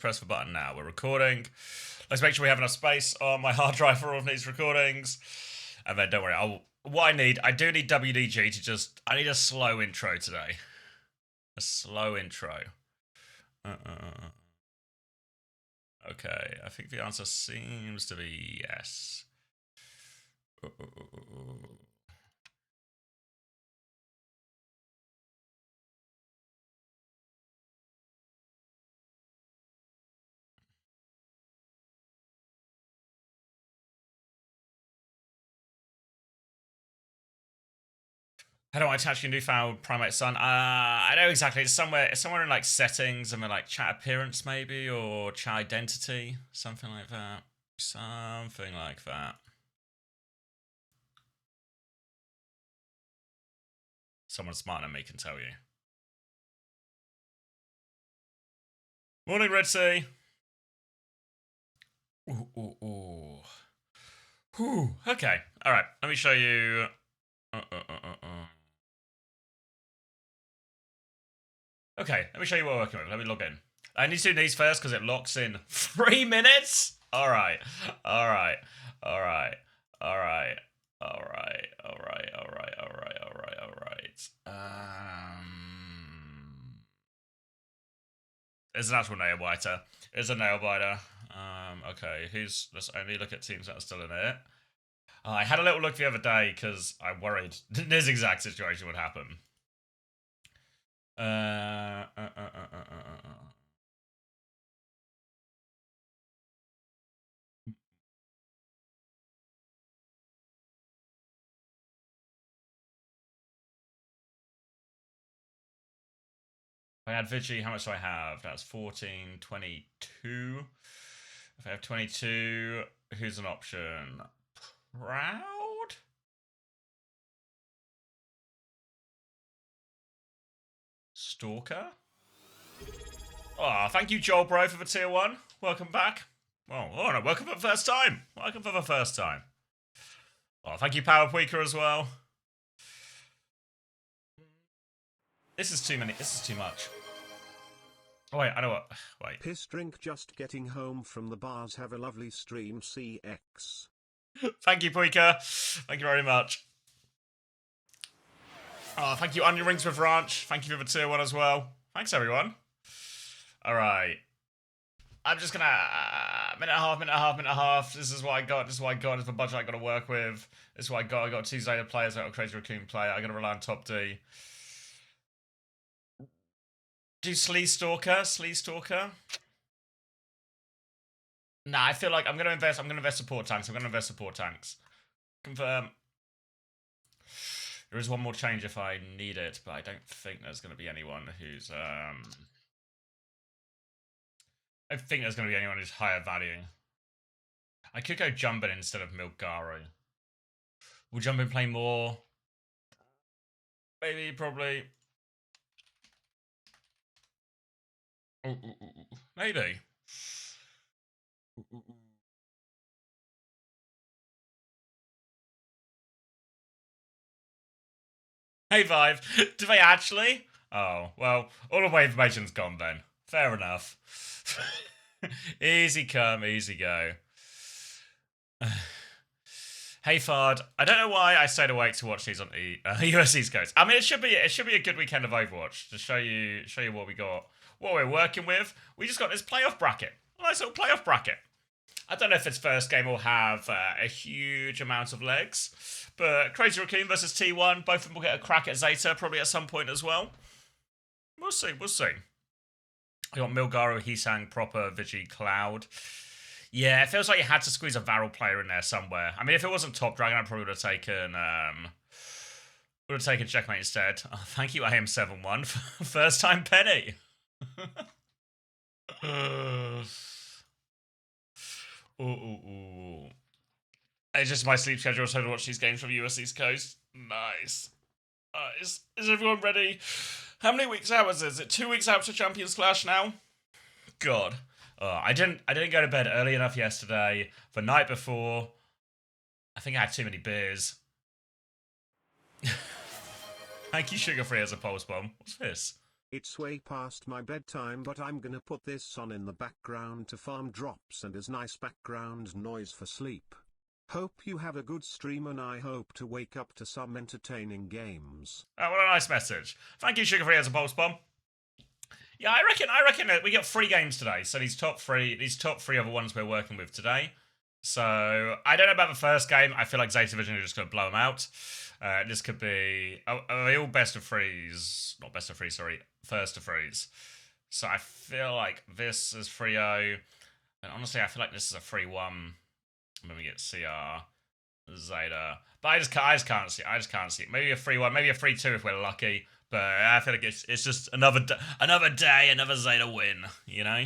Press the button now. We're recording. Let's make sure we have enough space on my hard drive for all of these recordings. And then don't worry, I do need WDG to just, I need a slow intro today. A slow intro. Okay, I think the answer seems to be yes. How do I attach your newfound primate son? I know exactly. It's somewhere in like settings and then like chat appearance maybe, or chat identity, something like that. Something like that. Someone smarter than me can tell you. Morning, Red Sea. Ooh. Whew. Okay. All right. Let me show you. Okay, let me show you what we're working with. Let me log in. I need to do these first because it locks in 3 minutes. All right. It's an actual nail biter. It's a nail biter. Okay, let's only look at teams that are still in it. I had a little look the other day because I worried this exact situation would happen. I had Vigi, how much do I have? That's 14, 22. If I have 22, who's an option? Proud? Stalker? Oh, thank you, Joel Bro, for the tier 1. Welcome back. Well, oh no, welcome for the first time. Welcome for the first time. Oh, thank you, Power Tweaker, as well. This is too many. This is too much. Oh, wait, I know what. Wait. Piss drink just getting home from the bars. Have a lovely stream, CX. Thank you, Tweaker. Thank you very much. Oh, thank you, Onion Rings with Ranch. Thank you for the tier 1 as well. Thanks, everyone. All right. I'm just gonna minute and a half. This is what I got. This is the budget I got to work with. This is what I got. I got 2 Zeta players. I got a Crazy Raccoon player. I got to rely on top D. Do Slee Stalker. Nah, I feel like I'm gonna invest support tanks. Confirm. There is one more change if I need it, but I don't think there's gonna be anyone who's I don't think there's gonna be anyone who's higher value. I could go Jumbin instead of Milgaru. Will Jumbin play more? Maybe, probably. Maybe. Hey, Vive. Do they actually? Oh, well, all of my information's gone then. Fair enough. Easy come, easy go. Hey, Fard. I don't know why I stayed awake to watch these on the US East Coast. I mean, it should be a good weekend of Overwatch to show you what we got, what we're working with. We just got this playoff bracket, a nice little playoff bracket. I don't know if its first game will have a huge amount of legs, but Crazy Raccoon versus T1, both of them will get a crack at Zeta probably at some point as well. We'll see. I got Milgaru, Hisang, Proper, Vigi, Cloud. Yeah, it feels like you had to squeeze a VARREL player in there somewhere. I mean, if it wasn't Top Dragon, I probably would have taken Checkmate instead. Oh, thank you, AM71, for first time Penny. Ooh. It's just my sleep schedule, so to watch these games from US East Coast. Nice. Is everyone ready? How many weeks out is it? 2 weeks out to Champions Clash now? God. I didn't go to bed early enough yesterday. The night before, I think I had too many beers. Thank you, Sugar Free, as a pulse bomb. What's this? It's way past my bedtime, but I'm gonna put this on in the background to farm drops and as nice background noise for sleep. Hope you have a good stream and I hope to wake up to some entertaining games. Oh, what a nice message. Thank you, Sugar Free, as a pulse bomb. Yeah, I reckon that we got 3 games today. So these top three are the ones we're working with today. So I don't know about the first game. I feel like Zeta Vision are just going to blow them out. This could be are they all best of 3s? Not best of 3, sorry, first of 3s. So I feel like this is 3-0. And honestly, I feel like this is a 3-1 when we get CR Zeta. But I just can't see it. Maybe a 3-1, maybe a 3-2 if we're lucky. But I feel like it's just another day, another Zeta win, you know?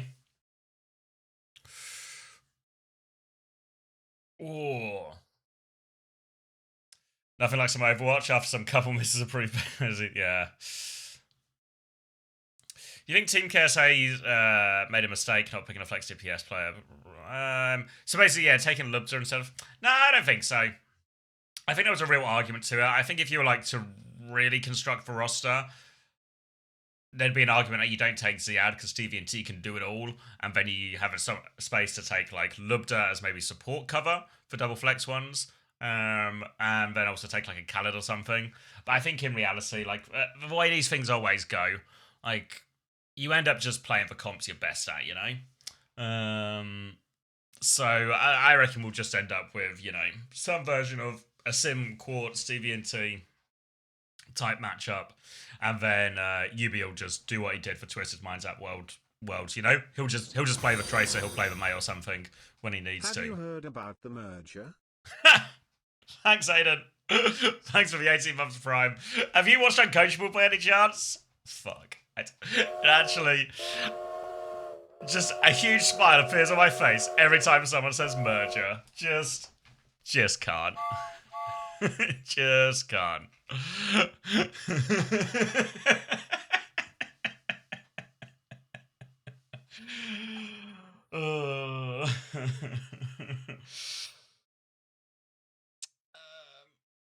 Oh. Nothing like some Overwatch after some couple misses approved. Yeah. You think Team KSA made a mistake not picking a flex DPS player? So basically, yeah, taking Lubter instead of... No, I don't think so. I think there was a real argument to it. I think if you were like to really construct the roster, there'd be an argument that you don't take Ziad because Stevie and T can do it all, and then you have some space to take like Lubda as maybe support cover for double flex ones, and then also take like a Khaled or something. But I think in reality, like the way these things always go, like you end up just playing the comps you're best at, you know. So I reckon we'll just end up with, you know, some version of a Sim Quartz Stevie and T type matchup, and then Yubi will just do what he did for Twisted Minds at Worlds. You know, he'll just play the Tracer, he'll play the May or something when he needs to. Have you heard about the merger? Thanks, Aiden. Thanks for the 18 months of Prime. Have you watched Uncoachable by any chance? Fuck. It actually, just a huge smile appears on my face every time someone says merger. Just can't. Just can't.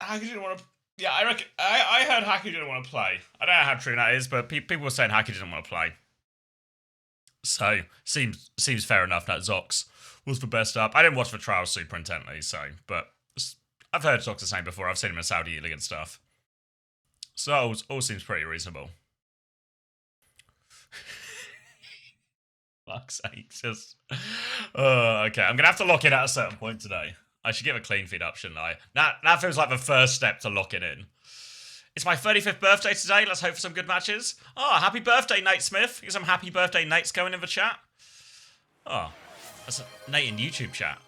Haku didn't want to. Yeah, I reckon. I heard Haku didn't want to play. I don't know how true that is, but people were saying Haku didn't want to play. So seems fair enough that Zox was the best up. I didn't watch the trials super intently, so but I've heard Zox the same before. I've seen him in Saudi League and stuff. So all seems pretty reasonable. Fuck's sake, just... okay, I'm gonna have to lock in at a certain point today. I should give a clean feed up, shouldn't I? That feels like the first step to lock it in. It's my 35th birthday today. Let's hope for some good matches. Oh, happy birthday, Nate Smith. Get some happy birthday Nates going in the chat. Oh, that's a Nate in YouTube chat.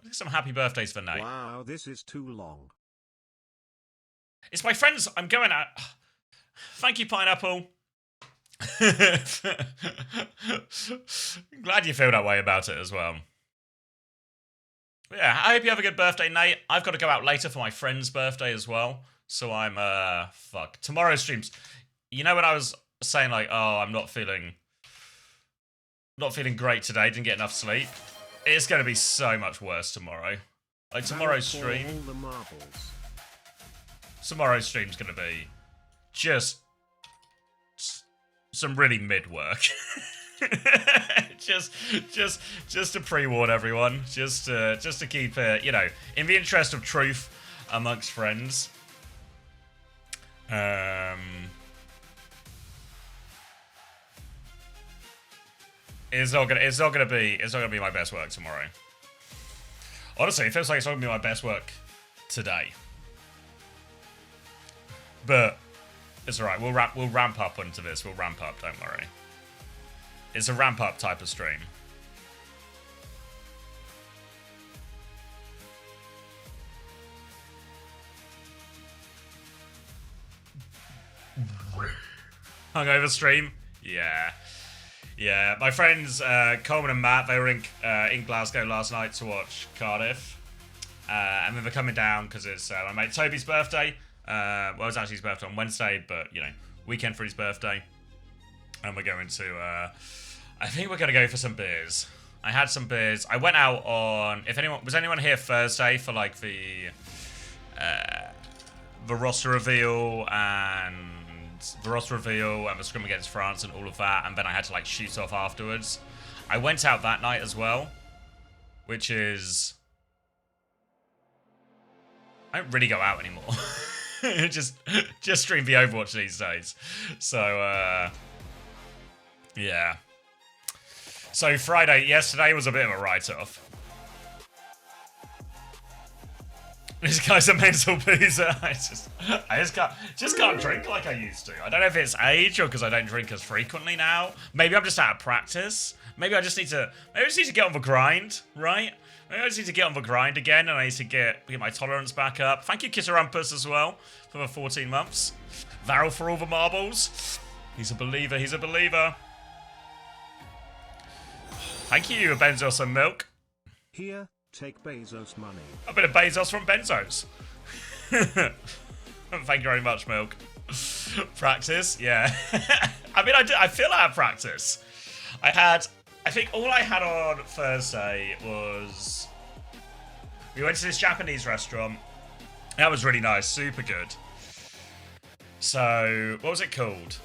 Get some happy birthdays for Nate. Wow, this is too long. It's my friends. I'm going out. Thank you, Pineapple. Glad you feel that way about it as well. Yeah, I hope you have a good birthday, Nate. I've got to go out later for my friend's birthday as well. So I'm, fuck. Tomorrow's streams. You know when I was saying, like, oh, I'm not feeling great today, didn't get enough sleep? It's going to be so much worse tomorrow. Like, tomorrow's stream... All the marbles. Tomorrow's stream's going to be just some really mid work. just to pre-warn everyone, just to keep it, you know, in the interest of truth amongst friends. It's not gonna be my best work tomorrow. Honestly, it feels like it's not gonna be my best work today. But it's alright. We'll ramp up onto this. We'll ramp up. Don't worry. It's a ramp up type of stream. Hungover stream? Yeah. Yeah. My friends Coleman and Matt, they were in Glasgow last night to watch Cardiff. And then they're coming down because it's my mate Toby's birthday. Well, it was actually his birthday on Wednesday, but, you know, weekend for his birthday. And we're going to, I think we're going to go for some beers. I had some beers. I went out on, was anyone here Thursday for, like, the roster reveal and the roster reveal and the scrim against France and all of that, and then I had to like shoot off afterwards. I went out that night as well, which is... I don't really go out anymore. just stream the Overwatch these days. So, yeah. So Friday, yesterday was a bit of a write-off. This guy's a mental boozer. I just can't drink like I used to. I don't know if it's age or because I don't drink as frequently now. Maybe I'm just out of practice. Maybe I just need to get on the grind, right? Maybe I just need to get on the grind again, and I need to get my tolerance back up. Thank you, Kitterampus, as well, for the 14 months. VARREL for all the marbles. He's a believer. He's a believer. Thank you, Benzos and Milk. Here, take Bezos money. A bit of Bezos from Benzos. Thank you very much, Milk. Practice, yeah. I mean, I feel out of practice. I think all I had on Thursday was... We went to this Japanese restaurant. That was really nice, super good. So, what was it called?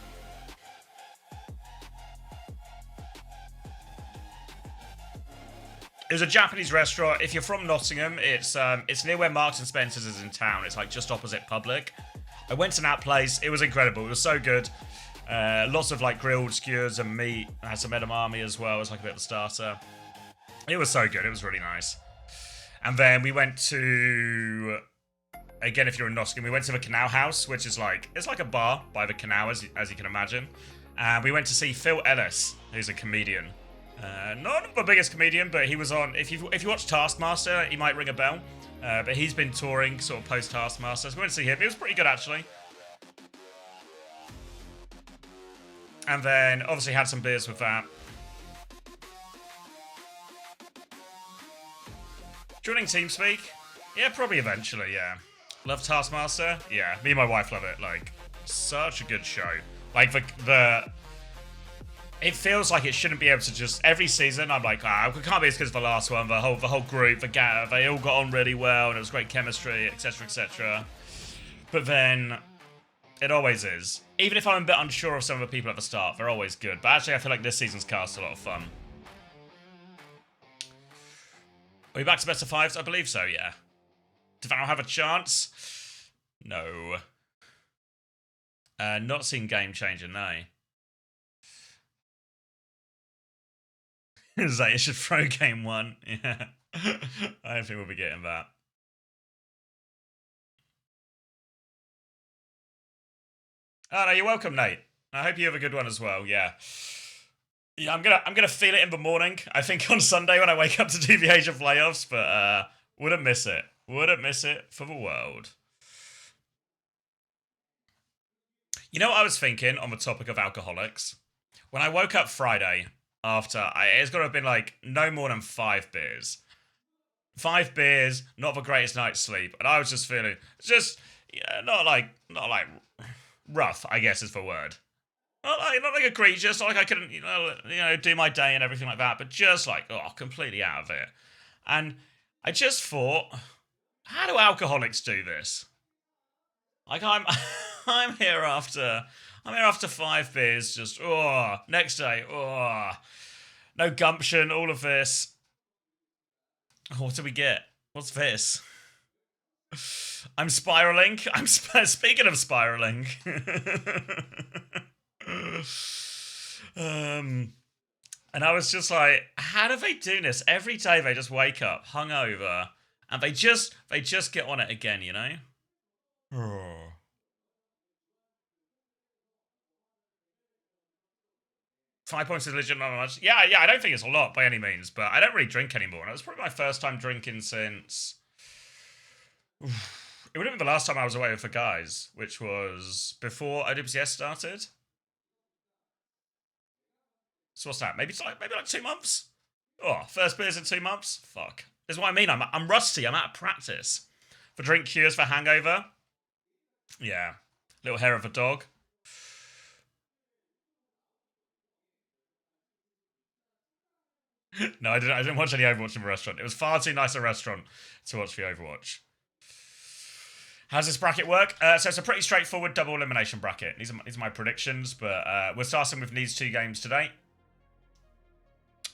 It was a Japanese restaurant. If you're from Nottingham, it's near where Marks and Spencer's is in town. It's like just opposite Public. I went to that place. It was incredible. It was so good. Lots of like grilled skewers and meat. I had some edamame as well. It was like a bit of a starter. It was so good. It was really nice. And then we went to, again, if you're in Nottingham, we went to the Canal House, which is like, it's like a bar by the canal, as you can imagine. And we went to see Phil Ellis, who's a comedian. Not the biggest comedian, but he was on, if you watch Taskmaster, he might ring a bell. But he's been touring sort of post-Taskmaster, so we went to see him. It was pretty good, actually. And then, obviously, had some beers with that. Joining TeamSpeak? Yeah, probably eventually, yeah. Love Taskmaster? Yeah, me and my wife love it. Like, such a good show. Like, it feels like it shouldn't be able to just... Every season, I'm like, it can't be as good as the last one. The whole group, they all got on really well, and it was great chemistry, etc., etc. But then, it always is. Even if I'm a bit unsure of some of the people at the start, they're always good. But actually, I feel like this season's cast a lot of fun. Are we back to best of fives? I believe so, yeah. Did VARREL have a chance? No. Not seen Game Changer, no. Zeta should throw game one. Yeah. I don't think we'll be getting that. Oh no, you're welcome, Nate. I hope you have a good one as well, yeah. Yeah, I'm gonna feel it in the morning. I think on Sunday when I wake up to do the Age of Playoffs, but wouldn't miss it. Wouldn't miss it for the world. You know what I was thinking on the topic of alcoholics? When I woke up Friday after, it's got to have been like no more than 5 beers. 5 beers, not the greatest night's sleep, and I was just feeling, not like rough, I guess is the word. Not like egregious, not like I couldn't, do my day and everything like that, but just like, completely out of it. And I just thought, how do alcoholics do this? Like I'm here after 5 beers, just next day, no gumption, all of this. What do we get? What's this? I'm spiraling. Speaking of spiraling. And I was just like, how do they do this? Every day they just wake up hungover and they just get on it again, you know? 5 points of religion, not much. Yeah, I don't think it's a lot by any means, but I don't really drink anymore. And it was probably my first time drinking since... It would have been the last time I was away with the guys, which was before OWCS started. So what's that? Maybe like 2 months? First beers in 2 months? Fuck. This is what I mean. I'm rusty. I'm out of practice. For drink cures for hangover. Yeah. Little hair of a dog. No, I didn't watch any Overwatch in the restaurant. It was far too nice a restaurant to watch the Overwatch. How's this bracket work? So it's a pretty straightforward double elimination bracket. These are my predictions, but we're starting with these 2 games today.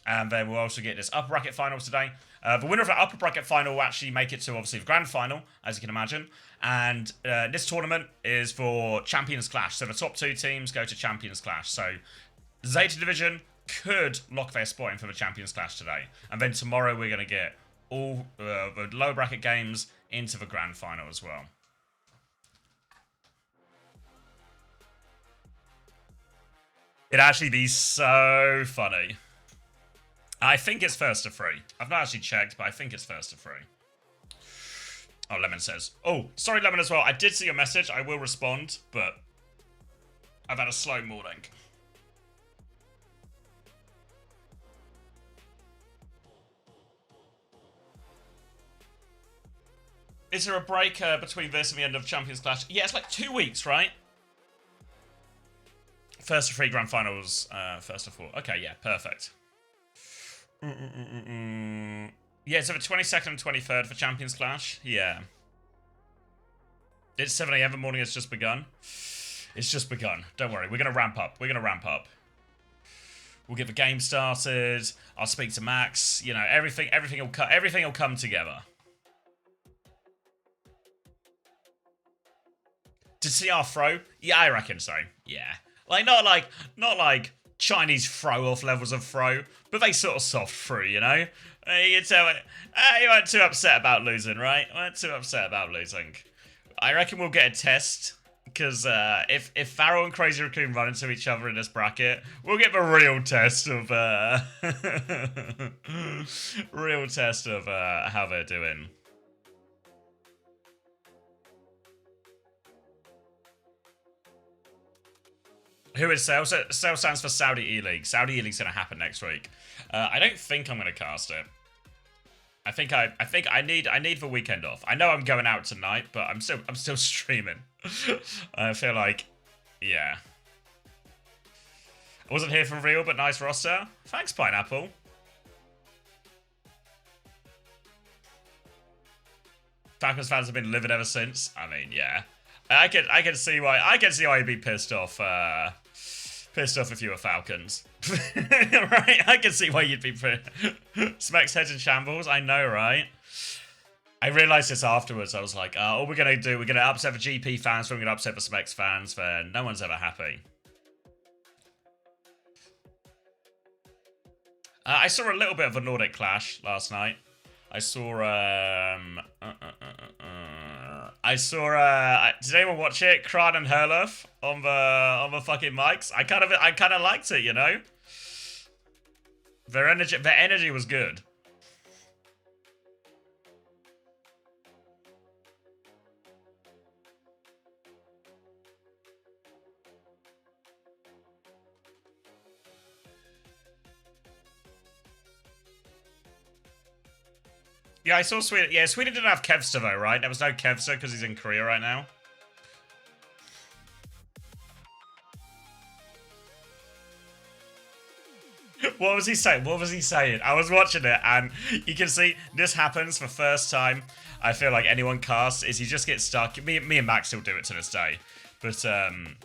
And then we'll also get this upper bracket final today. The winner of the upper bracket final will actually make it to, obviously, the grand final, as you can imagine. And this tournament is for Champions Clash. So the top 2 teams go to Champions Clash. So Zeta Division could lock their spot in for the Champions Clash today. And then tomorrow we're going to get all the lower bracket games into the grand final as well. It'd actually be so funny. I think it's first to 3. I've not actually checked, but I think it's first to 3. Oh, Lemon says. Oh, sorry, Lemon, as well. I did see your message. I will respond, but I've had a slow morning. Is there a break between this and the end of Champions Clash? Yeah, it's like 2 weeks, right? First to 3 grand finals, first to 4. Okay, yeah, perfect. Yeah, so the 22nd and 23rd for Champions Clash. Yeah. It's 7 AM. The morning has just begun. It's just begun. Don't worry. We're going to ramp up. We're going to ramp up. We'll get the game started. I'll speak to Max. You know, everything will come together. To see our throw? Yeah, I reckon so. Yeah. Not like Chinese throw-off levels of throw, but they sort of soft through, you know? You can tell it. You weren't too upset about losing, right? You weren't too upset about losing. I reckon we'll get a test, because if VARREL and Crazy Raccoon run into each other in this bracket, we'll get the real test of how they're doing. Who is Sale? Sale stands for Saudi E-League. Saudi E-League's gonna happen next week. I don't think I'm gonna cast it. I think I need the weekend off. I know I'm going out tonight, but I'm still streaming. I feel like, yeah. I wasn't here for real, but nice roster. Thanks, Pineapple. Falcons fans have been livid ever since. I mean, yeah. I can see why you'd be pissed off. Pissed off if you were Falcons. Right? I can see why you'd be Smek's heads in shambles. I know, right? I realised this afterwards. I was like, all we're going to upset the GP fans, we're going to upset the Smek's fans, then no one's ever happy. I saw a little bit of a Nordic clash last night. I saw, did anyone watch it? Kran and Herluf on the fucking mics. I kind of liked it, you know? Their energy was good. Yeah, I saw Sweden. Yeah, Sweden didn't have Kevster though, right? There was no Kevster because he's in Korea right now. What was he saying? What was he saying? I was watching it, and you can see this happens for first time. I feel like anyone casts is you just get stuck. Me and Max still do it to this day. But can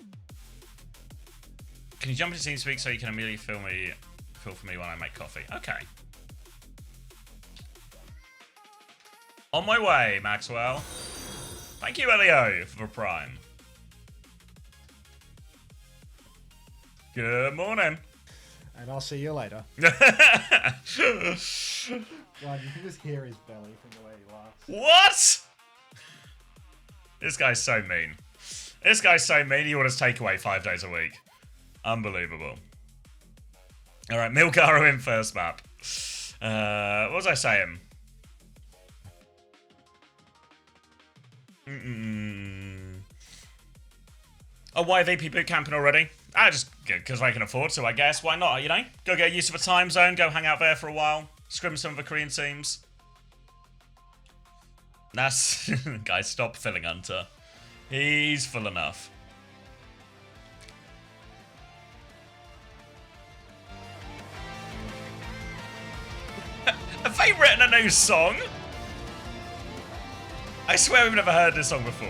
you jump into TeamSpeak so you can immediately feel for me when I make coffee? Okay. On my way, Maxwell. Thank you, Elio, for the Prime. Good morning. And I'll see you later. God, you can just hear his belly from the way he laughs. What? This guy's so mean. This guy's so mean, he orders takeaway 5 days a week. Unbelievable. Alright, Milgaro in first map. What was I saying? Oh, why VP boot camping already? Just because I can afford to, I guess. Why not, you know? Go get used to the time zone, go hang out there for a while, scrim some of the Korean teams. That's... Guys, stop filling Hunter. He's full enough. Have they written a new song? I swear we've never heard this song before.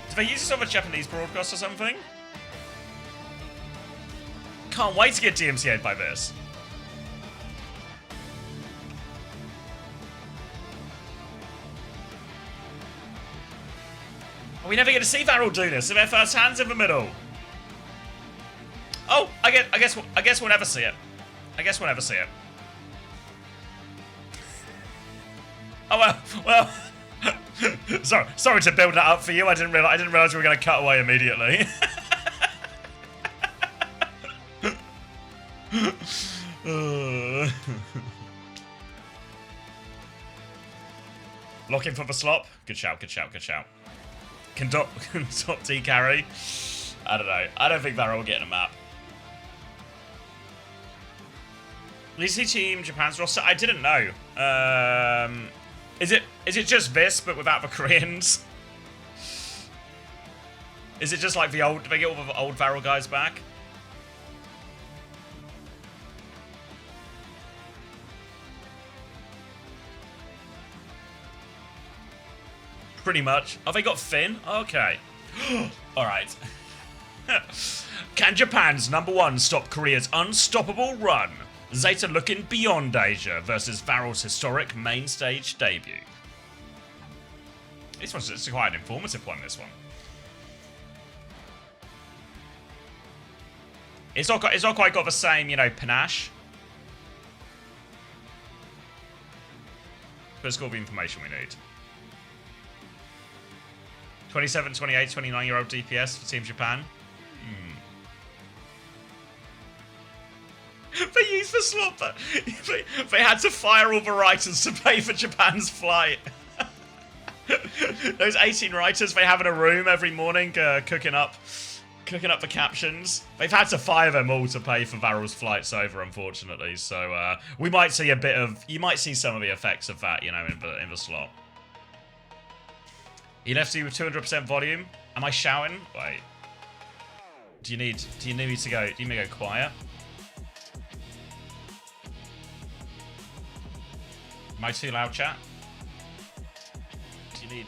Did they use this on a Japanese broadcast or something? Can't wait to get DMCA'd by this. Are we never going to see VARREL do this? If their first hand's in the middle. Oh, I guess we'll never see it. I guess we'll never see it. Oh well. Sorry to build that up for you. I didn't realize we were going to cut away immediately. Looking for the slop. Good shout. Can top D carry? I don't know. I don't think VARREL will get in a map. Legacy Team Japan's roster. I didn't know. Is it just this but without the Koreans? Is it just like the old? Do they get all the old VARREL guys back? Pretty much. Oh, they got Finn? Okay. Alright. Can Japan's #1 stop Korea's unstoppable run? Zeta looking beyond Asia versus VARREL's historic main stage debut. This one's quite an informative one, this one. It's not quite got the same, you know, panache. But it's got all the information we need. 27, 28, 29-year-old DPS for Team Japan. They used the slot, but they had to fire all the writers to pay for Japan's flight. Those 18 writers they have in a room every morning cooking up the captions. They've had to fire them all to pay for VARREL's flights over, unfortunately. So we might see you might see some of the effects of that, you know, in the slot. ENFC with 200% volume. Am I shouting? Wait. Do you need me to go? Do you need me to go quiet? Am I too loud, chat? Do you need?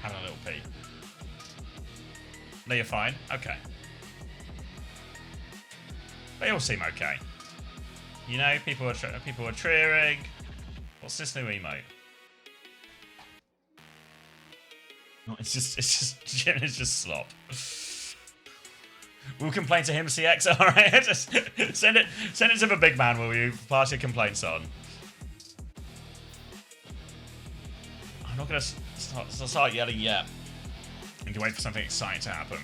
Having a little pee. No, you're fine. Okay. They all seem okay. You know, people are cheering. What's this new emote? It's just slop. We'll complain to him, CX. All right, just send it to the big man. Will you pass your complaints on? I'm not gonna start yelling yet. I need to wait for something exciting to happen.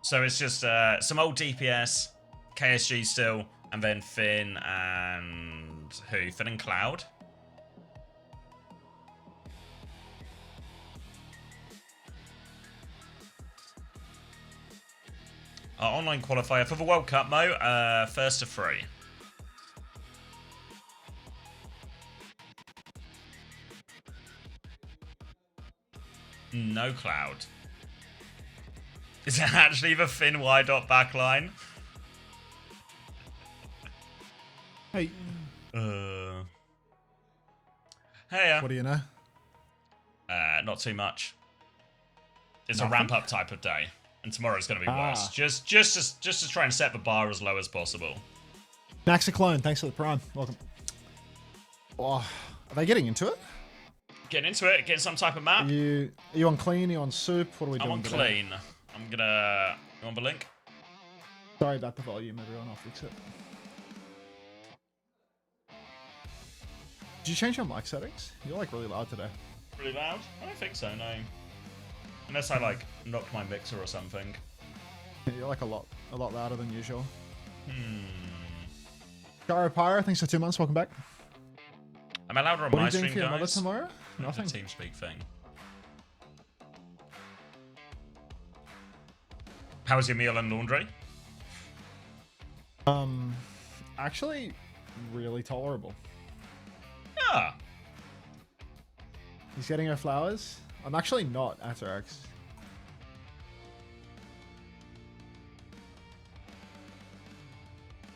So it's just some old DPS, KSG still, and then Finn and who? Finn and Cloud? Our online qualifier for the World Cup, Mo, first to 3. No Cloud. Is it actually the Finn Y dot backline? Hey. Hey. What do you know? Not too much. It's a ramp up type of day, and tomorrow's going to be worse. Just to try and set the bar as low as possible. Max a clone, thanks for the prime. Welcome. Oh, are they getting into it? Getting into it, getting some type of map. Are you on clean? Are you on soup? What are we doing? I'm on today? clean. I'm gonna. You want the link? Sorry about the volume, everyone. I'll fix it. Did you change your mic settings? You're like really loud today. Really loud? I don't think so, no. Unless I like knocked my mixer or something. You're like a lot louder than usual. Gyro Pyro, thanks for 2 months. Welcome back. Am I louder on What my are you doing stream, for your mother guys? tomorrow? Nothing. Nothing. TeamSpeak thing. How was your meal and laundry? Actually, really tolerable. Ah. He's getting her flowers. I'm actually not after X.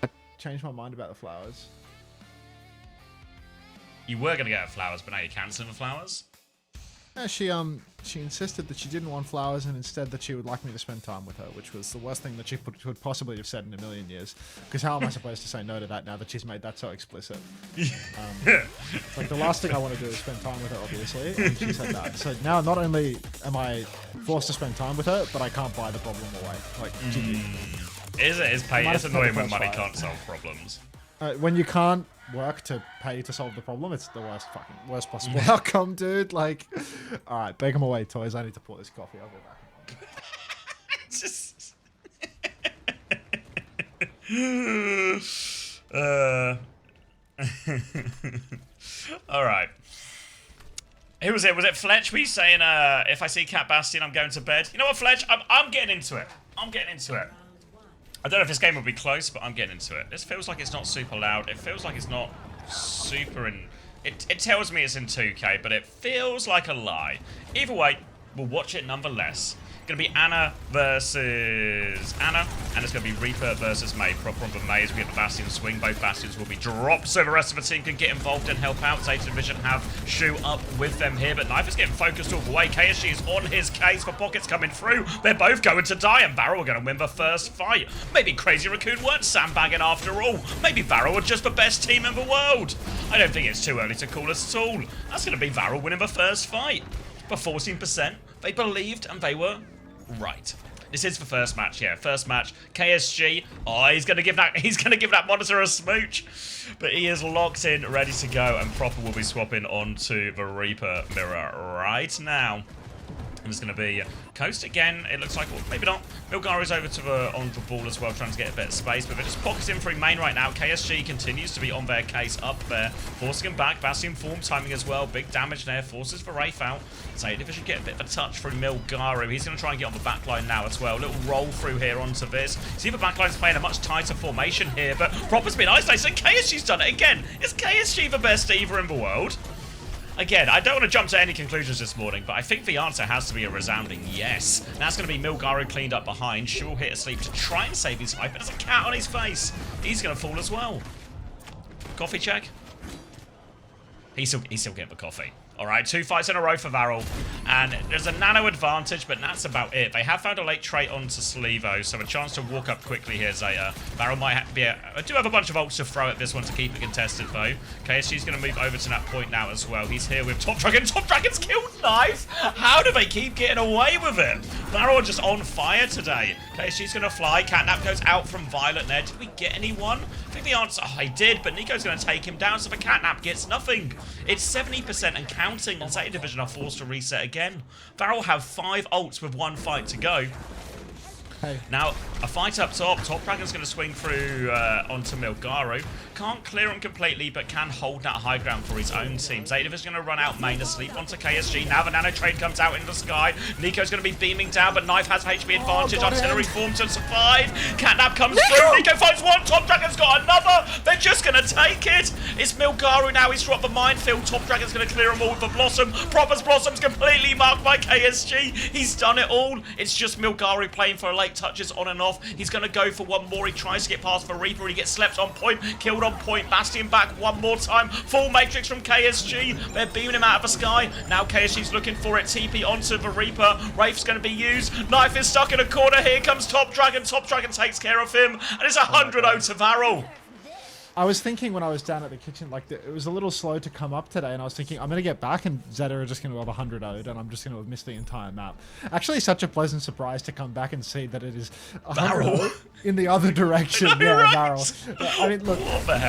I changed my mind about the flowers. You were going to get her flowers, but now you're cancelling the flowers? Yeah, she insisted that she didn't want flowers and instead that she would like me to spend time with her, which was the worst thing that she could possibly have said in a million years. Because how am I supposed to say no to that now that she's made that so explicit? It's like the last thing I want to do is spend time with her, obviously, and she said that. So now not only am I forced to spend time with her, but I can't buy the problem away. Like, GG. It's annoying when money can't solve problems. When you can't work to pay to solve the problem, it's the worst possible outcome, dude. Like, all right, beg him away, toys. I need to pour this coffee. I'll be back. Just... all right. Who was it? Was it Fletch? Were you saying, if I see Cat Bastion, I'm going to bed? You know what, Fletch? I'm getting into it. I'm getting into it. I don't know if this game will be close, but I'm getting into it. This feels like it's not super loud. It feels like it's not super in... It tells me it's in 2K, but it feels like a lie. Either way, we'll watch it nonetheless. It's going to be Anna versus Anna, and it's going to be Reaper versus May. Proper on for May as we get the Bastion swing. Both Bastions will be dropped, so the rest of the team can get involved and help out. Zeta Division have Shu up with them here, but Knife is getting focused all the way. KSG is on his case for pockets coming through. They're both going to die, and VARREL are going to win the first fight. Maybe Crazy Raccoon weren't sandbagging after all. Maybe VARREL are just the best team in the world. I don't think it's too early to call us at all. That's going to be VARREL winning the first fight. But 14%, they believed, and they were right. This is the first match, yeah. First match. KSG. Oh, he's gonna give that monitor a smooch. But he is locked in, ready to go, and Proper will be swapping onto the Reaper mirror right now. And it's going to be Coast again. It looks like, well, maybe not. Milgaru's over to the on the ball as well, trying to get a bit of space, but they're just pocketing through main right now. KSG continues to be on their case up there, forcing him back. Bastion form timing as well. Big damage there, forces the Wraith out. Zeta Division get a bit of a touch through Milgaru. He's going to try and get on the backline now as well. A little roll through here onto this. See the backline's playing a much tighter formation here, but Proper's been isolated, and KSG's done it again. Is KSG the best diva in the world? Again, I don't want to jump to any conclusions this morning, but I think the answer has to be a resounding yes. Now it's going to be Milgaru cleaned up behind. Shu will hit asleep to try and save his life, but there's a cat on his face. He's going to fall as well. Coffee check. He's still getting the coffee. All right, 2 fights in a row for VARREL, and there's a nano advantage, but that's about it. They have found a late trait onto Sleevo, so a chance to walk up quickly here, Zeta. VARREL might do have a bunch of ults to throw at this one to keep it contested, though. KSG's going to move over to that point now as well. He's here with Top Dragon. Top Dragon's killed Knife. How do they keep getting away with it? VARREL are just on fire today. KSG's going to fly. Catnap goes out from Violet there. Did we get anyone? I think the answer, I did, but Nico's going to take him down, so the Catnap gets nothing. It's 70% and counting, and Zeta Division are forced to reset again. VARREL have 5 ults with 1 fight to go. Hey. Now, a fight up top. Top Dragon's going to swing through onto Milgaru. Can't clear him completely, but can hold that high ground for his own team. Zeta is going to run out main asleep onto KSG. Now the nano trade comes out in the sky. Nico's going to be beaming down, but Knife has HP advantage. Artillery form to survive. Catnap comes through. Nico finds one. Top Dragon's got another. They're just going to take it. It's Milgaru now. He's dropped the minefield. Top Dragon's going to clear them all with the Blossom. Proper's Blossom's completely marked by KSG. He's done it all. It's just Milgaru playing for a late touches on and off. He's going to go for one more. He tries to get past the Reaper. He gets slept on point, killed on point. Bastion back one more time. Full Matrix from KSG. They're beaming him out of the sky. Now KSG's looking for it. TP onto the Reaper. Wraith's going to be used. Knife is stuck in a corner. Here comes Top Dragon. Top Dragon takes care of him. And it's 100-0 to VARREL. I was thinking when I was down at the kitchen, like, it was a little slow to come up today, and I was thinking, I'm going to get back, and Zeta are just going to have 100-0'd, and I'm just going to have missed the entire map. Actually, such a pleasant surprise to come back and see that it is 100 in the other direction. Yeah, right? VARREL. I mean, look,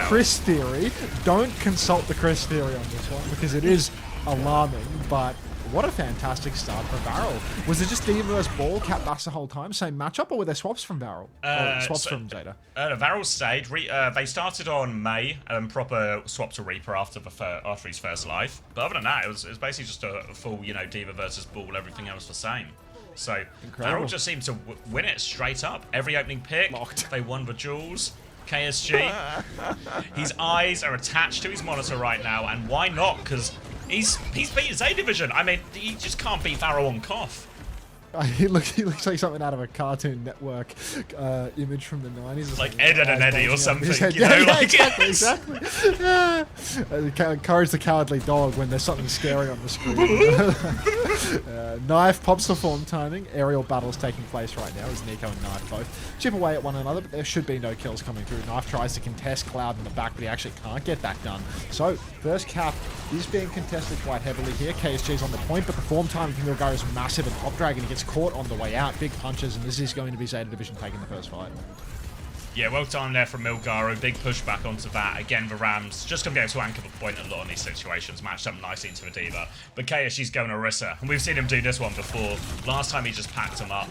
Chris theory, don't consult the Chris theory on this one, because it is alarming, but what a fantastic start for VARREL. Was it just Diva versus Ball, Cat Bass the whole time? Same matchup, or were there swaps from VARREL? Swaps from Zeta? VARREL stayed. They started on May and Proper swapped to Reaper after his first life. But other than that, it was basically just a full, you know, Diva versus Ball. Everything else the same. So VARREL just seemed to win it straight up. Every opening pick, they won the duels. KSG. His eyes are attached to his monitor right now, and why not? Because he's beat Zeta Division. I mean, he just can't beat VARREL on cough. He looks like something out of a Cartoon Network image from the 90s. Like Ed, Edd and Eddy or something, you yeah, know? yeah, Like, exactly. Yeah. Courage the Cowardly Dog when there's something scary on the screen. Knife pops the form timing. Aerial battles taking place right now as Nico and Knife both chip away at one another, but there should be no kills coming through. Knife tries to contest Cloud in the back, but he actually can't get that done. So, first cap is being contested quite heavily here. KSG's on the point, but the form timing from Milgar is massive, and Top Dragon gets caught on the way out. Big punches, and this is going to be Zeta Division taking the first fight. Yeah, well timed there from Milgaro. Big pushback onto that. Again, the Rams just going to go to anchor the point a lot in these situations. Matched up nicely into the Diva. But KSG's going Orisa. And we've seen him do this one before. Last time he just packed him up.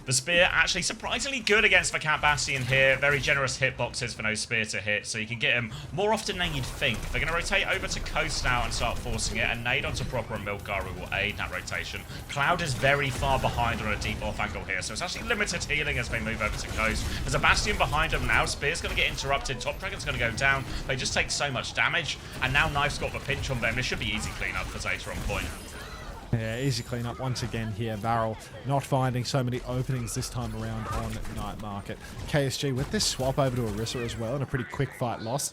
The Spear actually surprisingly good against the Cat Bastion here. Very generous hitboxes for no Spear to hit, so you can get him more often than you'd think. They're going to rotate over to Coast now and start forcing it, and Nade onto Proper and Milgaru will aid that rotation. Cloud is very far behind on a deep off angle here, so it's actually limited healing as they move over to Coast. There's a Bastion behind him now. Spear's going to get interrupted. Top Dragon's going to go down. They just take so much damage, and now Knife's got the pinch on them. This should be easy cleanup for Zeta on point. Yeah, easy cleanup once again here. VARREL not finding so many openings this time around on Night Market. KSG with this swap over to Orisa as well, and a pretty quick fight loss.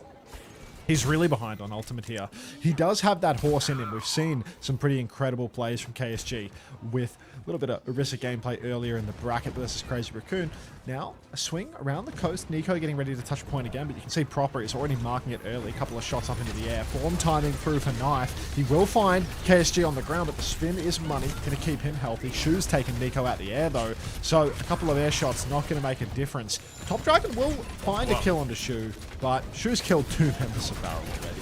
He's really behind on ultimate here. He does have that horse in him. We've seen some pretty incredible plays from KSG with a little bit of Orisa gameplay earlier in the bracket versus Crazy Raccoon. Now, a swing around the coast. Nico getting ready to touch point again, but you can see Proper is already marking it early. A couple of shots up into the air. Form timing through for Knife. He will find KSG on the ground, but the spin is money. Going to keep him healthy. Shoes taking Nico out the air, though. So, a couple of air shots not going to make a difference. Top Dragon will find a kill onto Shoe, but Shoe's killed 2 members of VARREL already.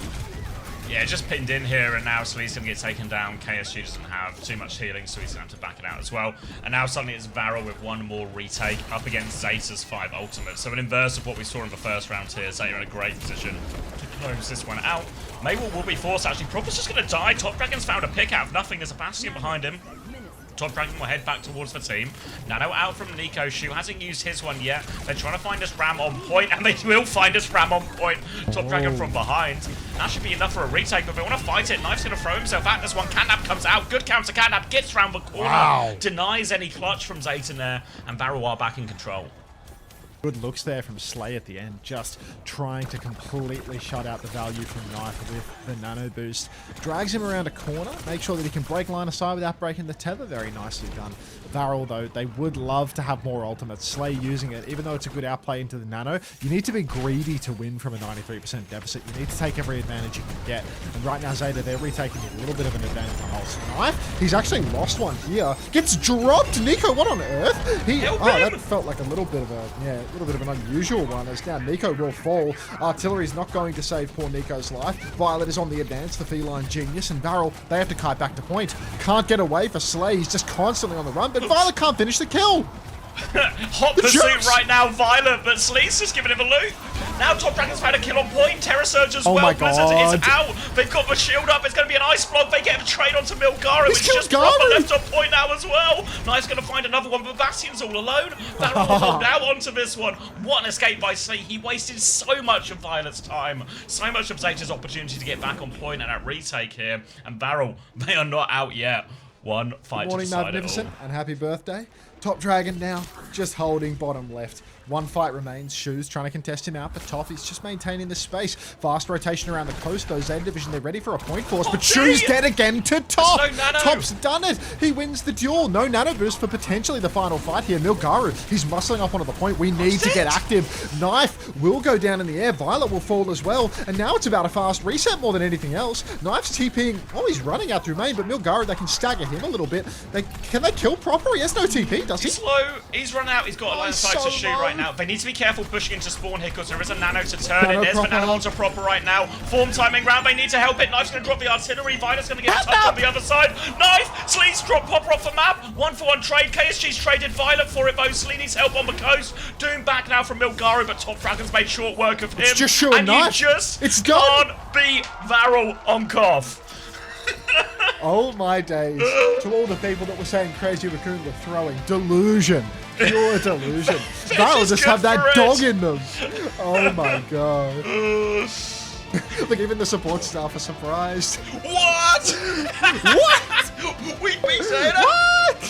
Yeah, just pinned in here, and now Slee's going to get taken down. KSG doesn't have too much healing, so he's going to have to back it out as well. And now suddenly it's VARREL with one more retake up against Zeta's 5 ultimate. So an inverse of what we saw in the first round here. Zeta in a great position to close this one out. Mayweather will be forced, actually. Proper's just going to die. Top Dragon's found a pick out of nothing. There's a Bastion behind him. Top Dragon will head back towards the team. Nano out from Nico. Shu hasn't used his one yet. They're trying to find this Ram on point, and they will find this Ram on point. Top Dragon from behind. That should be enough for a retake, but if they want to fight it, Knife's going to throw himself at this one. Catnap comes out. Good counter. Catnap gets round the corner. Wow. Denies any clutch from Zeta there, and VARREL are back in control. Good looks there from Slay at the end, just trying to completely shut out the value from Knife with the nano boost. Drags him around a corner, make sure that he can break line of sight without breaking the tether. Very nicely done. VARREL, though, they would love to have more ultimates. Slay using it, even though it's a good outplay into the nano, you need to be greedy to win from a 93% deficit. You need to take every advantage you can get. And right now, Zeta, they're retaking a little bit of an advantage on Hulk's Knife. He's actually lost one here. Gets dropped. Nico, what on earth? That felt like a little bit of an unusual one, as now Nico will fall. Artillery's not going to save poor Nico's life. Violet is on the advance, the feline genius, and VARREL, they have to kite back to point. Can't get away for Slay. He's just constantly on the run, but Violet can't finish the kill. Hot pursuit right now, Violet, but Slee's just giving him a loot. Now Top Dragon's found a kill on point. Terror Surge as well. Blizzard is out. They've got the shield up. It's going to be an ice block. They get a trade onto Milgaru. It's just Proper left on point now as well. Knife's going to find another one, but Bastion's all alone. VARREL will hold out onto this one. What an escape by Slee. He wasted so much of Violet's time. So much of Zeta's opportunity to get back on point and at retake here. And VARREL, they are not out yet. One fight to decide Magnificent, it all. and happy birthday. Top Dragon now just holding bottom left. One fight remains. Shoes trying to contest him out, but Toffee's just maintaining the space. Fast rotation around the coast, though. Zeta Division, they're ready for a point force, but Shoes dead again to Top. No nano. Top's done it. He wins the duel. No nano boost for potentially the final fight here. Milgaru, he's muscling up onto the point. We need to get active. Knife will go down in the air. Violet will fall as well. And now it's about a fast reset more than anything else. Knife's TPing. Oh, he's running out through main, but Milgaru, they can stagger him a little bit. Can they kill Proper? He has no TP, does he? He's slow. He's run out. He's got a line of sight to shoot right now. They need to be careful pushing into spawn here because there is a nano to turn in. There's the nano onto Proper right now. Form timing round. They need to help it. Knife's going to drop the artillery. Violet's going to get touched on the other side. Knife! Slee's drop Proper off the map. 1-for-1 trade. KSG's traded Violet for it though. Slee needs help on the coast. Doom back now from Milgaru, but Top Dragon's made short work of him. It's just sure enough. You just can't beat VARREL on cough. Oh my days. To all the people that were saying Crazy Raccoon were throwing delusion. Pure delusion. This Varrel is just good have that for it. dog in them. Oh my god. Look, even the support staff are surprised. What? What? We beat Zeta? What?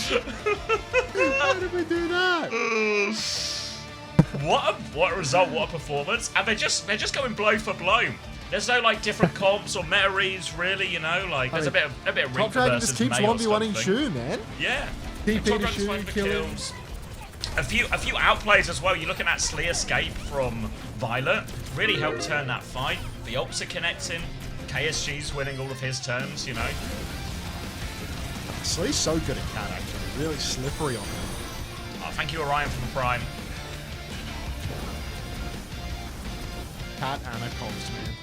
How did we do that? What a result, what a performance. And they're just going blow for blow. There's no like different comps or meta reads really, you know, like there's a bit of Top Reaper Dragon versus just keeps May or 1v1ing something. Shu, man. Yeah. TP Top to Dragon's Shu, fighting for killing. kills. A few outplays as well. You're looking at Slee escape from Violet. Really helped turn that fight. The ults are connecting. KSG's winning all of his turns, you know. Slee's so good at cat, actually. Really slippery on him. Oh, thank you, Orion, for the prime. Cat and a comms, man.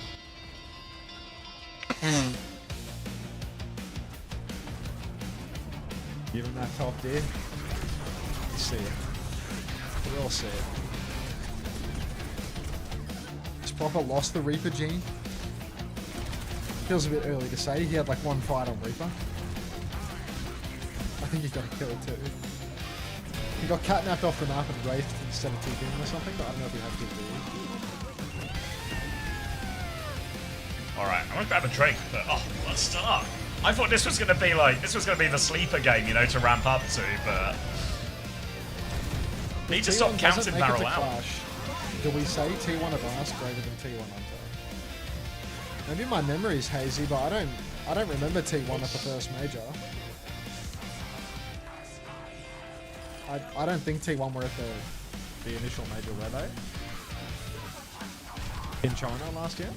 Give him that top there. You see it. We all see it. Just proper lost the Reaper gene. Feels a bit early to say. He had like one fight on Reaper. I think he got a kill too. He got catnapped off the map and wraithed instead of TPing or something, but I don't know if he had TP. Alright, I'm gonna grab a drink, but oh, let's start. I thought this was gonna be the sleeper game, you know, to ramp up to, but need to stop T1 counting doesn't make it Varrel to out. Clash. Do we say T1 Advance greater than T1 Hunter? Maybe my memory's hazy, but I don't remember T1 at the first major. I don't think T1 were at the initial major, were they? In China last year?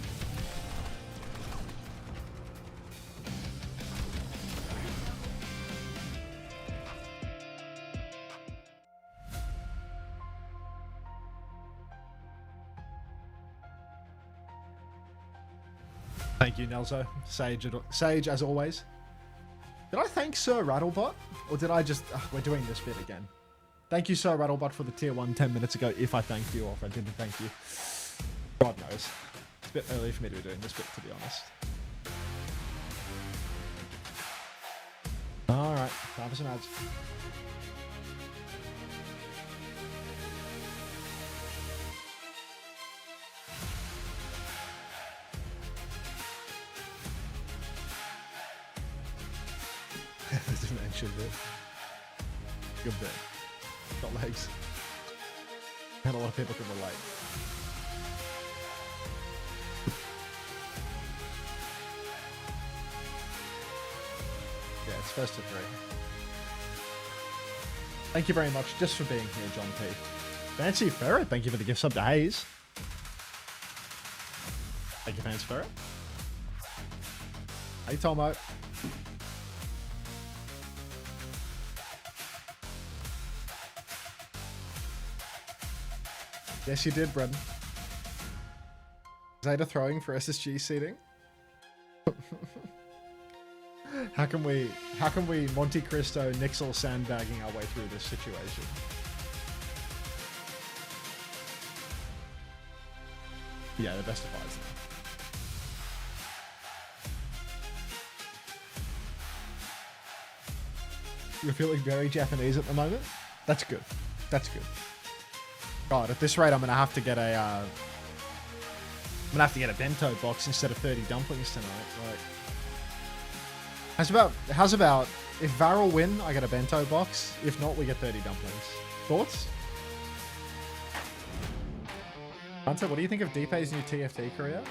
Thank you, Nelzo. Sage as always. Did I thank Sir Rattlebot? Or did I just... we're doing this bit again. Thank you, Sir Rattlebot, for the tier 1 10 minutes ago, if I thanked you or if I didn't thank you. God knows. It's a bit early for me to be doing this bit, to be honest. Alright, time for some ads. The dimension bit. Good bit. Got legs. And a lot of people can relate. Yeah, it's first to 3. Thank you very much just for being here, John P. Fancy Ferret, thank you for the gift sub to Hayes. Thank you, Fancy Ferret. Hey, Tomo. Yes, you did, Brendan. Zeta throwing for SSG seating. How can we Monte Cristo Nixel sandbagging our way through this situation? Yeah, the best of 5s. You're feeling very Japanese at the moment? That's good. That's good. God, at this rate, I'm gonna have to get a bento box instead of 30 dumplings tonight. Like, how's about if VARREL win, I get a bento box. If not, we get 30 dumplings. Thoughts? Hunter, what do you think of Deepay's new TFT career?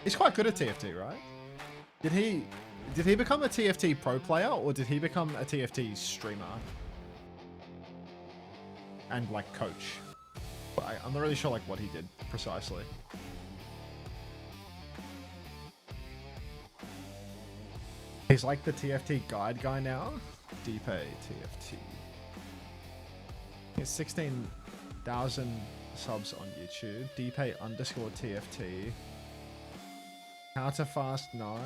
He's quite good at TFT, right? Did he become a TFT pro player or did he become a TFT streamer? And like coach. I'm not really sure like what he did precisely. He's like the TFT guide guy now. Deepay TFT. He has 16,000 subs on YouTube. Deepay _ TFT. Counterfast 9.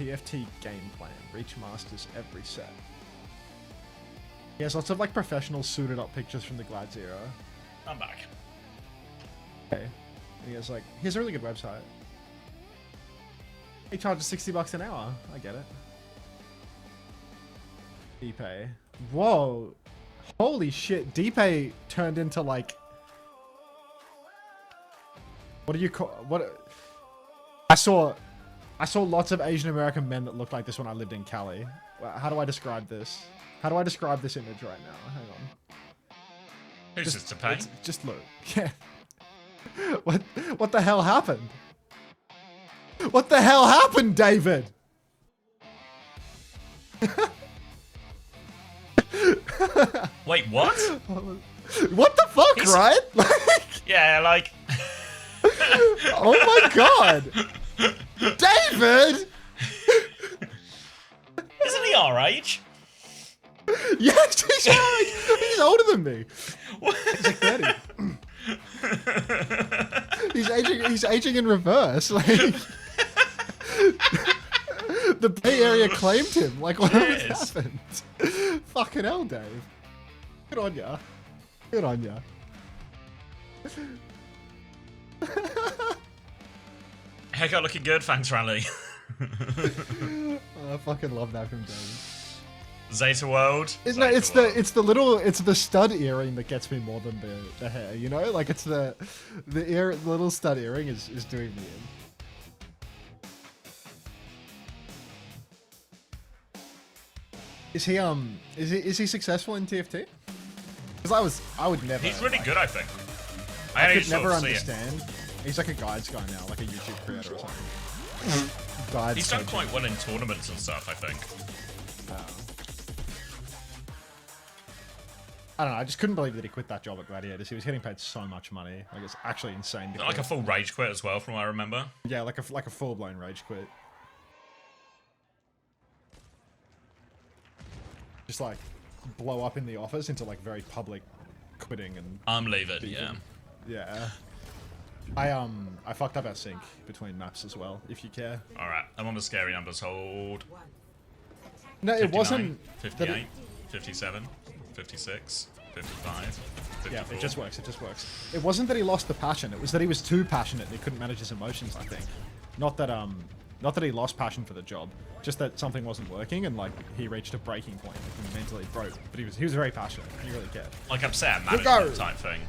TFT game plan. Reach masters every set. He has lots of like professional suited up pictures from the Glad Zero. I'm back. Okay. And he has a really good website. He charges $60 an hour. I get it. Deepay. Whoa. Holy shit. Deepay turned into like... What do you call... What... I saw lots of Asian American men that looked like this when I lived in Cali. How do I describe this? How do I describe this image right now? Hang on. Who's this to pay? Just look. Yeah. What the hell happened? What the hell happened, David? Wait, what? What the fuck, right? Like, yeah, like... oh my god! David! Isn't he our age? Yes, he's our age. He's older than me. He's like 30. He's aging in reverse. Like the Bay Area claimed him. Like what happened? Fucking hell, Dave. Good on ya. Good on ya. Haircut looking good, thanks, Rally. I fucking love that from Dave. Zeta World. No, it's the stud earring that gets me more than the hair, you know? Like it's the little stud earring is doing me in. Is he successful in TFT? Because I would never. He's really good, I think. I could never understand. He's like a guides guy now, like a YouTube creator or something. Guides. He's done quite well in tournaments and stuff, I think. I don't know. I just couldn't believe that he quit that job at Gladiators. He was getting paid so much money. Like it's actually insane. Like a full rage quit as well, from what I remember. Yeah, like a full blown rage quit. Just like blow up in the office into like very public quitting and. I'm leaving. Yeah. Yeah. I fucked up our sync between maps as well. If you care. All right, I'm on the scary numbers. Hold. No, it wasn't. 58, 57. 56, 55, 54. Yeah, it just works. It just works. It wasn't that he lost the passion. It was that he was too passionate and he couldn't manage his emotions. I think. Not that he lost passion for the job. Just that something wasn't working and like he reached a breaking point and mentally broke. But he was very passionate. He really cared. Like upset management type thing.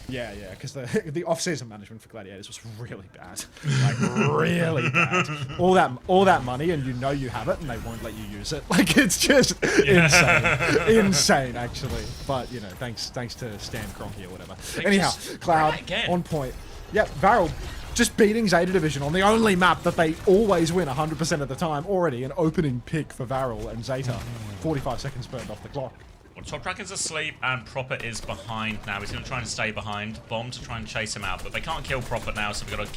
Yeah, because the off-season management for Gladiators was really bad, like really bad. All that money, and you know you have it, and they won't let you use it. Like it's just insane actually. But you know, thanks to Stan Kroenke or whatever. Anyhow, Cloud on point. Yep, VARREL just beating Zeta Division on the only map that they always win 100% of the time. Already an opening pick for VARREL and Zeta. 45 seconds burned off the clock. Well, Top Dragon's asleep and Proper is behind now. He's going to try and stay behind. Bomb to try and chase him out, but they can't kill Proper now, so we've got to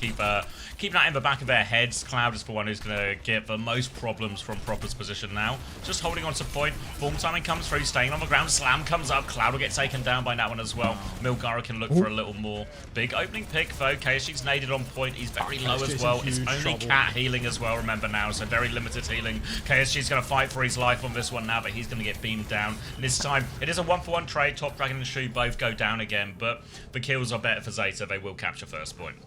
keep that in the back of their heads. Cloud is the one who's going to get the most problems from Proper's position now. Just holding on to point. Bomb timing comes through, staying on the ground. Slam comes up. Cloud will get taken down by that one as well. Milgara can look for a little more. Big opening pick, though. KSG's naded on point. He's very low as well. It's only Cat healing as well, remember now, so very limited healing. KSG's going to fight for his life on this one now, but he's going to get beamed down. And this time, it is a 1-for-1 trade. Top Dragon and Shu both go down again, but the kills are better for Zeta. They will capture first point.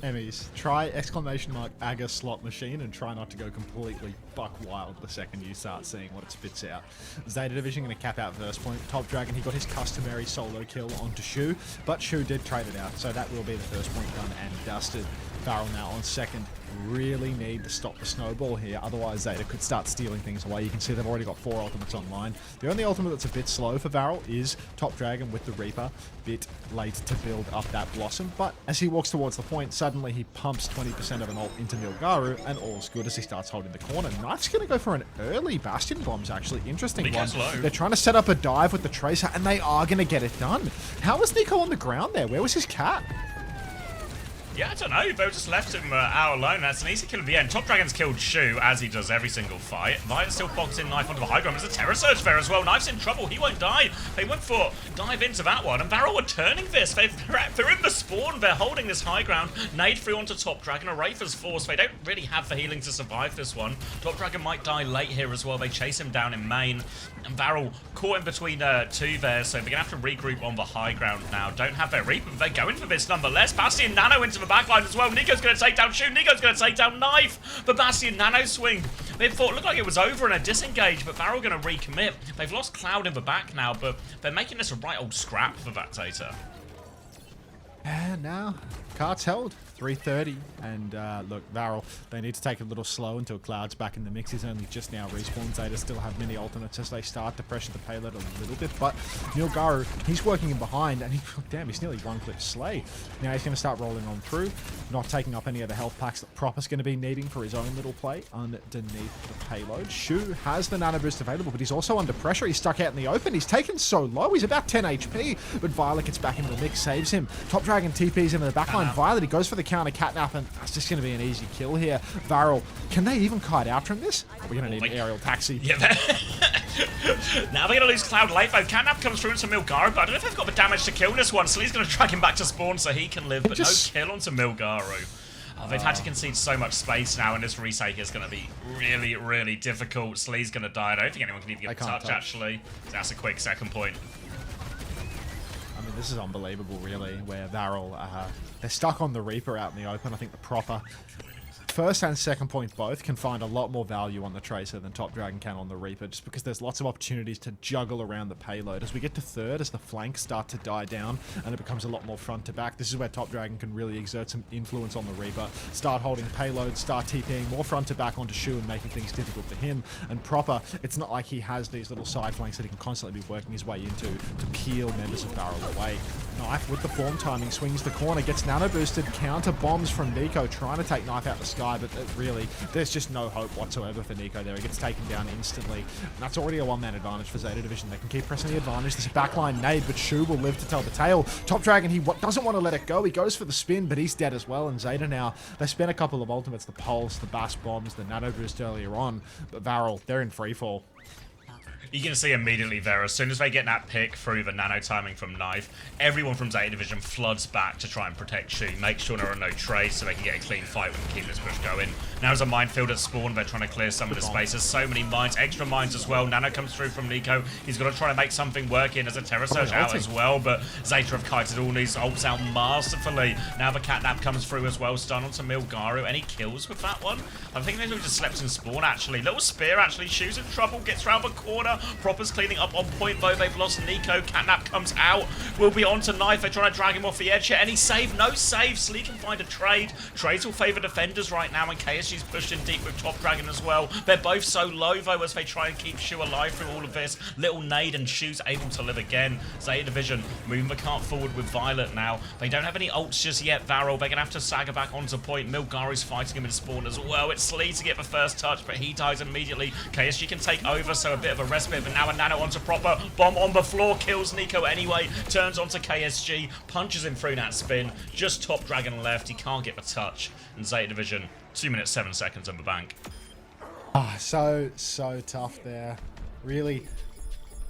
Emmys, try ! Aga slot machine and try not to go completely buck wild the second you start seeing what it spits out. Zeta Division going to cap out first point. Top Dragon, he got his customary solo kill onto Shu, but Shu did trade it out, so that will be the first point done and dusted. VARREL now on second. Really need to stop the snowball here, otherwise Zeta could start stealing things away. You can see they've already got 4 ultimates online. The only ultimate that's a bit slow for VARREL is Top Dragon with the Reaper. Bit late to build up that Blossom, but as he walks towards the point, suddenly he pumps 20% of an ult into Milgaru, and all's good as he starts holding the corner. Knife's going to go for an early Bastion Bombs, actually. Interesting one. They're trying to set up a dive with the Tracer, and they are going to get it done. How was Nico on the ground there? Where was his cat? Yeah, I don't know. They just left him out alone. That's an easy kill at the end. Top Dragon's killed Shu, as he does every single fight. Violet still boxed in Knife onto the high ground. There's a Terror Surge there as well. Knife's in trouble. He won't die. They went for dive into that one, and VARREL were turning this. They're in the spawn. They're holding this high ground. Nade through onto Top Dragon. A Wraither's force. They don't really have the healing to survive this one. Top Dragon might die late here as well. They chase him down in main. And VARREL caught in between two there, so they're going to have to regroup on the high ground now. Don't have their Reaper, but they're going for this nonetheless. Bastion Nano into the backline as well. Nico's going to take down Shu. Nico's going to take down Knife. The Bastion Nano swing. They thought it looked like it was over and a disengage, but VARREL going to recommit. They've lost Cloud in the back now, but they're making this a right old scrap for that Zeta. And now, cards held. 3:30, and look, VARREL, they need to take it a little slow until Cloud's back in the mix. He's only just now respawned. Zeta still have many alternates as they start to pressure the payload a little bit, but Milgaru, he's working in behind, and he's nearly one-click Slay. Now he's going to start rolling on through, not taking up any of the health packs that Proper's going to be needing for his own little play underneath the payload. Shu has the nano boost available, but he's also under pressure. He's stuck out in the open. He's taken so low. He's about 10 HP, but Violet gets back into the mix, saves him. Top Dragon TPs into the backline. Violet, he goes for the counter catnap, and that's just going to be an easy kill here. VARREL, can they even kite out from this? We're going to need an aerial taxi. Yeah. Now they're going to lose Cloud late though. Catnap comes through into Milgaru, but I don't know if they've got the damage to kill this one, so he's going to drag him back to spawn so he can live, but no kill onto Milgaru. They've had to concede so much space now, and this retake is going to be really, really difficult. Slee's going to die. I don't think anyone can even get a touch, actually. That's a quick second point. I mean, this is unbelievable, really, where VARREL, they're stuck on the Reaper out in the open. I think the Proper first and second point both can find a lot more value on the Tracer than Top Dragon can on the Reaper, just because there's lots of opportunities to juggle around the payload. As we get to third, as the flanks start to die down, and it becomes a lot more front to back, this is where Top Dragon can really exert some influence on the Reaper. Start holding payload, start TPing more front to back onto Shu and making things difficult for him. And Proper, it's not like he has these little side flanks that he can constantly be working his way into to peel members of VARREL away. Knife with the form timing, swings the corner, gets nano boosted, counter bombs from Nico, trying to take Knife out the sky, but really, there's just no hope whatsoever for Nico there. He gets taken down instantly, and that's already a one-man advantage for Zeta Division. They can keep pressing the advantage. There's a backline nade, but Shu will live to tell the tale. Top Dragon, he doesn't want to let it go. He goes for the spin, but he's dead as well, and Zeta now, they spent a couple of ultimates, the Pulse, the Bass Bombs, the nano boost earlier on, but VARREL, they're in freefall. You can see immediately there, as soon as they get that pick through the nano timing from Knife, everyone from Zeta Division floods back to try and protect Shu, make sure there are no trades so they can get a clean fight and keep this push going. Now there's a minefield at spawn, they're trying to clear some of the space. There's so many mines, extra mines as well. Nano comes through from Nico. He's got to try to make something work in. There's a Terror Surge out as well, but Zeta have kited all these ults out masterfully. Now the Catnap comes through as well, stun onto Milgaru. Any kills with that one? I think they just slept in spawn actually. Little spear actually, Shu's in trouble, gets round the corner. Proper's cleaning up on point though. They've lost Nico. Catnap comes out. Will be on to Knife. They're trying to drag him off the edge here. Any save? No save. Slee can find a trade. Trades will favour defenders right now, and KSG's pushed in deep with Top Dragon as well. They're both so low though as they try and keep Shu alive through all of this. Little nade and Shu's able to live again. Zeta Division moving the cart forward with Violet now. They don't have any ults just yet. VARREL, they're going to have to stagger back onto point. Milgaru's fighting him in spawn as well. It's Slee to get the first touch, but he dies immediately. KSG can take over, so a bit of a respite, but now a nano onto Proper. Bomb on the floor, kills Nico anyway. Turns onto KSG, punches him through that spin. Just Top Dragon left. He can't get the touch. And Zeta Division, 2 minutes 7 seconds on the bank. So tough there. Really,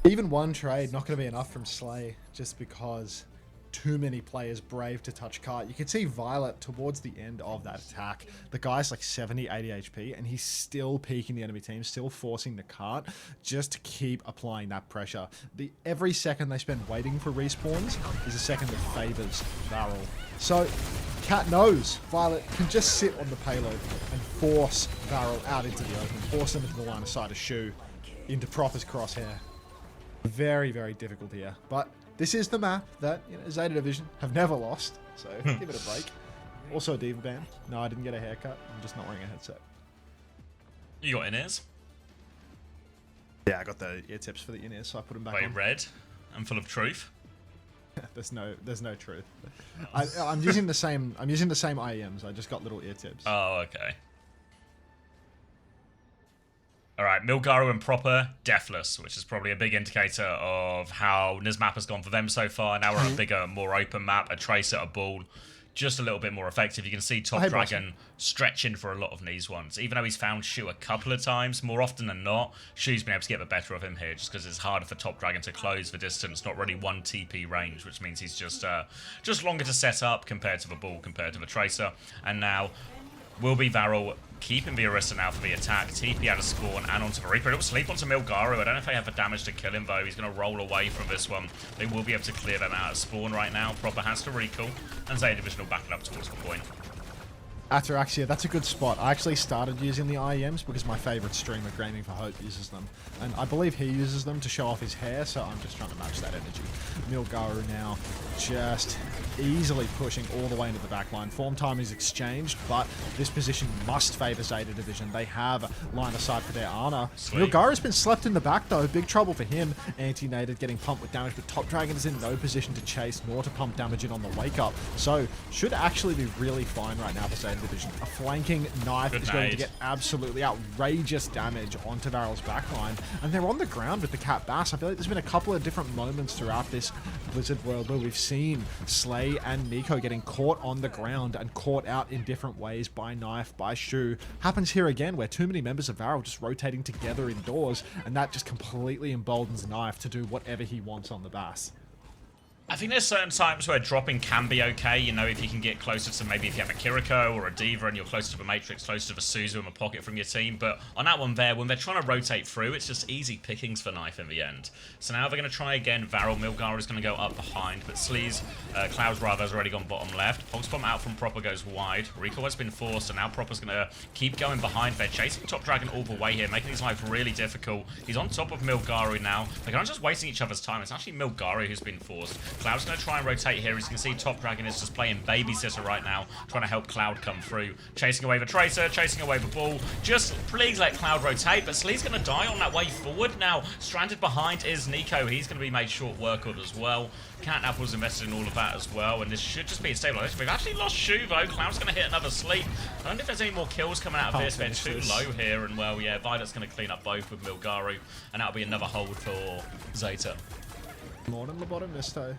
even one trade not going to be enough from Slay, just because too many players brave to touch cart. You can see Violet towards the end of that attack. The guy's like 70, 80 HP, and he's still peeking the enemy team, still forcing the cart just to keep applying that pressure. Every second they spend waiting for respawns is a second that favors VARREL. So Cat knows Violet can just sit on the payload and force VARREL out into the open, force them into the line of sight of Shu, into Proper's crosshair. Very, very difficult here, but this is the map that Zeta Division have never lost, so give it a break. Also a Diva band. No, I didn't get a haircut. I'm just not wearing a headset. You got in-ears? Yeah, I got the ear tips for the in-ears, so I put them back on. Red and full of truth. there's no truth. I'm using the same IEMs. I just got little ear tips. Oh, okay. Alright, Milgaru and Proper, deathless, which is probably a big indicator of how this map has gone for them so far. Now we're on a bigger, more open map, a Tracer, a Ball, just a little bit more effective. You can see Top Dragon stretching for a lot of these ones. Even though he's found Shu a couple of times, more often than not, Shu's been able to get the better of him here, just because it's harder for Top Dragon to close the distance. Not really one TP range, which means he's just longer to set up compared to the Ball, compared to the Tracer. And now will be VARREL keeping the Orisa now for the attack. TP out of spawn and onto the Reaper. It'll sleep onto Milgaru. I don't know if they have the damage to kill him though. He's going to roll away from this one. They will be able to clear them out of spawn right now. Proper has to recall. And Zeta Division will back it up towards the point. Ataraxia, that's a good spot. I actually started using the IEMs because my favorite streamer, Gaming for Hope, uses them. And I believe he uses them to show off his hair, so I'm just trying to match that energy. Milgaru now just easily pushing all the way into the back line. Form time is exchanged, but this position must favour Zeta Division. They have line of sight for their Ana. Milgaru's been slept in the back though. Big trouble for him. Anti-nated getting pumped with damage, but Top Dragon is in no position to chase nor to pump damage in on the wake up. So should actually be really fine right now for Zeta Division. A flanking knife is going to get absolutely outrageous damage onto VARREL's backline, and they're on the ground with the Cat Bass. I feel like there's been a couple of different moments throughout this Blizzard world where we've seen Slay and Nico getting caught on the ground and caught out in different ways by knife, by shoe. Happens here again where too many members of VARREL just rotating together indoors, and that just completely emboldens Knife to do whatever he wants on the Bass. I think there's certain times where dropping can be okay, you know, if you can get closer to maybe if you have a Kiriko or a Diva and you're closer to the Matrix, closer to the Suzu in a pocket from your team, but on that one there, when they're trying to rotate through, it's just easy pickings for Knife in the end. So now they're going to try again. VARREL, Milgaru is going to go up behind, but Sleaze, Cloud's rather has already gone bottom left. Hogsbomb out from Proper goes wide. Rico has been forced, and now Proper's going to keep going behind. They're chasing Top Dragon all the way here, making his life really difficult. He's on top of Milgaru now. They're kind of just wasting each other's time. It's actually Milgaru who's been forced. Cloud's going to try and rotate here. As you can see, Top Dragon is just playing babysitter right now, trying to help Cloud come through. Chasing away the Tracer, chasing away the ball. Just please let Cloud rotate, but Slee's going to die on that way forward. Now, stranded behind is Nico. He's going to be made short work of as well. Catnapple's invested in all of that as well, and this should just be a stabilization. We've actually lost Shu, though. Cloud's going to hit another sleep. I don't know if there's any more kills coming out of this. They're too low here, and well, yeah, Violet's going to clean up both with Milgaru, and that'll be another hold for Zeta. Morning, Lobotomisto.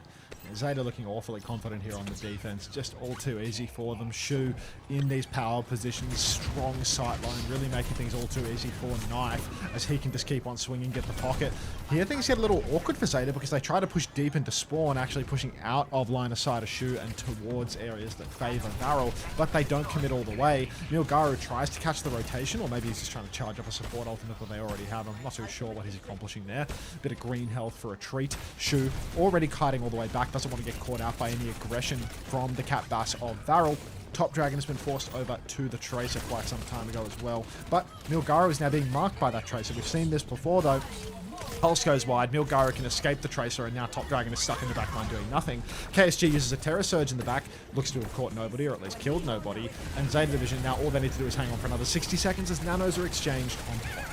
Zeta looking awfully confident here on the defense. Just all too easy for them. Shu in these power positions. Strong sightline. Really making things all too easy for Knife as he can just keep on swinging, get the pocket. Here things get a little awkward for Zeta because they try to push deep into spawn, actually pushing out of line of sight of Shu and towards areas that favour VARREL, but they don't commit all the way. Milgaru tries to catch the rotation, or maybe he's just trying to charge up a support ultimate that they already have. I'm not too sure what he's accomplishing there. Bit of green health for a treat. Shu already kiting all the way back. Doesn't want to get caught out by any aggression from the Cat Bass of VARREL. Top Dragon has been forced over to the Tracer quite some time ago as well. But Milgaru is now being marked by that Tracer. We've seen this before though. Pulse goes wide, Milgaru can escape the Tracer, and now Top Dragon is stuck in the back line doing nothing. KSG uses a Terror Surge in the back, looks to have caught nobody, or at least killed nobody, and Zeta Division now all they need to do is hang on for another 60 seconds as nanos are exchanged on point.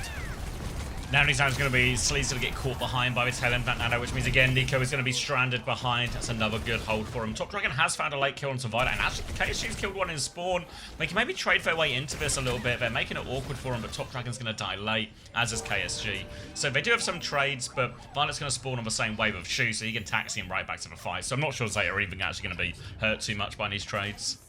Nano's going to be Sleaze going to get caught behind by the tail end of that Nano, which means again Nico is going to be stranded behind. That's another good hold for him. Top Dragon has found a late kill onto Violet, and actually KSG's killed one in spawn. They can maybe trade their way into this a little bit. They're making it awkward for him, but Top Dragon's going to die late, as is KSG. So they do have some trades, but Violet's going to spawn on the same wave of Shu, so he can taxi him right back to the fight. So I'm not sure Zeta are even actually going to be hurt too much by these trades.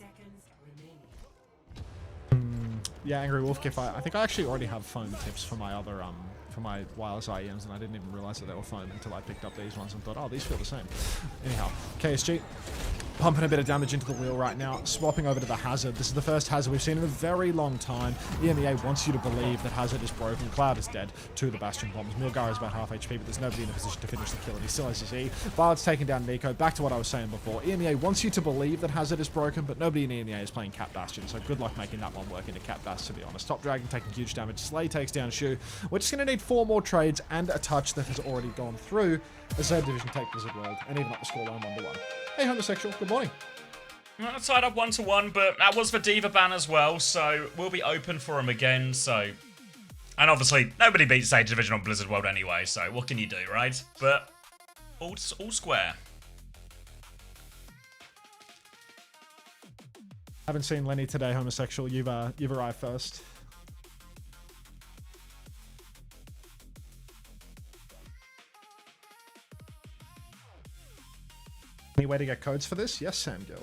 Yeah, Angry Wolf Gif, I think I actually already have foam tips for my other for my wireless IEMs, and I didn't even realize that they were foam until I picked up these ones and thought, oh, these feel the same. Anyhow, KSG pumping a bit of damage into the wheel right now, swapping over to the Hazard. This is the first Hazard we've seen in a very long time. EMEA wants you to believe that Hazard is broken. Cloud is dead to the Bastion bombs. Milgaru is about half HP, but there's nobody in a position to finish the kill, and he still has his E. Violet's taking down Nico. Back to what I was saying before. EMEA wants you to believe that Hazard is broken, but nobody in EMEA is playing Cat Bastion, so good luck making that one work into Cat Bass, to be honest. Top Dragon taking huge damage. Slay takes down Shu. We're just going to need 4 more trades and a touch that has already gone through as Zeta Division take Blizzard World and even up the scoreline 1-1. Hey, Homosexual, good morning. Tied up 1-1, but that was for Diva ban as well, so we'll be open for him again, so... And obviously, nobody beats Zeta Division on Blizzard World anyway, so what can you do, right? But, all square. Haven't seen Lenny today, Homosexual. You've arrived first. Any way to get codes for this? Yes, Sam Gill.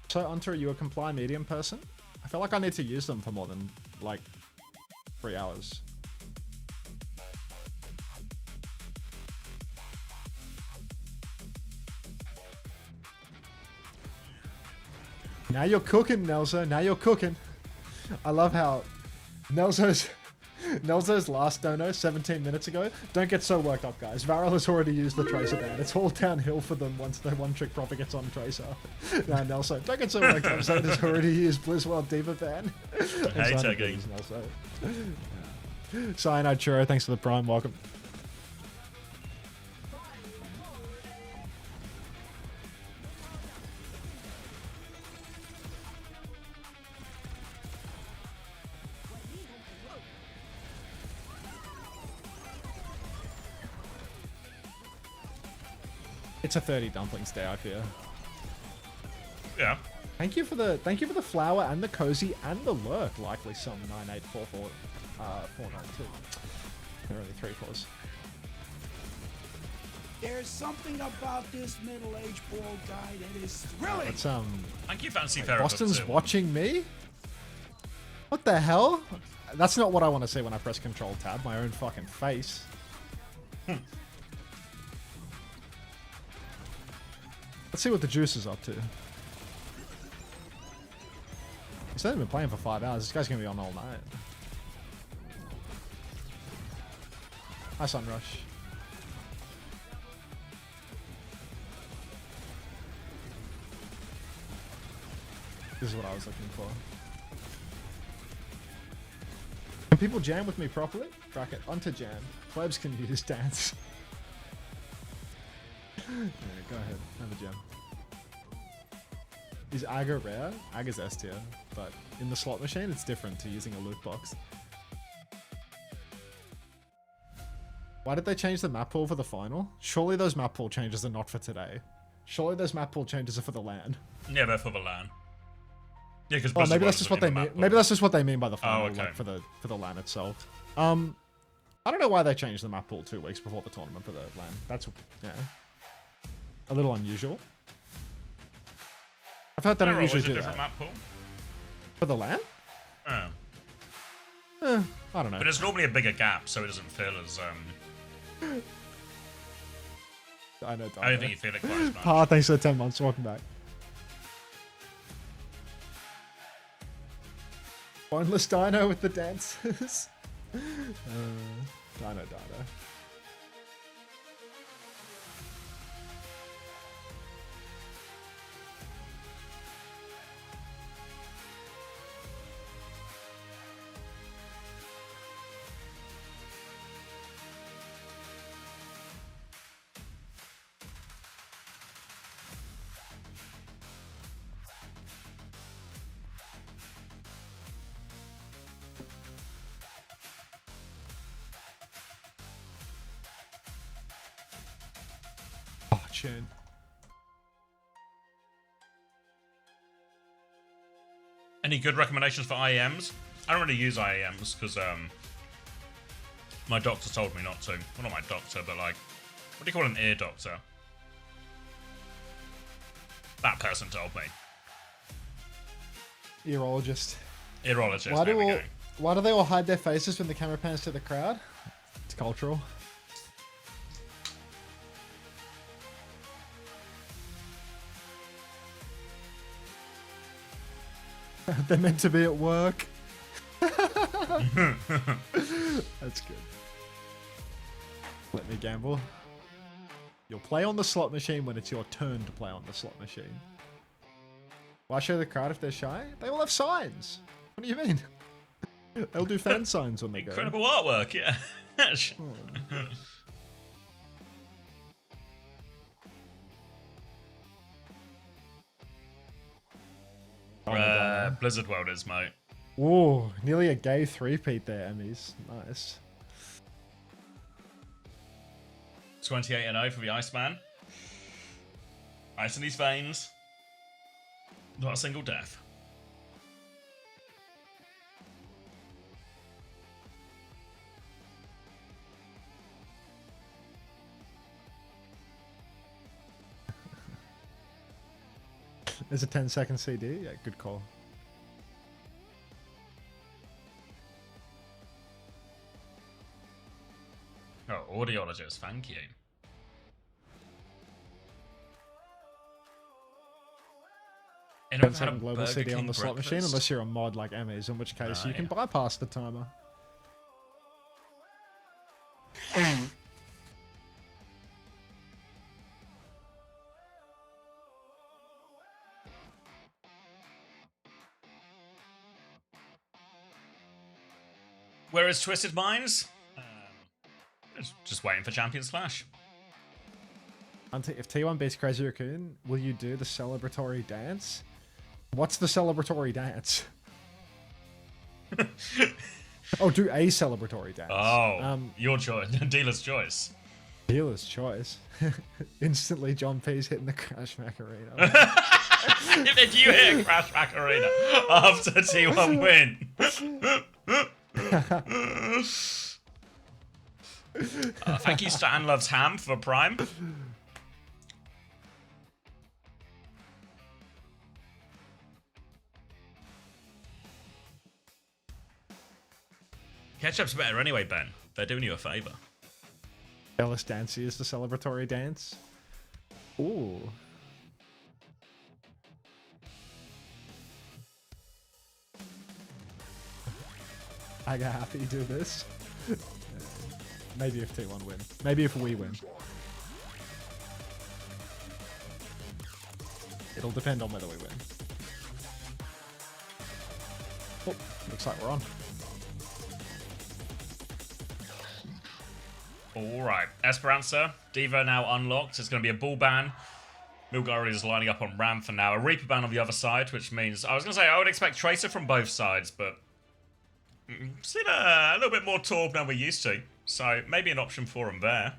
So, Hunter, are you a comply medium person? I feel like I need to use them for more than, like, 3 hours. Now you're cooking, Nelzo. Now you're cooking. I love how Nelzo's last dono 17 minutes ago. Don't get so worked up, guys. VARREL has already used the Tracer ban. It's all downhill for them once their one trick profit gets on Tracer. Now, Nelson, don't get so worked up. Zeta has already used Blizzworld Diva ban. Hey, tagging. Cyanide Churro, thanks for the prime. Welcome. It's a 30 dumplings day, I fear. Yeah. Thank you for the flower and the cozy and the lurk. Likely some 9844 492. There are only 3 4s. There's something about this middle-aged bald guy that is thrilling. It's Thank you, Fancy like Ferret. Boston's watching me. What the hell? That's not what I want to see when I press Control Tab. My own fucking face. Let's see what the juice is up to. He's only been playing for 5 hours. This guy's gonna be on all night. Hi, Sunrush. This is what I was looking for. Can people jam with me properly? Bracket onto jam. Plebs can use dance. Yeah, go ahead. Have a jam. Is Aga rare? Aga's S tier, but in the slot machine, it's different to using a loot box. Why did they change the map pool for the final? Surely those map pool changes are not for today. Surely those map pool changes are for the LAN. Yeah, they're for the LAN. Yeah, because maybe that's just what they mean. Maybe that's just what they mean by the final, okay. like for the LAN itself. I don't know why they changed the map pool 2 weeks before the tournament for the LAN. That's a little unusual. I've heard they don't usually do that. Map pool? For the LAN? Oh. I don't know. But there's normally a bigger gap, so it doesn't feel as I know. I don't think you feel it quite as much. Pa, thanks for the 10 months. Welcome back. Boneless Dino with the dances. Dino. Chin. Any good recommendations for IEMs? I don't really use IEMs because my doctor told me not to. Well, not my doctor, but like, what do you call an ear doctor? That person told me. Earologist. Earologist. Why do they all hide their faces when the camera pans to the crowd? It's cultural. They're meant to be at work. That's good. Let me gamble. You'll play on the slot machine when it's your turn to play on the slot machine. Why show the crowd if they're shy? They all have signs. What do you mean? They'll do fan signs when they go. Incredible artwork, yeah. Blizzard World is, mate. Whoa, nearly a gay 3-peat there, Emmys. Nice. 28-0 for the Iceman. Ice in his veins. Not a single death. There's a 10-second CD. Yeah, good call. Oh, audiologist, thank you. Don't set global CD on the slot machine unless you're a mod like Emmys, in which case you can bypass the timer. Where is Twisted Minds? Just waiting for Champions Clash. If T1 beats Crazy Raccoon, will you do the celebratory dance? What's the celebratory dance? Oh, do a celebratory dance. Oh, your choice. Dealer's choice. Dealer's choice. Instantly, John P's hitting the Crash Macarena. If you hit Crash Macarena after T1 win. Thank you, Stan Loves Ham, for Prime. Ketchup's better anyway, Ben. They're doing you a favour. Ellis Dancy is the celebratory dance. Ooh. I got happy to do this. Maybe if T1 win. Maybe if we win. It'll depend on whether we win. Oh, looks like we're on. Alright, Esperanza, Diva now unlocked. It's going to be a bull ban. Milgari is lining up on Ram for now. A Reaper ban on the other side, which means... I was going to say, I would expect Tracer from both sides, but... seen a little bit more Torb than we're used to. So, maybe an option for him there.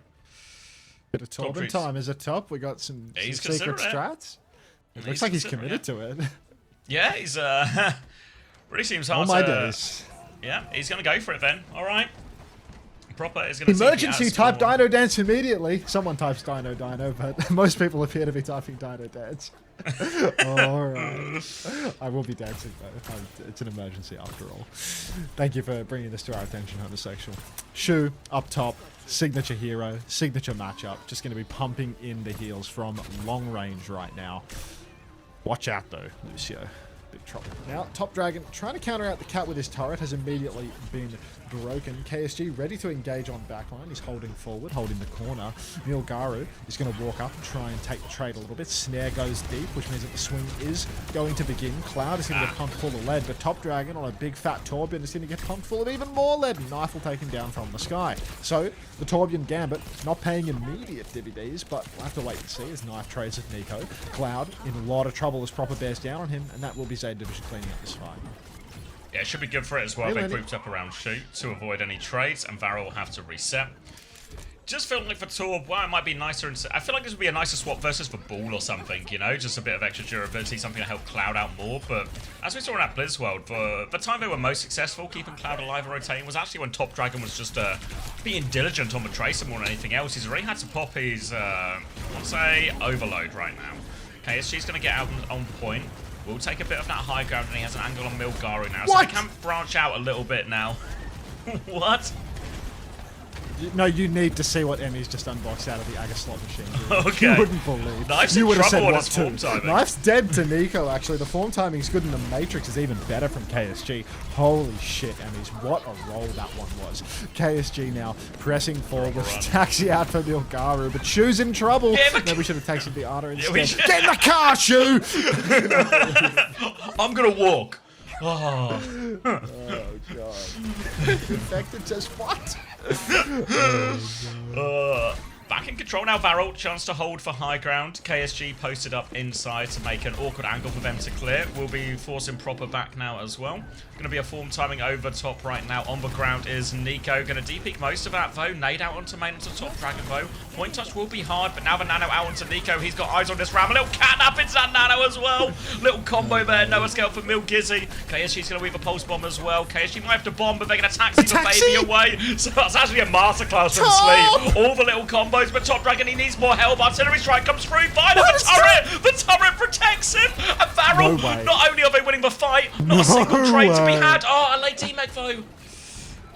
Bit of Torb in time is a top. We got some secret strats. It looks like he's committed to it. Yeah, he's... really seems hard All my days. Yeah, he's going to go for it then. Alright. Proper is going to emergency type Dino Dance immediately. Someone types Dino, but most people appear to be typing Dino Dance. Alright. I will be dancing though. It's an emergency after all. Thank you for bringing this to our attention, homosexual. Shu, up top, signature hero, signature matchup. Just going to be pumping in the heals from long range right now. Watch out though, Lucio. Big trouble. Now, Top Dragon trying to counter out the cat with his turret has immediately been broken. KSG ready to engage on backline. He's holding forward, holding the corner. Milgaru is going to walk up and try and take the trade a little bit. Snare goes deep, which means that the swing is going to begin. Cloud is going to get pumped full of lead, but Top Dragon on a big fat Torbjorn is going to get pumped full of even more lead. Knife will take him down from the sky. So, the Torbjorn Gambit not paying immediate DVDs, but we'll have to wait and see as Knife trades with Nico. Cloud in a lot of trouble as Proper bears down on him, and that will be Zeta Division cleaning up this fight. Yeah, it should be good for it as well. They grouped up around Shoot to avoid any trades, and VARREL will have to reset. Just feeling like for Torb, well, it might be nicer. I feel like this would be a nicer swap versus for Ball or something, you know? Just a bit of extra durability, something to help Cloud out more. But as we saw in that Blizz World, the time they were most successful keeping Cloud alive and rotating was actually when Top Dragon was just being diligent on the Tracer more than anything else. He's already had to pop his, let's say, overload right now. Okay, so she's going to get out on point. We'll take a bit of that high ground, and he has an angle on Milgaru now. So he can branch out a little bit now. What? No, you need to see what Emmy's just unboxed out of the Aga slot machine. Okay. You wouldn't believe. Knife's you in would have said trouble on what his form timing. Knife's dead to Nico, actually. The form timing's good, and the Matrix is even better from KSG. Holy shit, Emmys. What a roll that one was. KSG now pressing forward. Taxi out for Milgaru, but Shu's in trouble. Yeah, maybe we should have taxied the Ana instead. Yeah, get in the car, Shu! I'm going to walk. Oh, God. Infected says what? Back in control now, VARREL. Chance to hold for high ground. KSG posted up inside to make an awkward angle for them to clear. We'll be forcing Proper back now as well. Going to be a form timing over top right now. On the ground is Nico. Going to deep-peek most of that, though. Nade out onto main onto Top Dragon, though. Point touch will be hard, but now the Nano out onto Nico. He's got eyes on this Ram. A little catnap into that Nano as well. Little combo there. No escape for Milgizzy. KSG's going to weave a pulse bomb as well. KSG might have to bomb, but they're going to taxi the baby away. So that's actually a masterclass from Sleep. All the little combos, but Top Dragon, he needs more help. Artillery strike comes through. Fire the turret. The turret protects him. And VARREL, not only are they winning the fight, not a single trade to be had. Oh, a late teammate though.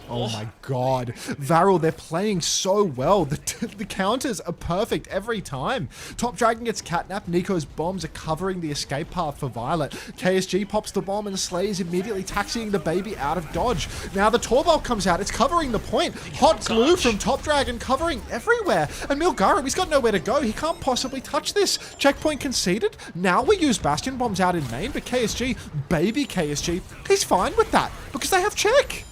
Oh my god. VARREL, they're playing so well. The counters are perfect every time. Top Dragon gets catnapped. Nico's bombs are covering the escape path for Violet. KSG pops the bomb and Slay is immediately taxiing the baby out of dodge. Now the Torval comes out. It's covering the point. Hot glue from Top Dragon covering everywhere. And Milgaru, he's got nowhere to go. He can't possibly touch this. Checkpoint conceded. Now we use Bastion bombs out in main, but KSG, baby KSG, he's fine with that because they have check.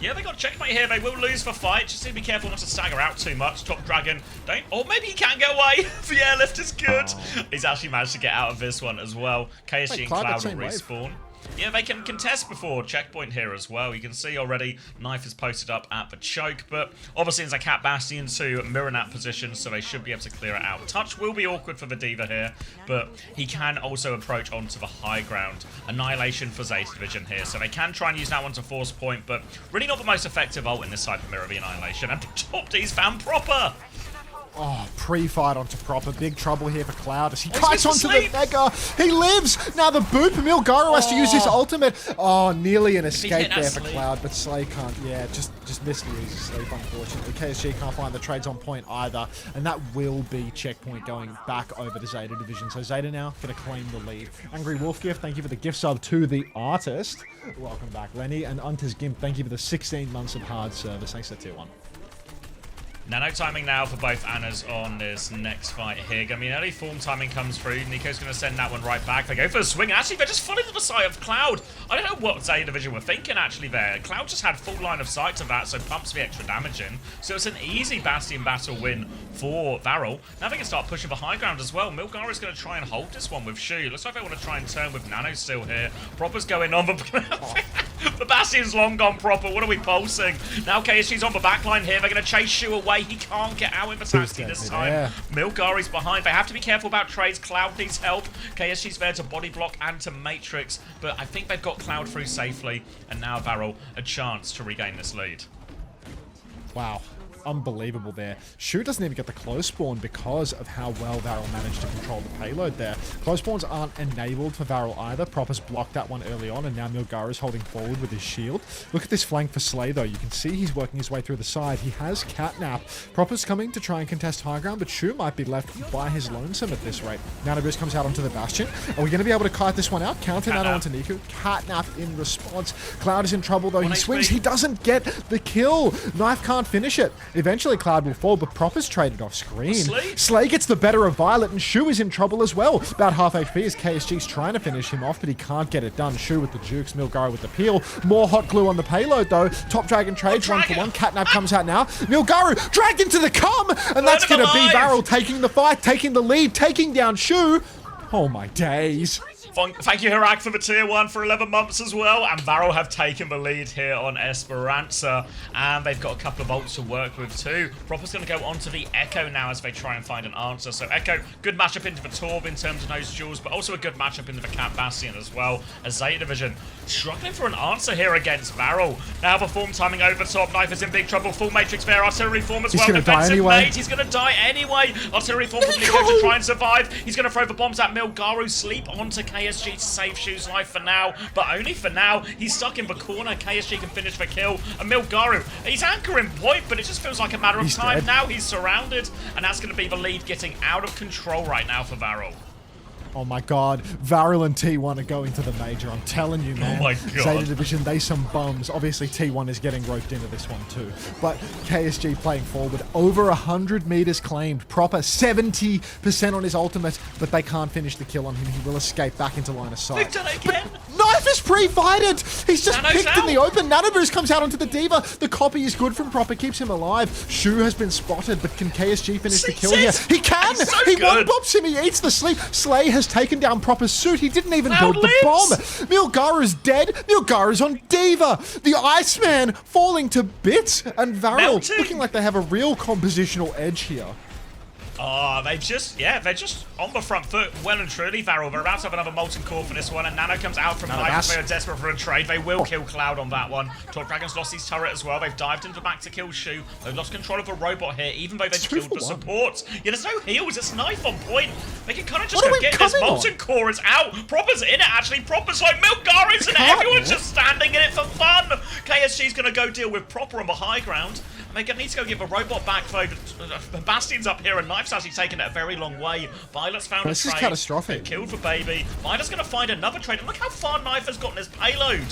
Yeah, they got checkmate here. They will lose for fight. Just need to be careful not to stagger out too much. Top Dragon, don't... Or maybe he can get away. The airlift is good. He's actually managed to get out of this one as well. KSG and Cloud will respawn. Yeah, they can contest before checkpoint here as well. You can see already Knife is posted up at the choke, but obviously it's a Cat Bastion to mirror that position, so they should be able to clear it out. Touch will be awkward for the Diva here, but he can also approach onto the high ground. Annihilation for Zeta Division here, so they can try and use that one to force point, but really not the most effective ult in this side of Mirror, the Annihilation. And Top D's found proper! Oh, pre-fight onto proper. Big trouble here for Cloud as he kites onto the Mega. He lives! Now the boop. Milgaru has to use his ultimate. Oh, nearly an escape there for Cloud, but Slay can't. Yeah, just missed the easy sleep, unfortunately. KSG can't find the trades on point either, and that will be checkpoint going back over to Zeta Division. So Zeta now going to claim the lead. Angry Wolf Gift, thank you for the gift sub to the artist. Welcome back, Lenny. And Unter's Gimp, thank you for the 16 months of hard service. Thanks for tier 1. Nano timing now for both Annas on this next fight here. I mean, early form timing comes through. Nico's going to send that one right back. They go for a swing. Actually, they're just fully to the side of Cloud. I don't know what Zeta Division were thinking, actually, there. Cloud just had full line of sight to that, so pumps the extra damage in. So it's an easy Bastion battle win for VARREL. Now they can start pushing the high ground as well. Milgaru is going to try and hold this one with Shu. Looks like they want to try and turn with Nano still here. Proper's going on, but the Bastion's long gone proper. What are we pulsing? Now KSG's on the backline here. They're going to chase Shu away. He can't get out with the taxi this time. Yeah. Milgaru's behind. They have to be careful about trades. Cloud needs help. KSG's there to body block and to Matrix, but I think they've got Cloud through safely, and now VARREL a chance to regain this lead. Wow. Unbelievable there. Shu doesn't even get the close spawn because of how well VARREL managed to control the payload there. Close spawns aren't enabled for VARREL either. Proper's blocked that one early on, and now Milgaru's holding forward with his shield. Look at this flank for Slay, though. You can see he's working his way through the side. He has Catnap. Proper's coming to try and contest high ground, but Shu might be left by his lonesome at this rate. Nanoboost comes out onto the Bastion. Are we going to be able to kite this one out? Counter Nano onto Nico. Catnap in response. Cloud is in trouble, though. He swings. He doesn't get the kill. Knife can't finish it. Eventually, Cloud will fall, but Proper's traded off screen. Slay gets the better of Violet, and Shu is in trouble as well. About half HP as KSG's trying to finish him off, but he can't get it done. Shu with the jukes, Milgaru with the peel. More hot glue on the payload, though. Top Dragon trades 1-for-1. Catnap comes out now. Milgaru dragged into the cum, and that's going to be VARREL taking the fight, taking the lead, taking down Shu. Oh my days. Thank you, Hirak, for the tier 1 for 11 months as well. And VARREL have taken the lead here on Esperanza. And they've got a couple of ults to work with too. Proper's going to go onto the Echo now as they try and find an answer. So Echo, good matchup into the Torb in terms of those duels, but also a good matchup into the Cat Bastion as well. As Zeta Division struggling for an answer here against VARREL. Now the form timing over top. Knife is in big trouble. Full Matrix there. Artillery form as well. Defensive mate. He's going to die anyway. Artillery form from Nico to try and survive. He's going to throw the bombs at Milgaru. Sleep onto KSG to save Shu's life for now, but only for now. He's stuck in the corner. KSG can finish the kill, and Milgaru, he's anchoring point, but it just feels like a matter of time. Dead. Now he's surrounded, and that's going to be the lead getting out of control right now for VARREL. Oh my god, VARREL and T1 are going to the major. I'm telling you, man. Oh my god. Zeta Division, they some bums. Obviously, T1 is getting roped into this one too. But KSG playing forward. Over 100 meters claimed. Proper 70% on his ultimate, but they can't finish the kill on him. He will escape back into line of sight. They've done it again. Knife is pre-fighted. He's just Nano's picked in the open. Nanoboost comes out onto the Diva. The copy is good from Proper, keeps him alive. Shu has been spotted, but can KSG finish the kill here? He can! So he good. one-bops him, he eats the sleep. Slay has taken down Proper's suit. He didn't even build the bomb. Milgaru's dead. Milgaru's on Diva. The Iceman falling to bits. And VARREL looking like they have a real compositional edge here. Oh, they're just on the front foot, well and truly. VARREL, they're about to have another Molten Core for this one, and Nano comes out from behind. They are desperate for a trade. They will kill Cloud on that one. Top Dragon's lost his turret as well. They've dived into back to kill Shu. They've lost control of a robot here, even though they've killed the supports. Yeah, there's no heals. It's knife on point. They can kind of just go get this. Molten Core is out. Proper's in it, actually. Proper's like Milgary's in it. Everyone's just standing in it for fun. KSG's going to go deal with Proper on the high ground. They're going to need to go give a robot back, though. Bastion's up here, and Knife's actually taken it a very long way. Violet's found a trade. This is catastrophic. Killed for Baby. Violet's going to find another trade. And look how far Knife has gotten his payload.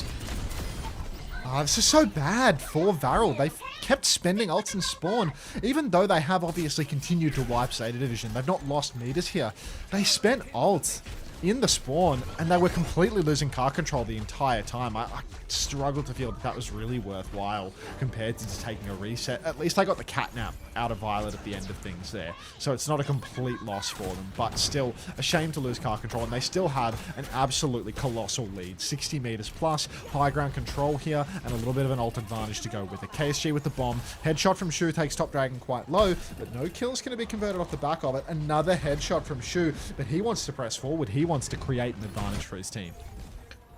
This is so bad for VARREL. They've kept spending ults in spawn. Even though they have obviously continued to wipe Zeta Division, they've not lost meters here. They spent ults in the spawn, and they were completely losing car control the entire time. I struggled to feel that was really worthwhile compared to just taking a reset. At least I got the catnap out of Violet at the end of things there, so it's not a complete loss for them, but still a shame to lose car control, and they still had an absolutely colossal lead. 60 meters plus, high ground control here, and a little bit of an ult advantage to go with it. KSG with the bomb. Headshot from Shu takes Top Dragon quite low, but no kills going to be converted off the back of it. Another headshot from Shu, but he wants to press forward. He wants to create an advantage for his team.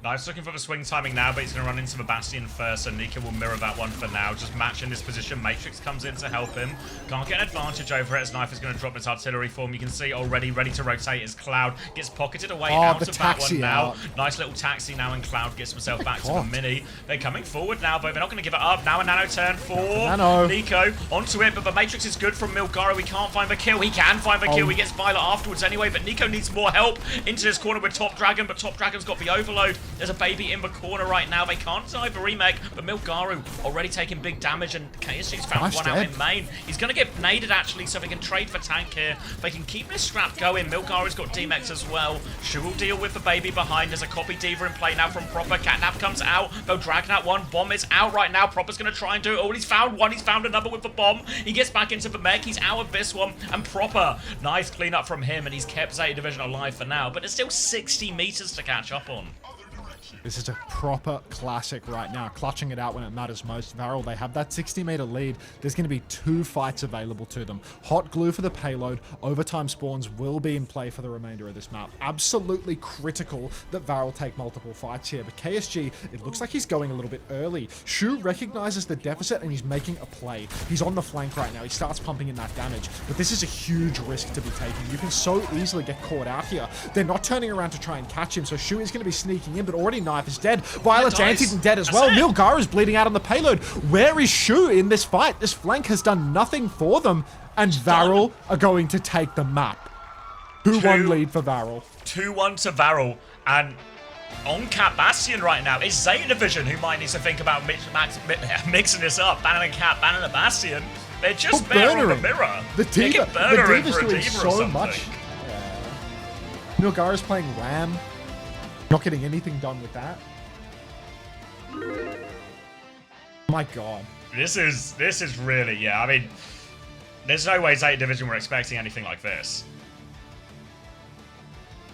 Knife's looking for the swing timing now, but he's going to run into the Bastion first, so Nika will mirror that one for now. Just matching this position. Matrix comes in to help him. Can't get an advantage over it as Knife is going to drop his artillery form. You can see already ready to rotate as Cloud gets pocketed away out of that one now. Nice little taxi now, and Cloud gets himself back to the mini. They're coming forward now, but they're not going to give it up. Now a Nano turn for Nico. Onto it, but the Matrix is good from Milgari. We can't find the kill. He can find the kill. He gets Violet afterwards anyway, but Nico needs more help into this corner with Top Dragon, but Top Dragon's got the overload. There's a Baby in the corner right now. They can't deny the remake, but Milgaru already taking big damage, and KSG's found one out in main. He's going to get naded actually, so they can trade for tank here. They can keep this scrap going. Milgaru's got D-Mex as well. Shu will deal with the Baby behind. There's a copy Diva in play now from Proper. Catnap comes out. They'll drag that one. Bomb is out right now. Proper's going to try and do it all. He's found one. He's found another with the bomb. He gets back into the mech. He's out of this one. And Proper, nice cleanup from him, and he's kept Zeta Division alive for now. But there's still 60 meters to catch up on. This is a proper classic right now, clutching it out when it matters most. VARREL, they have that 60-meter lead. There's going to be 2 fights available to them. Hot glue for the payload. Overtime spawns will be in play for the remainder of this map. Absolutely critical that VARREL take multiple fights here. But KSG, it looks like he's going a little bit early. Shu recognizes the deficit, and he's making a play. He's on the flank right now. He starts pumping in that damage. But this is a huge risk to be taken. You can so easily get caught out here. They're not turning around to try and catch him, so Shu is going to be sneaking in, but already Knife is dead. Violet's anti's dead as well. Milgaru's bleeding out on the payload. Where is Shu in this fight? This flank has done nothing for them, and VARREL are going to take the map. 2-1 lead for VARREL. 2-1 to VARREL, and on Cat Bastion right now is Zeta Division, who might need to think about mixing this up. Bannon and Cat, Bannon and Bastion. They're just there on the mirror. The Diva's doing so much. Milgaru's playing Ram. Not getting anything done with that. My God. This is really, yeah, I mean, there's no way Zeta Division were expecting anything like this.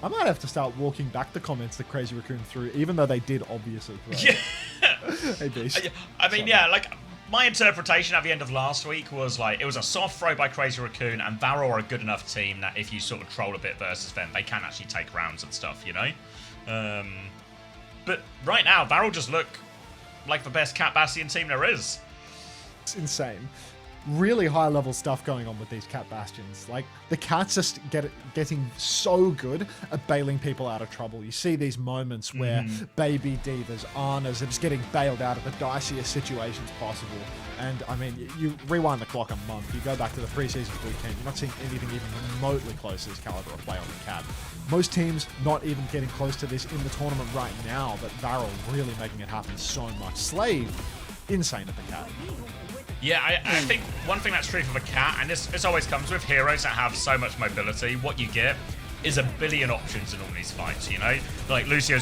I might have to start walking back the comments that Crazy Raccoon threw, even though they did obviously throw. Yeah. Hey, beast. I mean, yeah, like, my interpretation at the end of last week was like, it was a soft throw by Crazy Raccoon, and VARREL are a good enough team that if you sort of troll a bit versus them, they can actually take rounds and stuff, you know? But right now, VARREL just look like the best Cat Bastion team there is. It's insane. Really high level stuff going on with these Cat Bastions. Like, the Cats just getting so good at bailing people out of trouble. You see these moments where Baby Divas, Arnas are just getting bailed out of the diciest situations possible. And, I mean, you rewind the clock a month, you go back to the preseason weekend, you're not seeing anything even remotely close to this caliber of play on the Cat. Most teams not even getting close to this in the tournament right now, but VARREL really making it happen so much. Slave, insane at the Cat. Yeah, I think one thing that's true for the Cat, and this always comes with heroes that have so much mobility, what you get is a billion options in all these fights, you know? Like, Lucio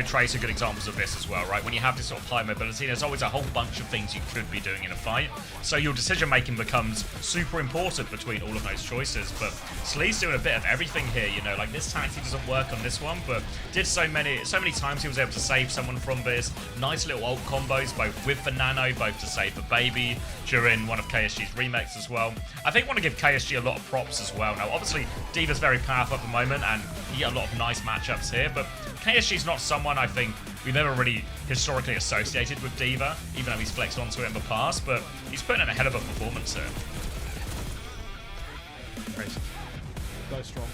Trace are good examples of this as well, right? When you have this sort of high mobility, there's always a whole bunch of things you could be doing in a fight. So your decision-making becomes super important between all of those choices. But Slee's doing a bit of everything here, you know? Like, this tactic doesn't work on this one, but did so many times he was able to save someone from this. Nice little ult combos, both with the Nano, both to save the baby, during one of KSG's remakes as well. I think I want to give KSG a lot of props as well. Now, obviously, D.Va's very powerful at the moment, and you get a lot of nice matchups here, but KSG's not someone I think we've ever really historically associated with D.Va, even though he's flexed onto it in the past, but he's putting in a hell of a performance here. Crazy. So strong.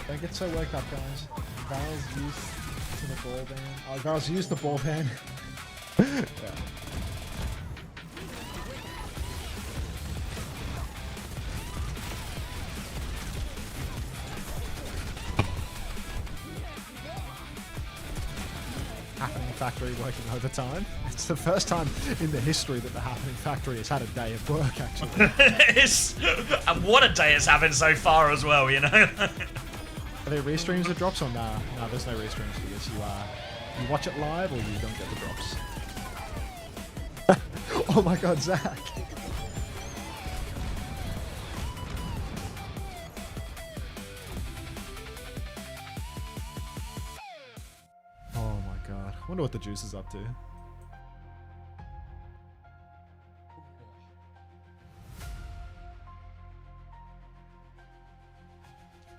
Don't get so worked up, guys. Varrel's used to the ball ban. Oh, Varrel's used the ball ban. Yeah. Happening Factory working overtime. It's the first time in the history that the Happening Factory has had a day of work, actually. And what a day it's having so far as well, you know? Are there restreams of drops or nah? No, there's no restreams because you watch it live or you don't get the drops. Oh my god, Zach. Oh my god. I wonder what the juice is up to.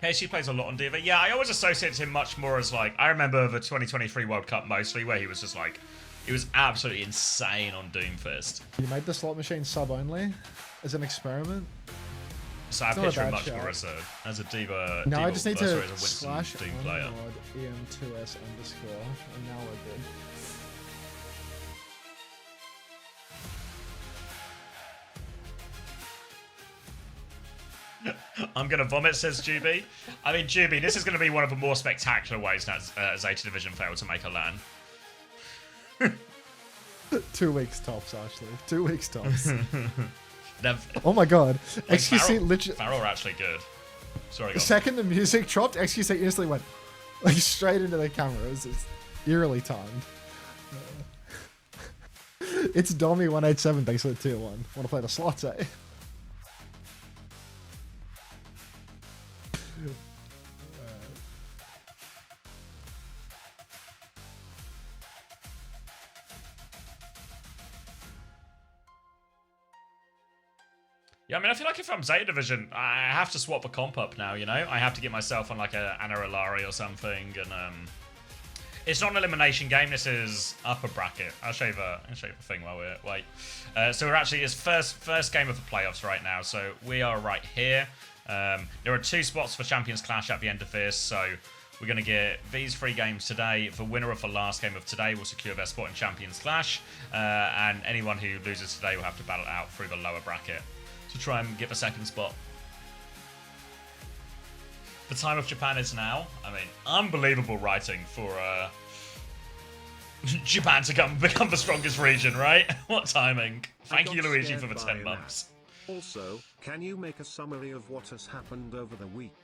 KSG plays a lot on D.Va. Yeah, I always associate him much more as like, I remember the 2023 World Cup mostly, where he was just like, he was absolutely insane on Doomfist. You made the slot machine sub only as an experiment? So I picture him much more as a D.Va. No, D.Va, I just need sorry, to as a Winston slash Doom player. em2s_, and now we're good. I'm gonna vomit, says Juby. I mean, Juby, this is gonna be one of the more spectacular ways that Zeta Division failed to make a LAN. 2 weeks tops, actually. 2 weeks tops. They're- Oh my god. like, XQC literally. VARREL are actually good. Sorry, The go on. second the music dropped, XQC instantly went like straight into the camera. It's eerily timed. It's Dommy187, thanks for the tier 1. Want to play the slots, eh? Yeah, I mean, I feel like if I'm Zeta Division, I have to swap the comp up now, you know? I have to get myself on like a Ana Ilari or something, and it's not an elimination game, this is upper bracket. I'll show you the thing while we're, wait. So we're actually, it's first game of the playoffs right now, so we are right here. There are 2 spots for Champions Clash at the end of this, so we're going to get these 3 games today. The winner of the last game of today will secure their spot in Champions Clash, and anyone who loses today will have to battle it out through the lower bracket to try and get the second spot. The time of Japan is now. I mean, unbelievable writing for Japan to become the strongest region, right? What timing. Thank you, Luigi, for the 10 months. Also, can you make a summary of what has happened over the week?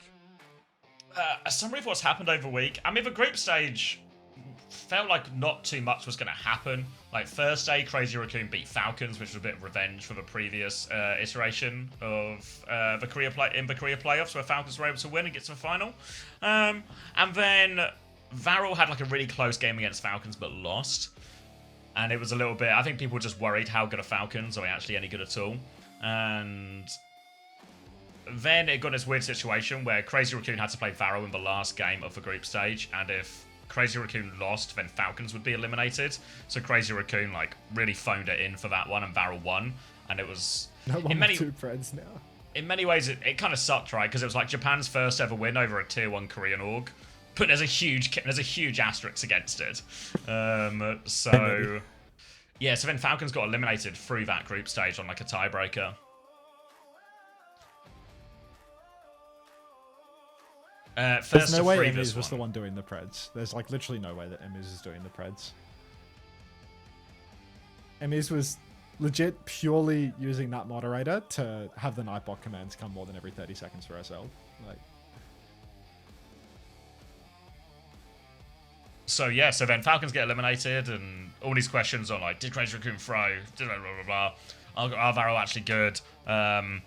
A summary of what's happened over the week. I mean, the group stage felt like not too much was going to happen. Like, first day, Crazy Raccoon beat Falcons, which was a bit of revenge for the previous iteration of the Korea playoffs, where Falcons were able to win and get to the final. And then VARREL had like a really close game against Falcons, but lost. And it was a little bit, I think people were just worried how good are Falcons, are they actually any good at all? And then it got this weird situation where Crazy Raccoon had to play VARREL in the last game of the group stage, and if Crazy Raccoon lost, then Falcons would be eliminated. So Crazy Raccoon like really phoned it in for that one, and VARREL won. And it was No one with 2 Preds now. in many ways it kind of sucked, right? Because it was like Japan's first ever win over a tier 1 Korean org, but there's a huge asterisk against it. So yeah, so then Falcons got eliminated through that group stage on like a tiebreaker. There's no way Emiz was the one doing the Preds. There's like literally no way that Emiz is doing the Preds. Emiz was legit purely using that moderator to have the Nightbot commands come more than every 30 seconds for SL. Like, so yeah, so then Falcons get eliminated, and all these questions on like, did Crazy Raccoon throw? Did blah blah blah? Are VARREL actually good? And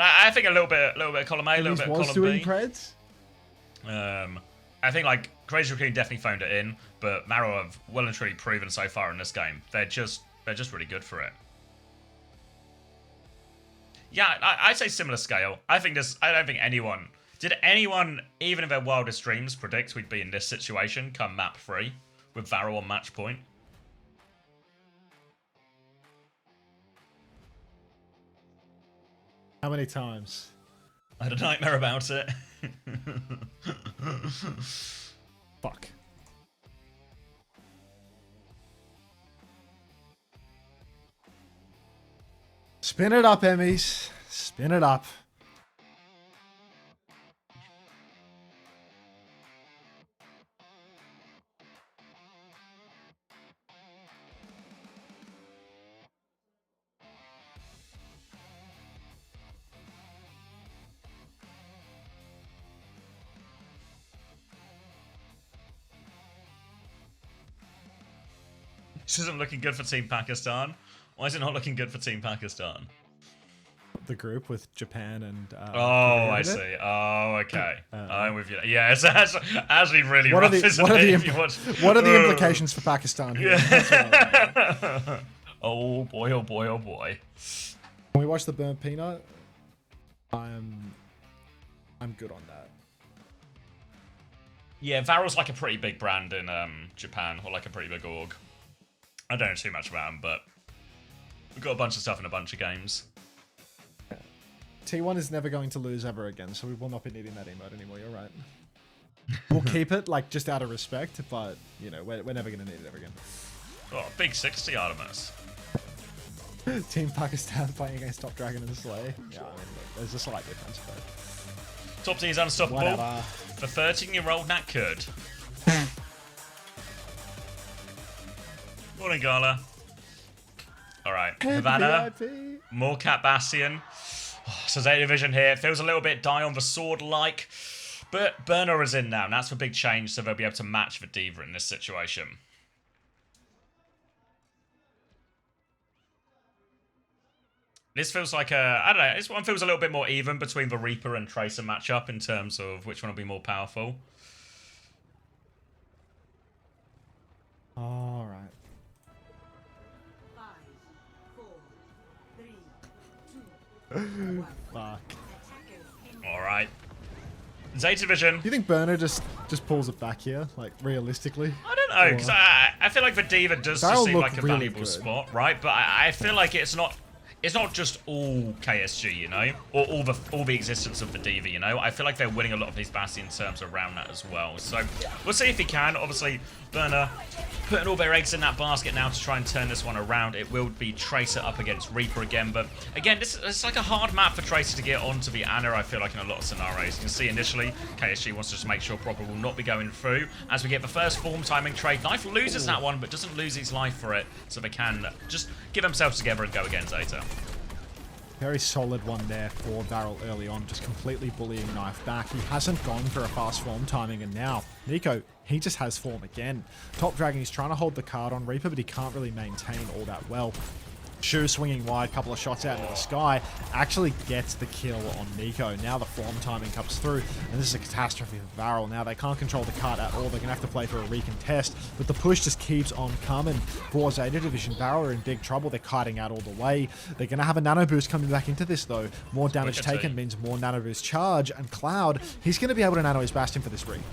I think a little bit of column A, a little bit of column doing B. creds. I think like Crazy Raccoon definitely phoned it in, but VARREL have well and truly proven so far in this game they're just really good for it. Yeah, I'd say similar scale. I don't think anyone did anyone, even in their wildest dreams, predict we'd be in this situation come map 3 with VARREL on match point. How many times? I had a nightmare about it. Fuck. Spin it up, Emmys. Spin it up. This isn't looking good for Team Pakistan. Why is it not looking good for Team Pakistan? The group with Japan and oh, I see. Oh, okay. I'm with you. Yeah, it's actually really rough, isn't it? What are the implications for Pakistan here? Yeah. Oh boy, oh boy, oh boy. When we watch the Burnt Peanut, I'm good on that. Yeah, VARREL's like a pretty big brand in Japan, or like a pretty big org. I don't know too much about them, but we've got a bunch of stuff in a bunch of games. T1 is never going to lose ever again, so we will not be needing that emote anymore, you're right. We'll keep it, like, just out of respect, but, you know, we're never going to need it ever again. Oh, big 60 Artemis. Team Pakistan playing against Top Dragon and Slay. Yeah, I mean, there's a slight difference, but... Top T is unstoppable. Whatever. The 13-year-old Nat could. Morning, Gala. Alright, Havana. More Cat Bastion. So Zeta Division here. Feels a little bit Die on the Sword-like. But Burner is in now, and that's a big change, so they'll be able to match the Diva in this situation. This feels like a... I don't know, this one feels a little bit more even between the Reaper and Tracer matchup in terms of which one will be more powerful. Alright. 5, 4, 3, 2, 1. Fuck. Alright. Zeta Division. Do you think Burner just pulls it back here, like, realistically? I don't know, because I feel like the Diva does just seem like a really valuable good spot, right? But I feel like it's not just all KSG, you know, or all the existence of the Diva, you know. I feel like they're winning a lot of these Bastion terms around that as well. So we'll see if he can. Obviously, Burner putting all their eggs in that basket now to try and turn this one around. It will be Tracer up against Reaper again, but again, it's like a hard map for Tracer to get onto the Ana, I feel like, in a lot of scenarios. You can see initially, KSG wants to just make sure Proper will not be going through. As we get the first form timing trade, Knife loses that one, but doesn't lose his life for it, so they can just get themselves together and go against Zeta. Very solid one there for VARREL early on, just completely bullying Knife back. He hasn't gone for a fast form timing, and now Nico, he just has form again. Top Dragon, he's trying to hold the card on Reaper, but he can't really maintain all that well. Shu swinging wide, couple of shots out into the sky, actually gets the kill on Nico. Now the form timing comes through, and this is a catastrophe for VARREL. Now they can't control the card at all. They're going to have to play for a recontest, but the push just keeps on coming for Zeta Division. VARREL are in big trouble. They're kiting out all the way. They're going to have a nano boost coming back into this, though. More damage taken means more nano boost charge, and Cloud, he's going to be able to nano his Bastion for this ring.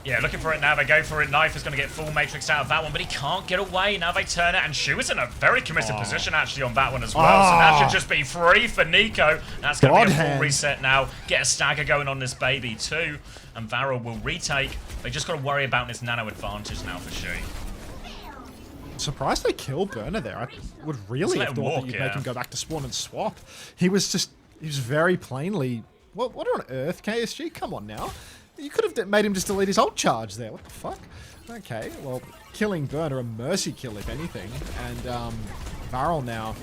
Yeah, looking for it now. They go for it. Knife is going to get full Matrix out of that one, but he can't get away. Now they turn it, and Shu is in a very committed position, actually, on that one as well. So that should just be free for Nico. That's going to be a full reset now. Get a stagger going on this baby, too. And VARREL will retake. They just got to worry about this nano advantage now for Shu. Surprised they killed Burner there. I would really have thought that you'd make him go back to spawn and swap. He was very plainly... What on earth, KSG? Come on now. You could have made him just delete his ult charge there. What the fuck? Okay, well, killing Burner, a mercy kill if anything. And VARREL now,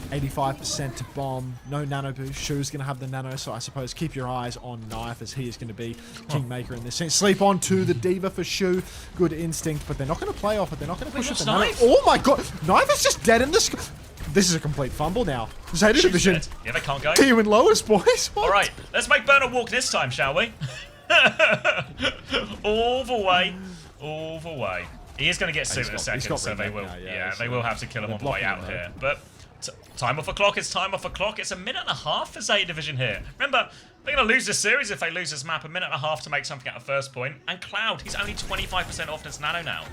85% to bomb. No nano boost. Shu's going to have the nano, so I suppose keep your eyes on Knife as he is going to be Kingmaker in this scene. Sleep on to the Diva for Shu. Good instinct, but they're not going to play off it. They're not going to push it. The nano. Oh my god! Knife is just dead in the sky. This is a complete fumble now. Zeta division. Yeah, they can't go. Team and lowest, boys. What? All right, let's make Burner walk this time, shall we? All the way. All the way. He is going to get sued in a second, so they will. Yeah, they will have to kill him on the way out here. But time off the clock. It's time off the clock. It's a minute and a half for Zeta division here. Remember, they're going to lose this series if they lose this map. A minute and a half to make something out of first point. And Cloud, he's only 25% off this nano now.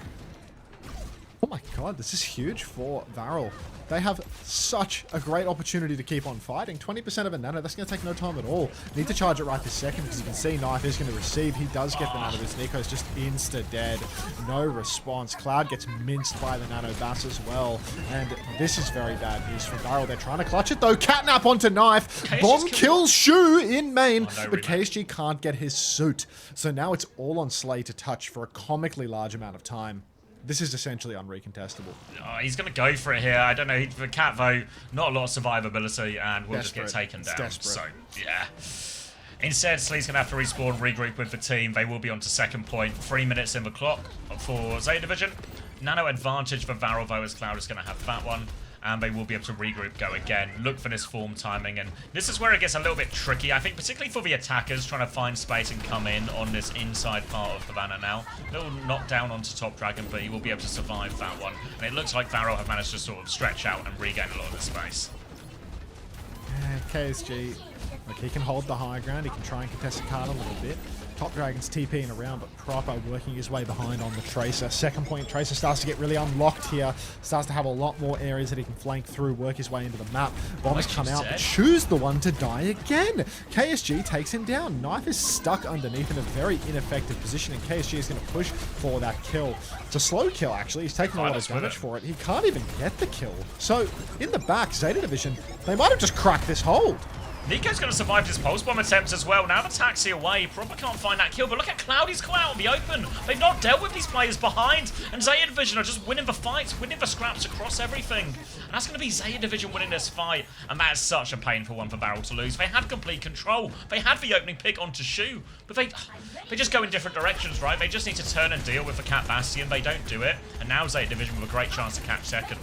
Oh my god, this is huge for VARREL. They have such a great opportunity to keep on fighting. 20% of a nano, that's going to take no time at all. Need to charge it right this second because you can see Knife is going to receive. He does get the nano boost. Nico's just insta-dead. No response. Cloud gets minced by the nano bass as well. And this is very bad news for VARREL. They're trying to clutch it though. Catnap onto Knife. Bomb kills Shu in main, but KSG can't get his suit. So now it's all on Slay to touch for a comically large amount of time. This is essentially unrecontestable. He's going to go for it here. I don't know. For Cat, though, not a lot of survivability, and will just get taken down. So, yeah. Instead, Slee's going to have to respawn, regroup with the team. They will be on to second point. 3 minutes in the clock for Zeta division. Nano advantage for VARREL, though, as Cloud is going to have that one. And they will be able to regroup, go again, look for this form timing. And this is where it gets a little bit tricky, I think, particularly for the attackers trying to find space and come in on this inside part of the banner now. Little knockdown onto Top Dragon, but he will be able to survive that one. And it looks like VARREL have managed to sort of stretch out and regain a lot of the space. KSG, look, he can hold the high ground. He can try and contest the card a little bit. Top Dragon's TPing around, but proper working his way behind on the Tracer. Second point, Tracer starts to get really unlocked here. Starts to have a lot more areas that he can flank through, work his way into the map. Bombers come out, but choose the one to die again. KSG takes him down. Knife is stuck underneath in a very ineffective position, and KSG is going to push for that kill. It's a slow kill, actually. He's taking a lot of damage for it. He can't even get the kill. So, in the back, Zeta division, they might have just cracked this hold. Nico's going to survive his pulse bomb attempts as well. Now the taxi away, probably can't find that kill, but look at Cloud, he's quite out in the open. They've not dealt with these players behind, and Zeta division are just winning the fights, winning the scraps across everything. And that's going to be Zeta division winning this fight, and that is such a painful one for VARREL to lose. They had complete control. They had the opening pick onto Shu, but they just go in different directions, right? They just need to turn and deal with the Cat Bastion. They don't do it, and now Zeta division with a great chance to catch second.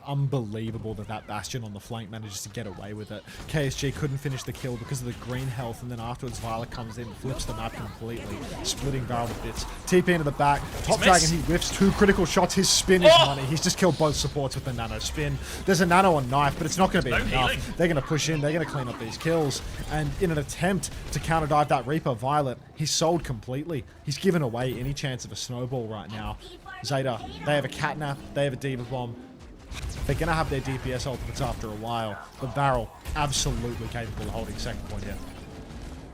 Unbelievable that Bastion on the flank manages to get away with it. KSG couldn't finish the kill because of the green health, and then afterwards Violet comes in, flips the map completely, splitting VARREL to bits. TP into the back. Top Dragon, he whiffs 2 critical shots. His spin is money. He's just killed both supports with the nano spin. There's a nano on Knife, but it's not going to be enough. Healing. They're going to push in. They're going to clean up these kills. And in an attempt to counter dive that Reaper, Violet, he's sold completely. He's given away any chance of a snowball right now. Zeta, they have a catnap. They have a Diva bomb. They're going to have their DPS ultimates after a while, but VARREL absolutely capable of holding second point here.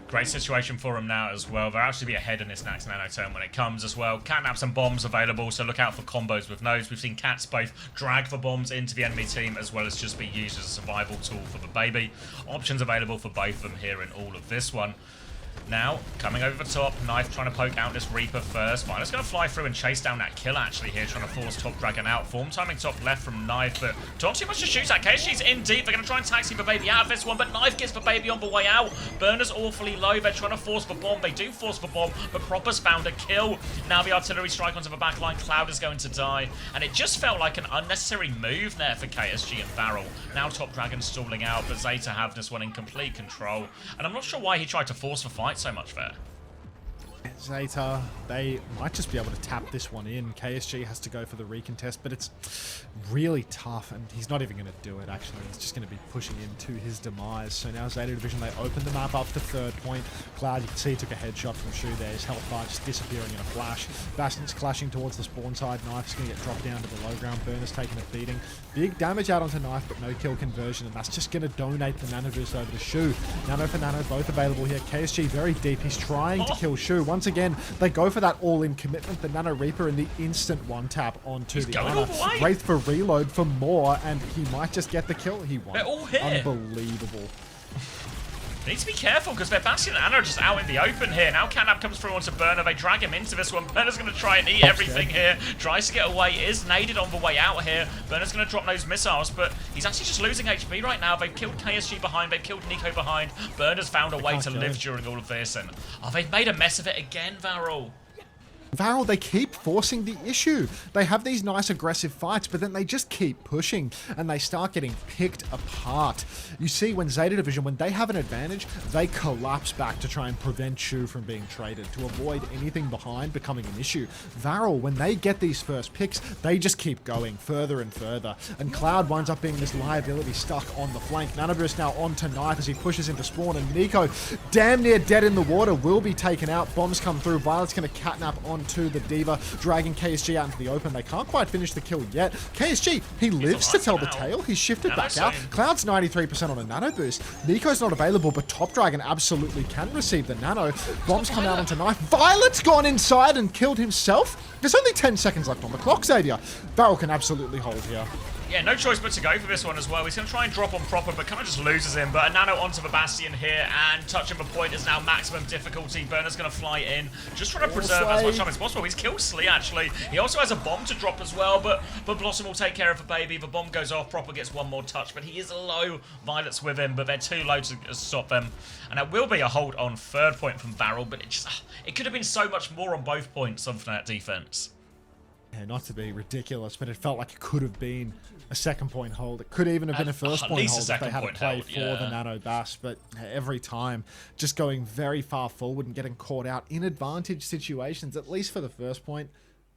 Great situation for them now as well. They'll actually be ahead in this next nano turn when it comes as well. Catnaps and bombs available, so look out for combos with those. We've seen Cats both drag the bombs into the enemy team as well as just be used as a survival tool for the baby. Options available for both of them here in all of this one. Now, coming over the top, Knife trying to poke out this Reaper first. Violet's going to fly through and chase down that kill actually here, trying to force Top Dragon out. Form timing top left from Knife, but not too much to shoot at. KSG's in deep. They're going to try and taxi the baby out of this one, but Knife gets the baby on the way out. Burner's awfully low. They're trying to force the bomb. They do force the bomb, but Proper's found a kill. Now the artillery strike onto the back line. Cloud is going to die, and it just felt like an unnecessary move there for KSG and VARREL. Now Top Dragon stalling out, but Zeta have this one in complete control, and I'm not sure why he tried to force the fight so much there. Zeta, they might just be able to tap this one in. KSG has to go for the recontest, but it's really tough, and he's not even going to do it, actually. He's just going to be pushing into his demise. So now Zeta division, they open the map up to third point. Cloud, you can see he took a headshot from Shu there. His health bar just disappearing in a flash. Bastion's clashing towards the spawn side. Knife's going to get dropped down to the low ground. Burner's taking a beating. Big damage out onto Knife, but no kill conversion, and that's just going to donate the nano boost over to Shu. Nano for nano, both available here. KSG very deep. He's trying to kill Shu. Once again, they go for that all-in commitment. The Nano Reaper and the instant one-tap onto the honor. Wraith for reload for more, and he might just get the kill he wants. They're all here. Unbelievable. They need to be careful because their Bastion and Anna are just out in the open here. Now Canab comes through onto Burner. They drag him into this one. Burner's going to try and eat everything here. Tries to get away. Is naded on the way out here. Burner's going to drop those missiles, but he's actually just losing HP right now. They've killed KSG behind. They've killed Nico behind. Burner's found a way to live during all of this. And they've made a mess of it again, VARREL. VARREL, they keep forcing the issue. They have these nice aggressive fights, but then they just keep pushing and they start getting picked apart. You see, when Zeta Division, when they have an advantage, they collapse back to try and prevent Shu from being traded, to avoid anything behind becoming an issue. VARREL, when they get these first picks, they just keep going further and further. And Cloud winds up being this liability stuck on the flank. Nanoburst now on to Knife as he pushes into spawn, and Nico, damn near dead in the water, will be taken out. Bombs come through. Violet's going to catnap on to the Diva, dragging KSG out into the open. They can't quite finish the kill yet. KSG, he lives to tell the tale. He's shifted back out. Cloud's 93% on a nano boost. Nico's not available, but Top Dragon absolutely can receive the nano. Bombs come out onto Knife. Violet's gone inside and killed himself. There's only 10 seconds left on the clock, Xavier. VARREL can absolutely hold here. Yeah, no choice but to go for this one as well. He's going to try and drop on Proper, but kind of just loses him. But a nano onto the Bastion here, and touching the point is now maximum difficulty. Burner's going to fly in, just trying to preserve as much time as possible. He's killed Slee, actually. He also has a bomb to drop as well, but Blossom will take care of the baby. The bomb goes off, Proper gets one more touch, but he is low. Violet's with him, but they're too low to stop them. And that will be a hold on third point from VARREL, but it could have been so much more on both points of that defense. Yeah, not to be ridiculous, but it felt like it could have been a second point hold. It could even have been a first point hold if they had to play for the Nano Bass, but every time just going very far forward and getting caught out in advantage situations, at least for the first point,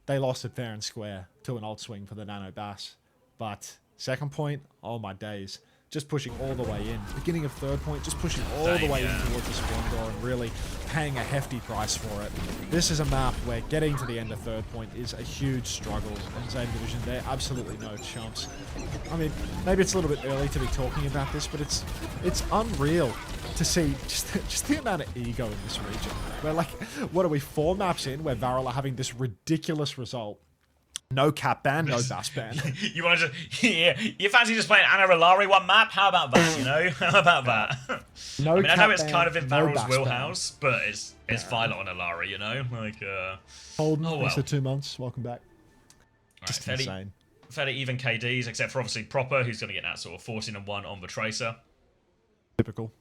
they lost it fair and square to an ult swing for the Nano Bass. But second point, oh my days. Just pushing all the way in. Beginning of third point, just pushing all the way in towards the spawn door and really paying a hefty price for it. This is a map where getting to the end of third point is a huge struggle. And Zeta Division, they're absolutely no chumps. I mean, maybe it's a little bit early to be talking about this, but it's unreal to see just the amount of ego in this region. We're like, what are we, 4 maps in where VARREL are having this ridiculous result? No cap ban, no bass ban. You want to just, yeah, you fancy just playing Anna Ralari one map? How about that, you know? How about that? No, I mean, I know it's kind of in no VARREL's wheelhouse, but it's Violet on Alari, you know? Like, Holden, oh well. for 2 months, welcome back. Just right, insane. Fairly even KDs, except for obviously Proper, who's going to get that sort of 14-1 on the Tracer. Typical.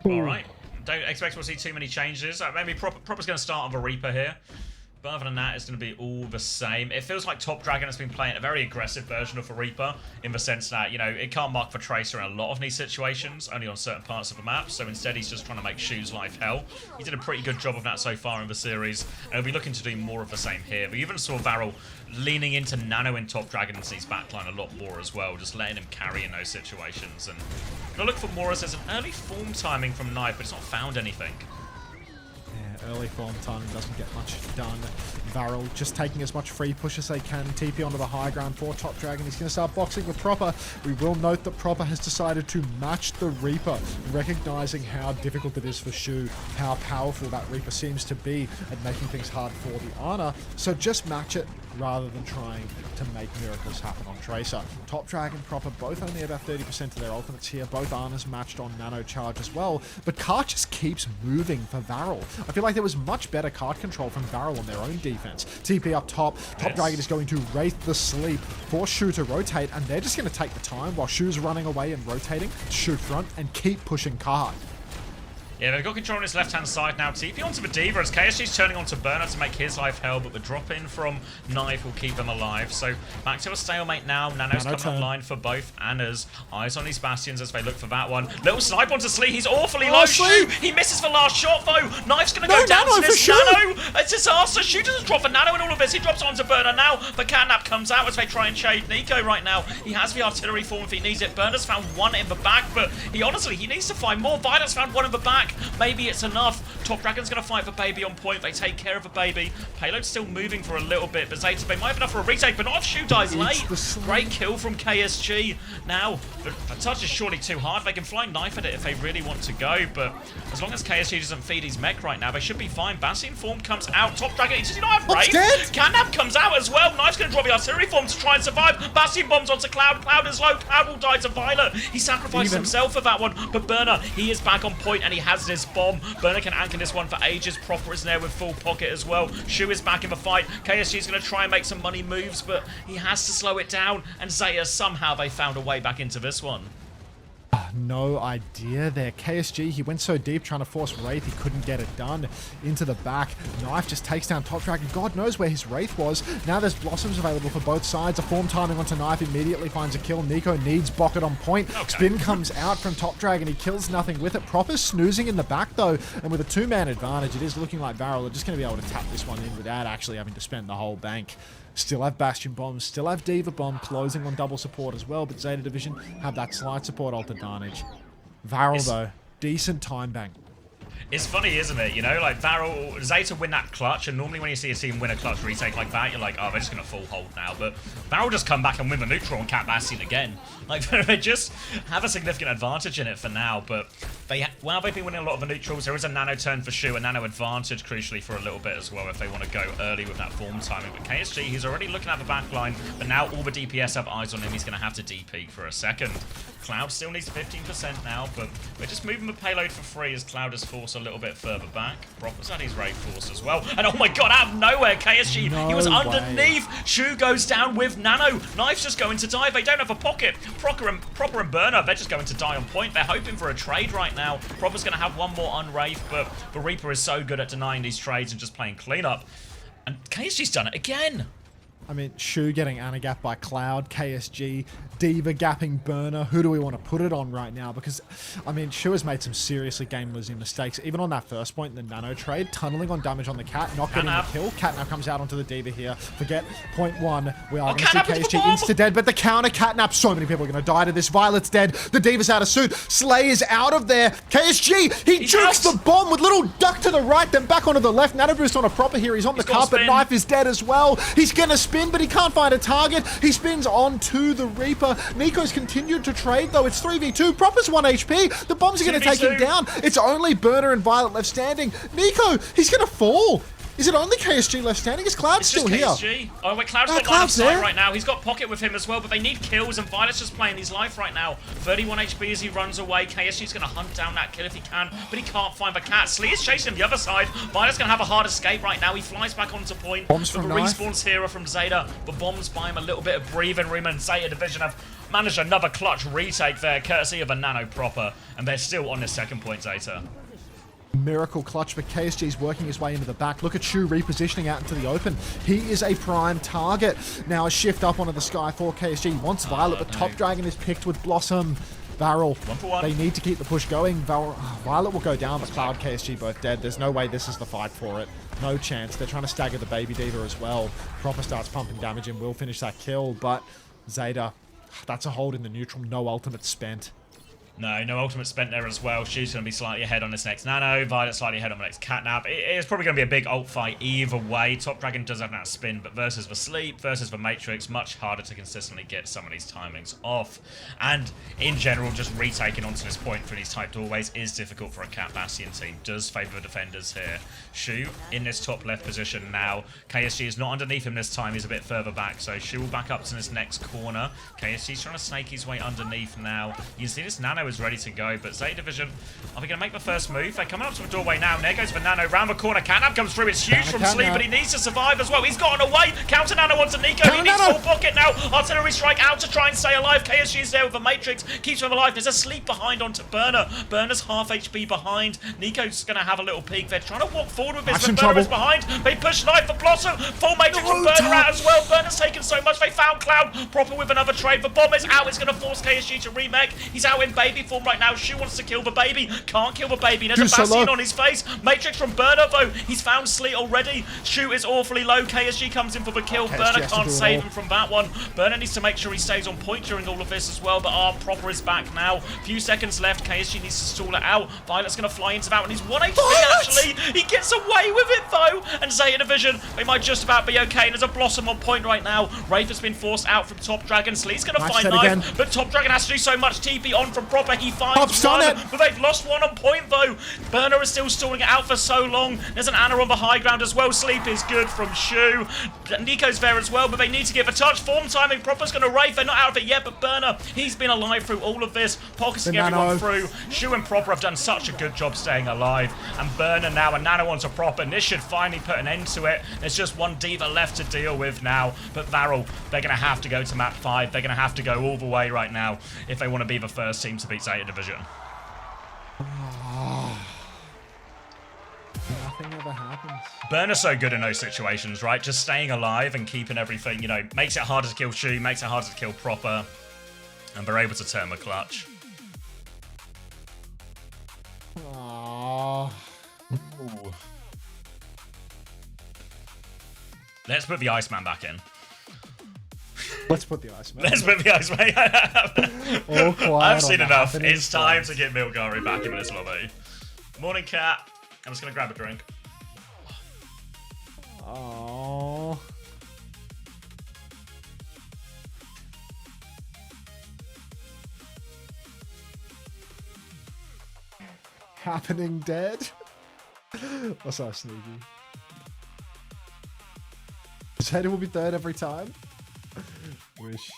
Alright. Don't expect to see too many changes. Maybe Proper's going to start on the Reaper here. But other than that, it's going to be all the same. It feels like Top Dragon has been playing a very aggressive version of a Reaper, in the sense that, you know, it can't mark for Tracer in a lot of these situations, only on certain parts of the map, so instead he's just trying to make Shu's life hell. He did a pretty good job of that so far in the series, and he'll be looking to do more of the same here. We even saw VARREL leaning into Nano in Top Dragon into his backline a lot more as well, just letting him carry in those situations. And I'm going to look for more as there's an early form timing from Knife, but it's not found anything. Early form timing doesn't get much done. VARREL just taking as much free push as they can. TP onto the high ground for Top Dragon. He's going to start boxing with Proper. We will note that Proper has decided to match the Reaper, recognizing how difficult it is for Shu, how powerful that Reaper seems to be at making things hard for the Ana. So just match it rather than trying to make miracles happen on Tracer. Top Dragon, Proper, both only about 30% of their ultimates here. Both Anas matched on Nano Charge as well. But card just keeps moving for VARREL. I feel like there was much better card control from VARREL on their own defense. TP up top. Top Dragon is going to Wraith the Sleep for Shu to rotate, and they're just going to take the time while Shu's running away and rotating to shoot front and keep pushing card. Yeah, they've got control on his left-hand side now. TP onto the Diva as KSG's turning onto Burner to make his life hell, but the drop-in from Knife will keep them alive. So back to a stalemate now. Nano's coming online for both Annas. Eyes on these Bastions as they look for that one. Little snipe onto Slee. He's awfully low. Shu! He misses the last shot, though. Knife's going to go down to this Nano. It's disaster. Shu doesn't drop for Nano in all of this. He drops onto Burner now. The catnap comes out as they try and shade Nico right now. He has the artillery form if he needs it. Burner's found one in the back, but he needs to find more. Violet's found one in the back. Maybe it's enough. Top Dragon's going to fight for Baby on point. They take care of a Baby. Payload's still moving for a little bit, but Zeta, they might have enough for a retake, but not if Shu dies late. Great kill from KSG. Now, a touch is surely too hard. They can fly knife at it if they really want to go, but as long as KSG doesn't feed his mech right now, they should be fine. Bastion form comes out. Top Dragon, does he not have Wraith? Catnap comes out as well. Knife's going to drop the artillery form to try and survive. Bastion bombs onto Cloud. Cloud is low. Cloud will die to Violet. He sacrificed himself for that one, but Burner, he is back on point and he has this bomb. Burner can anchor this one for ages. Proper is there with full pocket as well. Shu is back in the fight. KSG is going to try and make some money moves, but he has to slow it down, and Zeta, somehow they found a way back into this one. No idea there. KSG, he went so deep trying to force Wraith, he couldn't get it done. Into the back, Knife just takes down Top Dragon. God knows where his Wraith was. Now there's Blossoms available for both sides. A form timing onto Knife immediately finds a kill. Nico needs Bucket on point. Okay. Spin comes out from Top Dragon. He kills nothing with it. Proper snoozing in the back though, and with a two-man advantage, it is looking like VARREL are just going to be able to tap this one in without actually having to spend the whole bank. Still have Bastion bombs, still have Diva bomb closing on double support as well, but Zeta Division have that slight support ult advantage. VARREL though, decent time bank. It's funny, isn't it? You know, like VARREL, Zeta win that clutch, and normally when you see a team win a clutch retake like that, you're like, oh, they're just going to full hold now. But VARREL just come back and win the neutral on Cat Bastion again. Like, they just have a significant advantage in it for now. But while they've been winning a lot of the neutrals, there is a nano turn for Shu, a nano advantage crucially for a little bit as well if they want to go early with that form timing. But KSG, he's already looking at the back line, but now all the DPS have eyes on him. He's going to have to DP for a second. Cloud still needs 15% now, but we're just moving the payload for free as Cloud is forced a little bit further back. Proper's at his Wraith force as well. And oh my god, out of nowhere, KSG, he was underneath. Shu goes down with Nano. Knife's just going to die. They don't have a pocket. Proper and Burner, they're just going to die on point. They're hoping for a trade right now. Proper's going to have one more unwraith, but the Reaper is so good at denying these trades and just playing cleanup. And KSG's done it again. I mean, Shu getting anagapped by Cloud, KSG, Diva gapping Burner. Who do we want to put it on right now? Because, I mean, Shu has made some seriously game-losing mistakes. Even on that first point in the nano trade, tunneling on damage on the Cat, not getting the kill. Cat now comes out onto the Diva here. Forget point one. We are going to see KSG insta-dead, but the counter Catnap. So many people are going to die to this. Violet's dead. The Diva's out of suit. Slay is out of there. KSG, he jukes the bomb with little duck to the right, then back onto the left. Nano boost on a Proper here. He's on the carpet. Knife is dead as well. He's going to spin, but he can't find a target. He spins onto the Reaper. Nico's continued to trade, though. It's 3v2. Proper's 1 HP. The bombs are going to take him down. It's only Burner and Violet left standing. Nico, he's going to fall. Is it only KSG left standing? Is Cloud still here? KSG. Oh, wait, Cloud's got line of sight right now. He's got pocket with him as well, but they need kills, and Violet's just playing his life right now. 31 HP as he runs away. KSG's going to hunt down that kill if he can, but he can't find the Cat. Slee is chasing him the other side. Violet's going to have a hard escape right now. He flies back onto point. Bombs from Knife. Respawns here from Zeta, but bombs buy him a little bit of breathing room, and Zeta Division have managed another clutch retake there, courtesy of a nano Proper, and they're still on the second point, Zeta. Miracle clutch, but KSG's working his way into the back. Look at Shu repositioning out into the open. He is a prime target. Now a shift up onto the sky for KSG. He wants Violet, but Top Dragon is picked with Blossom. VARREL, they need to keep the push going. Violet will go down, but Cloud, KSG both dead. There's no way this is the fight for it. No chance. They're trying to stagger the Baby Diva as well. Proper starts pumping damage and will finish that kill, but Zeta, that's a hold in the neutral. No ultimate spent. No ultimate spent there as well. She's going to be slightly ahead on this next nano. Violet slightly ahead on the next Catnap. It's probably going to be a big ult fight either way. Top Dragon does have that spin, but versus the Sleep, versus the Matrix, much harder to consistently get some of these timings off. And in general, just retaking onto this point for these type doorways is difficult for a Cat Bastion team. Does favour the defenders here. Shu in this top left position now. KSG is not underneath him this time. He's a bit further back, so Shu will back up to this next corner. KSG's trying to snake his way underneath now. You can see this nano is ready to go, but Zeta Division, are they going to make the first move? They're coming up to the doorway now. There goes for Nano, round the corner. Catnap comes through. It's huge from Sleep, but he needs to survive as well. He's gotten away. Counter Nano onto Nico. He needs full pocket now. Artillery strike out to try and stay alive. KSG is there with the Matrix. Keeps him alive. There's a Sleep behind onto Burner. Burner's half HP behind. Nico's going to have a little peek. They're trying to walk forward with this, but Burner's behind. They push Knife for Blossom. Full Matrix from Burner out as well. Burner's taken so much. They found Cloud. Proper with another trade. The bomb is out. It's going to force KSG to remake. He's out in Baby. baby form right now. Shu wants to kill the baby. Can't kill the baby. There's a so Bastion low. on his face. Matrix from Burner, though. He's found Sleet already. Shu is awfully low. KSG comes in for the kill. KSG Burner has to can't do it save all. him from that one. Burner needs to make sure he stays on point during all of this as well, but Proper is back now. Few seconds left. KSG needs to stall it out. Violet's going to fly into that one. He's 1 HP, actually. He gets away with it, though. And Zeta Division, they might just about be okay. And there's a Blossom on point right now. Wraith has been forced out from Top Dragon. Sleet's going to Nice find set Knife, again. but Top Dragon has to do so much. TP on from Proper. He finds Pop's on one, it. but they've lost one on point, though. Burner is still stalling it out for so long. There's an Ana on the high ground as well. Sleep is good from Shu. Nico's there as well, but they need to give a touch. Form timing. Proper's going to Wraith. They're not out of it yet, but Burner, he's been alive through all of this, pocketing The everyone Nano. through. Shu and Proper have done such a good job staying alive, and Burner now a Nano onto Proper, and this should finally put an end to it. There's just one Diva left to deal with now, but VARREL, they're going to have to go to map 5. They're going to have to go all the way right now if they want to be the first team to beat Zeta Division. Nothing ever happens. Burner's so good in those situations, right? Just staying alive and keeping everything, you know, makes it harder to kill Shu, makes it harder to kill Proper, and they're able to turn the clutch. Aww. Ooh. Let's put the Iceman back in. Let's put the Iceman. Let's put the Iceman. All quiet I've on seen the enough. happening It's time front. to get Milgari back in this lobby. Morning, cat. I'm just going to grab a drink. Aww. Happening dead? That's so sneaky. Zeta will be third every time. Wish.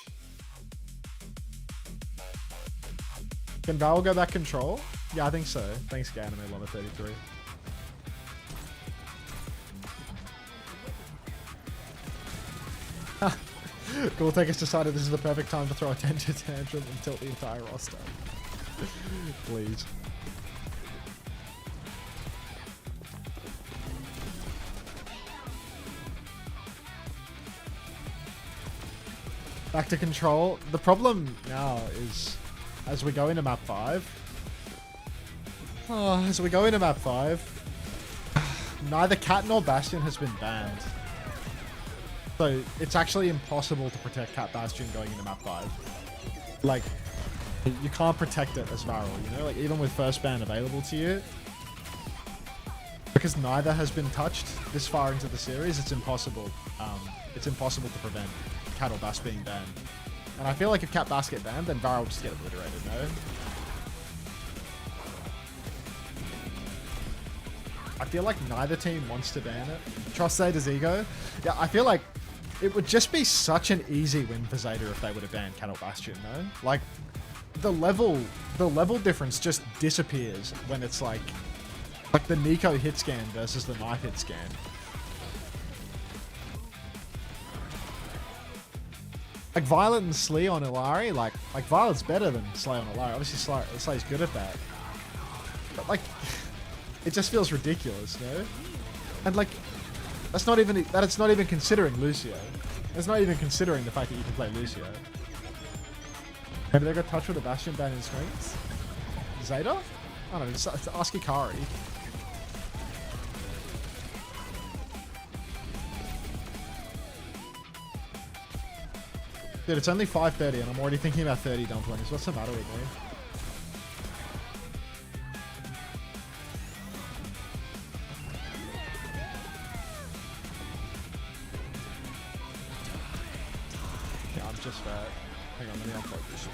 Can Val go back control? Yeah, I think so. Thanks, Ganame, Lama 33. Goaltech has decided this is the perfect time to throw a tangent tantrum and tilt the entire roster. Please. Back to control. The problem now is, as we go into map 5, neither Cat nor Bastion has been banned. So it's actually impossible to protect Cat Bastion going into map 5. Like, you can't protect it as VARREL, you know? Like, even with first ban available to you, because neither has been touched this far into the series, it's impossible. It's impossible to prevent Cat or Bass being banned. And I feel like if Cat Bass get banned, then VARREL will just get obliterated, no? I feel like neither team wants to ban it. Trust Zeta's ego. Yeah, I feel like it would just be such an easy win for Zeta if they would have banned Cat or Bastion, no? Like, the level difference just disappears when it's like the Nico hit scan versus the Knife hit scan. Like Violet and Slee on Illari, like Violet's better than Slay on Illari. Obviously Slay's good at that. But like, it just feels ridiculous, no? And like, it's not even considering Lucio. It's not even considering the fact that you can play Lucio. Maybe they got touch with a Bastion ban in strengths? Zeta? I don't know, just ask Ikari. Dude, it's only 5:30 and I'm already thinking about 30 dumplings. What's the matter with me? Yeah, I'm just fat. Hang on, let me unplug this shit.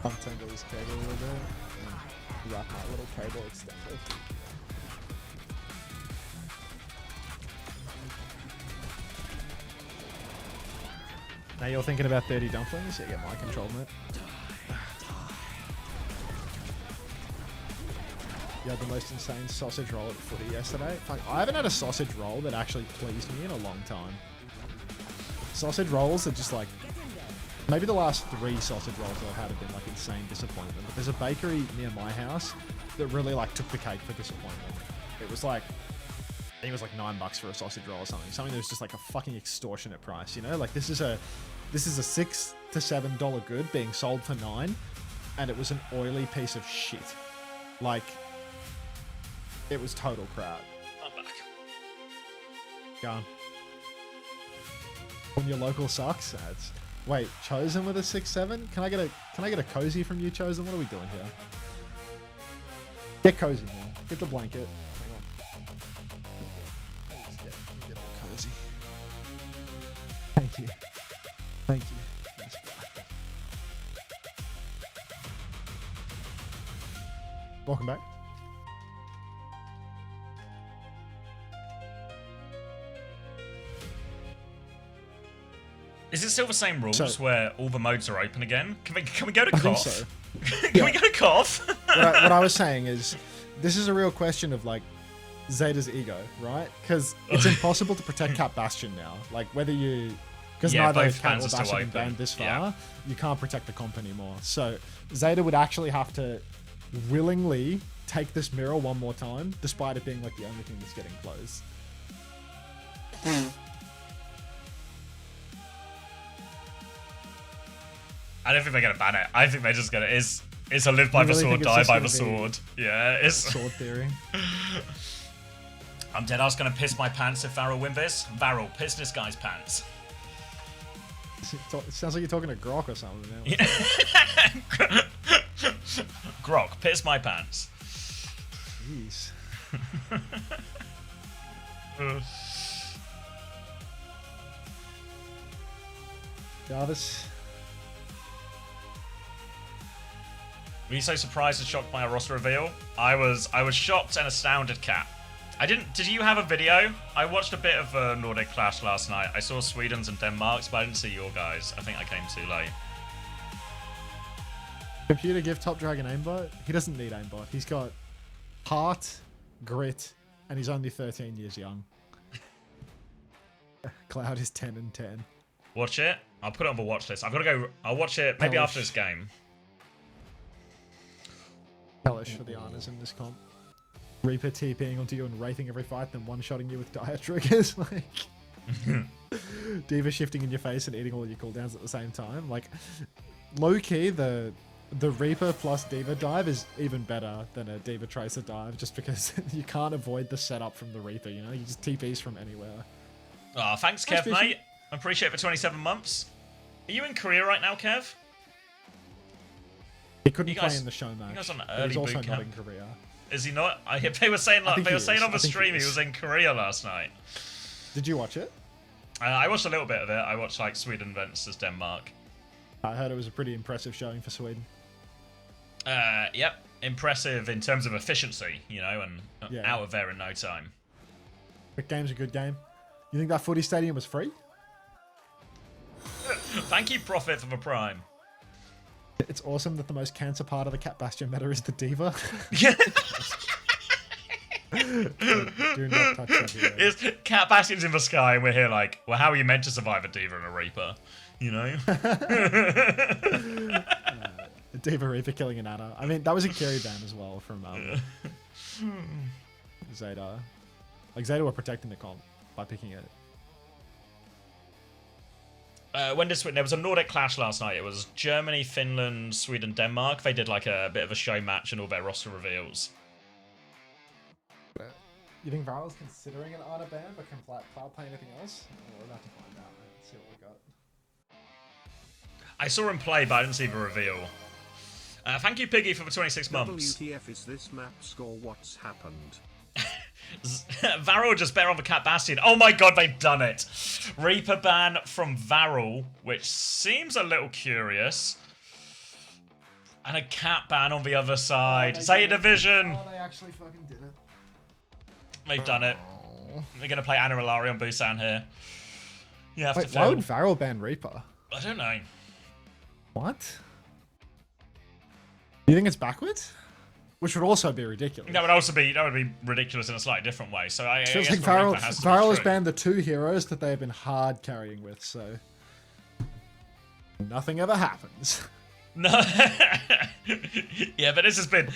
Untangle this cable a little bit. And wrap my little cable extender. Now you're thinking about 30 dumplings? Yeah, get my control, mate. You had the most insane sausage roll at footy yesterday. Like, I haven't had a sausage roll that actually pleased me in a long time. Sausage rolls are just like... Maybe the last 3 sausage rolls that I've had have been like insane disappointment. But there's a bakery near my house that really like took the cake for disappointment. It was like... I think it was like $9 for a sausage roll or something. Something that was just like a fucking extortionate price, you know? Like this is a $6 to $7 good being sold for $9. and it was an oily piece of shit. Like, it was total crap. I'm back. Gone. When your local sucks, ads. Wait, Chosen with a 6-7? Can I get a cozy from you, Chosen? What are we doing here? Get cozy, man. Get the blanket. Hang on. Let's get all cozy. Thank you. Thank you. Nice guy. Welcome back. Is it still the same rules where all the modes are open again? Can we go to I think Koth? so. Can we go to Koth? What I was saying is, this is a real question of like Zeta's ego, right? Because it's impossible to protect Cap Bastion now. Like whether you, because neither both Cap fans or are still Bastion have open. banned this far, Yeah. you can't protect the comp anymore. So Zeta would actually have to willingly take this mirror one more time, despite it being like the only thing that's getting closed. I don't think they're gonna ban it. I think they're just gonna it's a live by You the really sword, think it's die just by gonna the be sword. Yeah, it's. Sword theory. I'm dead. I was gonna piss my pants if VARREL win this. VARREL, piss this guy's pants. It sounds like you're talking to Grok or something now. Yeah. Grok, piss my pants. Jeez. Jarvis. Were you so surprised and shocked by our roster reveal? I was shocked and astounded, Cat. Did you have a video? I watched a bit of Nordic Clash last night. I saw Sweden's and Denmark's, but I didn't see your guys. I think I came too late. Computer give Top Dragon aimbot? He doesn't need aimbot. He's got heart, grit, and he's only 13 years young. Cloud is 10 and 10. Watch it. I'll put it on the watch list. I've got to go. I'll watch it maybe Hellish. after this game. Hellish for the honors in this comp. Reaper TPing onto you and wraithing every fight, then one-shotting you with dire triggers. Like Diva shifting in your face and eating all your cooldowns at the same time. Like low-key, the Reaper plus Diva dive is even better than a Diva Tracer dive, just because you can't avoid the setup from the Reaper, you know? You just TPs from anywhere. Oh, thanks, Kev, Nice mate. I appreciate it for 27 months. Are you in Korea right now, Kev? He couldn't You guys- play in the show match. you guys on but early he's also boot not camp? in Korea. Is he not? They were saying like think they he were saying is. on the I think he stream he is. was in Korea last night. Did you watch it? I watched a little bit of it. I watched like Sweden versus Denmark. I heard it was a pretty impressive showing for Sweden. Yep, impressive in terms of efficiency, you know, and Yeah. out of there in no time. But game's a good game. You think that footy stadium was free? Thank you, Prophet, for the prime. It's awesome that the most cancer part of the Cat Bastion meta is the Diva. Do not touch that hero. It's Cat Bastion's in the sky, and we're here like, well, how are you meant to survive a Diva and a Reaper? You know? Diva Reaper killing an Ana. I mean, that was a carry ban as well from Zeta. Like, Zeta were protecting the comp by picking it. When did there was a Nordic Clash last night. It was Germany, Finland, Sweden, Denmark. They did like a bit of a show match and all their roster reveals. You think VARREL's considering an Ana ban, but can Cloud play anything else? We're about to find out. Let's see what we got. I saw him play, but I didn't see the reveal. Thank you, Piggy, for the 26 months. WTF is this map score? What's happened? VARREL just better on the Cat Bastion. Oh my god, they've done it. Reaper ban from VARREL, which seems a little curious. And a Cat ban on the other side. Zeta Division. Oh, they actually fucking did it. They've done it. They're going to play Ana Ilari on Busan here. You have Wait, to why fill. would VARREL ban Reaper? I don't know. What? You think it's backwards? Which would also be ridiculous. That would be ridiculous in a slightly different way. So I Feels guess like the Reaper VARREL has to be has true. banned the two heroes that they have been hard carrying with, so nothing ever happens. No. Yeah, but this has been,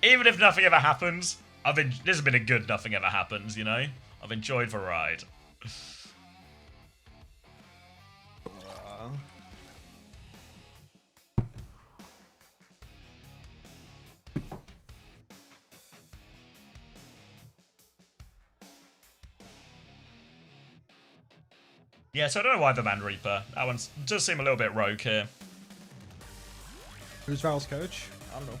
even if nothing ever happens, this has been a good nothing ever happens, you know? I've enjoyed the ride. Yeah, so I don't know why the Man Reaper. That one does seem a little bit rogue here. Who's VARREL's coach? I don't know.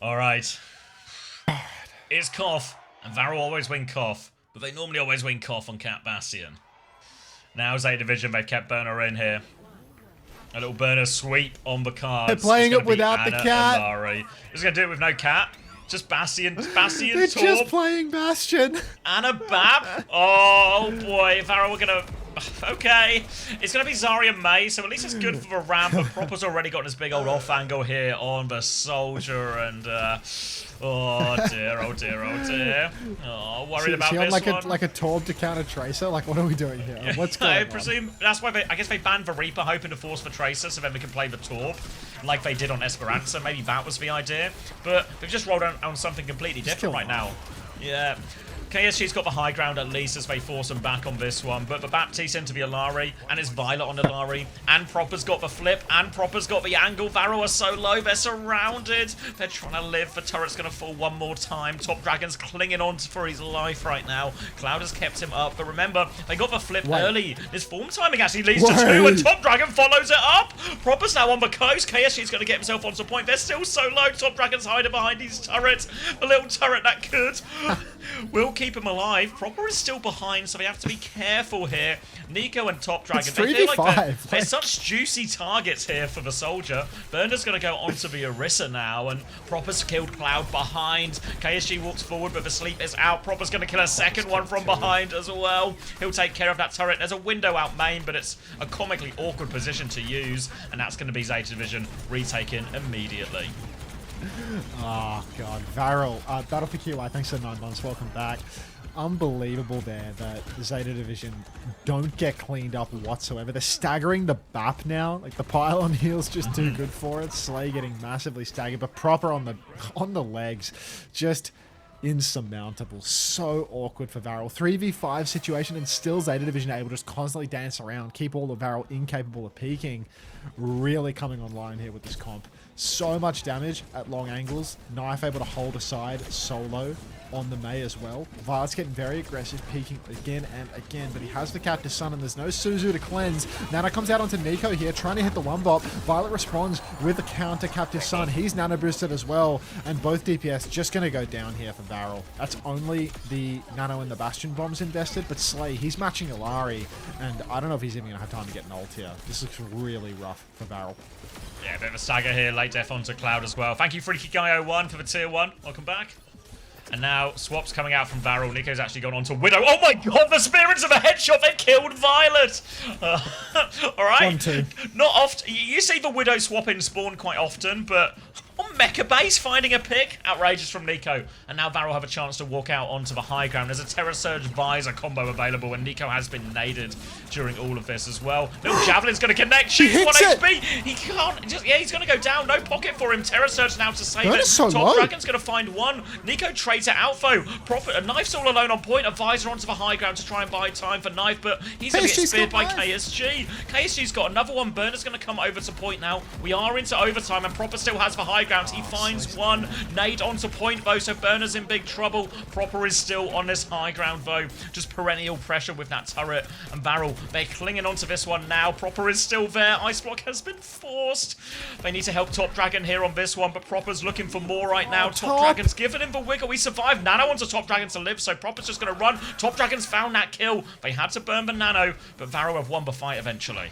All right. It's Koth, and VARREL always win Koth, but they normally always win Koth on Cat Bastion. Now Zeta Division, they've kept Burner in here. A little Burner sweep on the cards. They're playing it without the cat. Just gonna do it with no cat. Just Bastion, They're Torb, just playing Bastion. and a Bap. Oh boy, VARREL, we're gonna... Okay, it's going to be Zarya May, so at least it's good for the ramp, but Proper's already got this big old off angle here on the Soldier, and oh dear, oh dear, oh dear. Oh, worried about this one. Like a Torb to counter Tracer? Like, what are we doing here? What's going on? I presume that's why I guess they banned the Reaper, hoping to force the Tracer, so then we can play the Torb, like they did on Esperanza. Maybe that was the idea, but they've just rolled on something completely different right now. Yeah. KSG's got the high ground at least as they force them back on this one, but the Baptiste into the Alari, and it's Violet on Alari, and Proper's got the flip, and Proper's got the angle. VARREL are so low, they're surrounded. They're trying to live. The turret's going to fall one more time. Top Dragon's clinging on for his life right now. Cloud has kept him up, but remember, they got the flip early. This form timing actually leads to 2, and Top Dragon follows it up. Proper's now on the coast. KSG's going to get himself onto point. They're still so low. Top Dragon's hiding behind his turret. The little turret that could. Will keep him alive. Proper is still behind, so they have to be careful here. Nico and Top Dragon, they feel like they're such juicy targets here for the Soldier. Burner's going to go onto the Orisa now, and Proper's killed Cloud behind. KSG walks forward, but the sleep is out. Proper's going to kill a second one from behind as well. He'll take care of that turret. There's a window out main, but it's a comically awkward position to use, and that's going to be Zeta Division retaken immediately. Oh, God. VARREL. Battle for QI, thanks for 9 months. Welcome back. Unbelievable there that the Zeta Division don't get cleaned up whatsoever. They're staggering the BAP now. Like, the pylon heal's just too good for it. Slay getting massively staggered, but Proper on the legs. Just insurmountable. So awkward for VARREL. 3v5 situation, and still Zeta Division able to just constantly dance around, keep all of VARREL incapable of peeking. Really coming online here with this comp. So much damage at long angles. Knife able to hold aside solo on the Mei as well. Violet's getting very aggressive, peeking again and again, but he has the Captive Sun and there's no Suzu to cleanse. Nana comes out onto Nico here, trying to hit the one bot. Violet responds with the counter Captive Sun. He's nano boosted as well, and both DPS just going to go down here for VARREL. That's only the nano and the Bastion bombs invested, but Slay, he's matching Alari, and I don't know if he's even going to have time to get an ult here. This looks really rough for VARREL. Yeah, a bit of a stagger here. Late death onto Cloud as well. Thank you, Freaky Guy 01 for the tier 1. Welcome back. And now swaps coming out from VARREL. Nico's actually gone on to Widow. Oh my god, the spirits of a headshot. They killed Violet. All right. 1-2. Not often. You see the Widow swap in spawn quite often, but on Mecha Base finding a pick. Outrageous from Nico. And now VARREL have a chance to walk out onto the high ground. There's a Terror Surge Visor combo available, and Nico has been naded during all of this as well. Little Javelin's going to connect. Shoots 1 HP. He can't. He's going to go down. No pocket for him. Terror Surge now to save it. So Top Dragon's going to find one. Nico trades it out, though. A Knife's all alone on point. A Visor onto the high ground to try and buy time for Knife, but he's going to get speared by KSG. KSG's got another one. Burner's going to come over to point now. We are into overtime, and Proper still has the high ground. He finds one. Nade onto point, though, so Burner's in big trouble. Proper is still on this high ground, though. Just perennial pressure with that turret. And VARREL, they're clinging onto this one now. Proper is still there. Ice Block has been forced. They need to help Top Dragon here on this one, but Proper's looking for more right now. Top Dragon's giving him the wiggle. He survived. Nano wants a Top Dragon to live, so Proper's just going to run. Top Dragon's found that kill. They had to burn the Nano, but VARREL have won the fight eventually.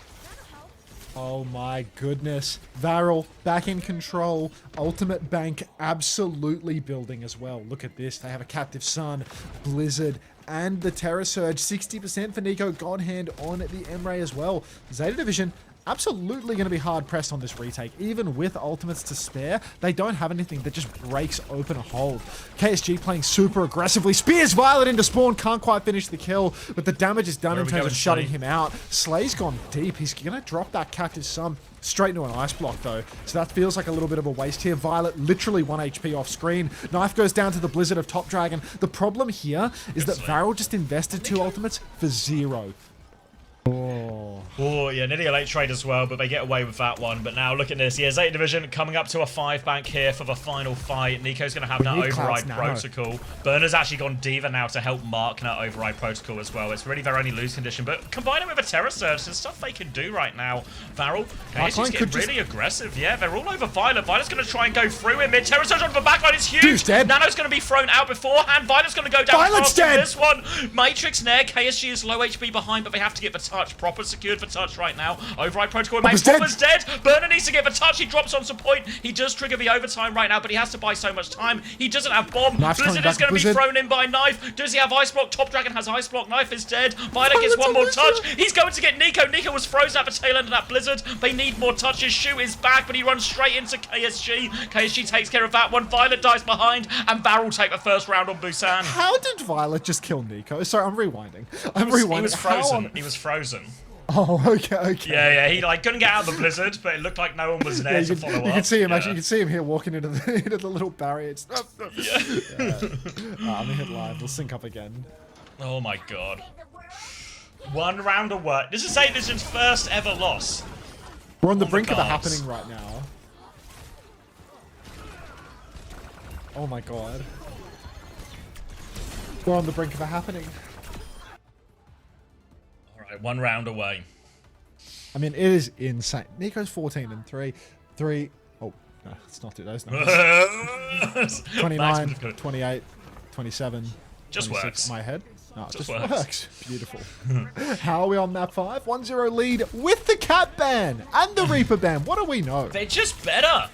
Oh my goodness. VARREL back in control. Ultimate Bank absolutely building as well. Look at this. They have a Captive Sun, Blizzard, and the Terror Surge. 60% for Nico. God Hand on the Emray as well. Zeta Division absolutely going to be hard pressed on this retake. Even with ultimates to spare, they don't have anything that just breaks open a hold. KSG playing super aggressively. Spears Violet into spawn. Can't quite finish the kill, but the damage is done in terms of shutting him out. Slay's gone deep. He's going to drop that Captive Sun straight into an ice block, though. So that feels like a little bit of a waste here. Violet literally 1 HP off screen. Knife goes down to the Blizzard of Top Dragon. The problem here is that VARREL just invested 2 ultimates for 0. Oh. Oh, yeah, nearly a late trade as well, but they get away with that one. But now look at this. Yeah, Zeta Division coming up to a 5-bank here for the final fight. Nico's going to have that override protocol. Burner's actually gone Diva now to help mark that override protocol as well. It's really their only lose condition, but combine it with a Terror Surge, there's stuff they can do right now. VARREL, KSG's getting really aggressive. Yeah, they're all over Violet. Violet's going to try and go through him mid. Terror Surge on the backline is huge. Dude's dead. Nano's going to be thrown out beforehand. Violet's going to go down. Violet's dead. This one. Matrix Nair. KSG is low HP behind, but they have to get the touch. Proper secured for touch right now. Override protocol. Proper's dead. Burner needs to get the touch. He drops on some point. He does trigger the overtime right now, but he has to buy so much time. He doesn't have bomb. Blizzard is going to be thrown in by Knife. Does he have Ice Block? Top Dragon has Ice Block. Knife is dead. Violet gets one more touch. He's going to get Nico. Nico was frozen at the tail end of that Blizzard. They need more touches. Shoot is back, but he runs straight into KSG. KSG takes care of that one. Violet dies behind, and VARREL take the first round on Busan. How did Violet just kill Nico? Sorry, I'm rewinding. He was frozen. He was frozen. Oh, okay. Yeah, he like couldn't get out of the blizzard, but it looked like no one was there to follow up. You can see him actually. You can see him here walking into the little barrier. It's, I'm gonna hit live. We'll sync up again. Oh my god. One round of work. This is Zeta Division's first ever loss. We're on the brink of it happening right now. Oh my god. We're on the brink of it happening. Alright, one round away. I mean, it is insane. Nico's 14-3. Oh, no, let's not do those numbers. 29, 28, 27. Just 26. works. My head. No, just works. Beautiful. How are we on map 5? 1-0 lead with the Cat ban and the Reaper ban. What do we know? They're just better.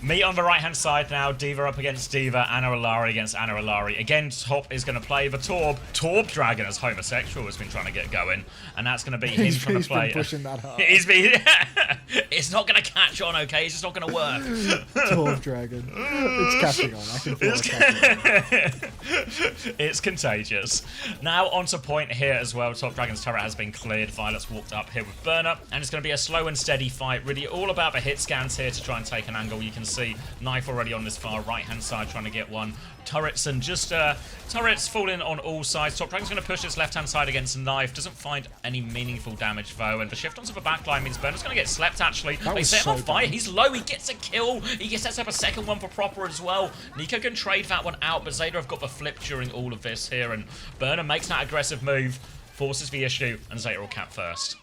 Me on the right-hand side now, Diva up against Diva, Ana Alari against Ana Alari. Again, Top is going to play the Torb. Torb Dragon as homosexual has been trying to get going, and that's going to be him trying to play. He's been pushing that hard. It's not going to catch on, okay? It's just not going to work. Torb Dragon. It's catching on. I can feel it catching on. It's contagious. Now onto point here as well. Top Dragon's turret has been cleared. Violet's walked up here with Burner, and it's going to be a slow and steady fight. Really all about the hit scans here to try and take an angle. You can see Knife already on this far right-hand side trying to get one. Turrets and just turrets falling on all sides. Top Dragon's going to push this left-hand side against Knife. Doesn't find any meaningful damage though, and the shift onto the backline means Burner's going to get slept actually. They set him on fire. He's low. He gets a kill. He sets up a second one for Proper as well. Nico can trade that one out, but Zeta have got the flip during all of this here, and Burner makes that aggressive move, forces the issue, and Zeta will cap first.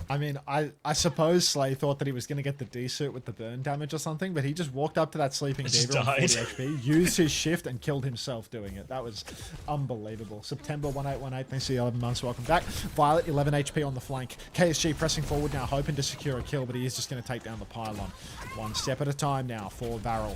I mean, I suppose Slay thought that he was going to get the D-suit with the burn damage or something, but he just walked up to that sleeping Diva on 40 HP, used his shift, and killed himself doing it. That was unbelievable. September 1818, thanks for the 11 months, welcome back. Violet, 11 HP on the flank. KSG pressing forward now, hoping to secure a kill, but he is just going to take down the pylon. One step at a time now for VARREL.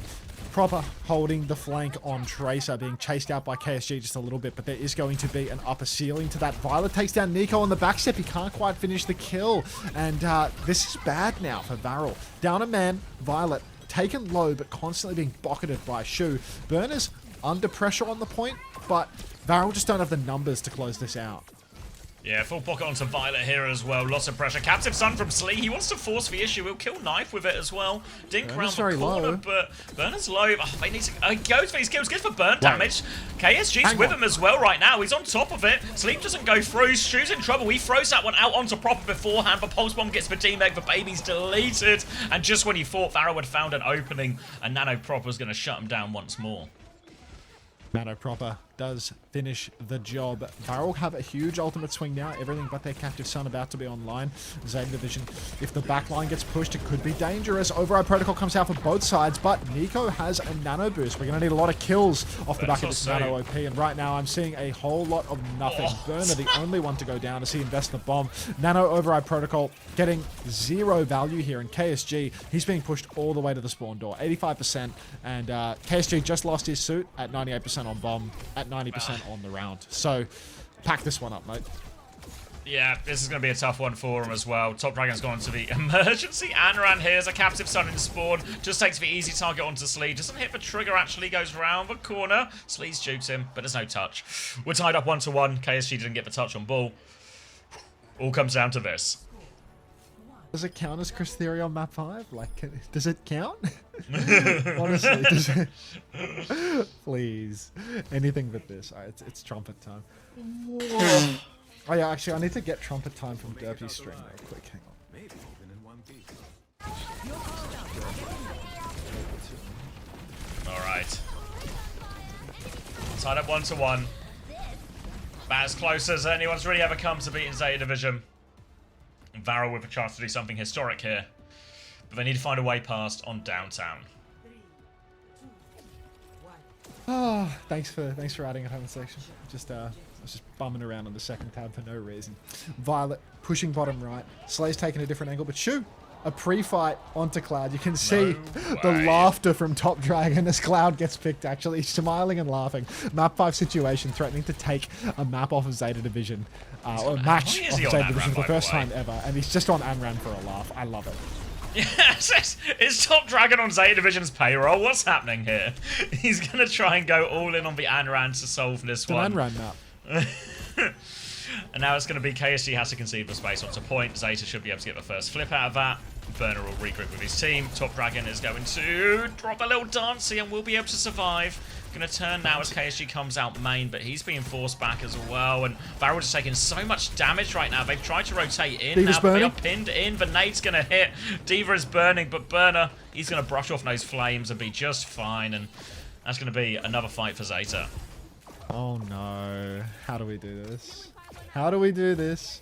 Proper holding the flank on Tracer, being chased out by KSG just a little bit, but there is going to be an upper ceiling to that. Violet takes down Nico on the back step. He can't quite finish the kill, and this is bad now for VARREL. Down a man, Violet taken low, but constantly being pocketed by Shu. Burner's under pressure on the point, but VARREL just don't have the numbers to close this out. Yeah, full pocket onto Violet here as well. Lots of pressure. Captive Sun from Slee. He wants to force the issue. He'll kill Knife with it as well. Dink around the corner, but Burner's low. Oh, they need to goes for his kills. Goes for burn damage. KSG's with him as well right now. He's on top of it. Sleep doesn't go through. Shu's in trouble. He throws that one out onto Proper beforehand, but Pulse Bomb gets the D-Meg. The baby's deleted. And just when he thought VARREL had found an opening, and Nano Proper's going to shut him down once more. Nano Proper does finish the job. VARREL have a huge ultimate swing now. Everything but their Captive Sun about to be online. Zeta Division, if the backline gets pushed, it could be dangerous. Override Protocol comes out for both sides, but Nico has a Nano boost. We're going to need a lot of kills off the back of this Nano OP, and right now I'm seeing a whole lot of nothing. Burner, the only one to go down as he invests the bomb. Nano Override Protocol getting zero value here, and KSG, he's being pushed all the way to the spawn door. 85%, and KSG just lost his suit at 98% on bomb, at 90% on the round. So, pack this one up, mate. Yeah, this is going to be a tough one for him as well. Top Dragon's gone to the emergency. Anran here's a Captive Sun in spawn. Just takes the easy target onto Slee. Doesn't hit the trigger, actually. Goes around the corner. Slee's jukes him, but there's no touch. We're tied up 1-1. KSG didn't get the touch on ball. All comes down to this. Does it count as Chris Theory on map 5? Like, does it count? Honestly, does it? Please. Anything but this. Alright, it's trumpet time. Oh yeah, actually, I need to get trumpet time from Derpy's stream real quick. Hang on. Maybe even in one piece. All right. Tied up 1-1. About as close as anyone's really ever come to beating Zeta Division. And VARREL with a chance to do something historic here. But they need to find a way past on downtown. Oh, thanks for adding it home section. Just I was just bumming around on the second tab for no reason. Violet pushing bottom right. Slay's taking a different angle, but shoo! A pre-fight onto Cloud. You can see the laughter from Top Dragon as Cloud gets picked, actually. Smiling and laughing. Map 5 situation, threatening to take a map off of Zeta Division. Or a match off of Zeta Division for the first time ever. And he's just on Anran for a laugh. I love it. Yes, it's Top Dragon on Zeta Division's payroll. What's happening here? He's going to try and go all in on the Anran to solve this one. Anran map. And now it's going to be KSG has to concede the space onto point. Zeta should be able to get the first flip out of that. Burner will regroup with his team. Top Dragon is going to drop a little dancey and will be able to survive. Going to turn now as KSG comes out main, but he's being forced back as well. And VARREL is taking so much damage right now. They've tried to rotate in Diva's now, but they are burning. pinned in. The nade's going to hit. Diva is burning, but Burner, he's going to brush off those flames and be just fine. And that's going to be another fight for Zeta. Oh no. How do we do this? How do we do this?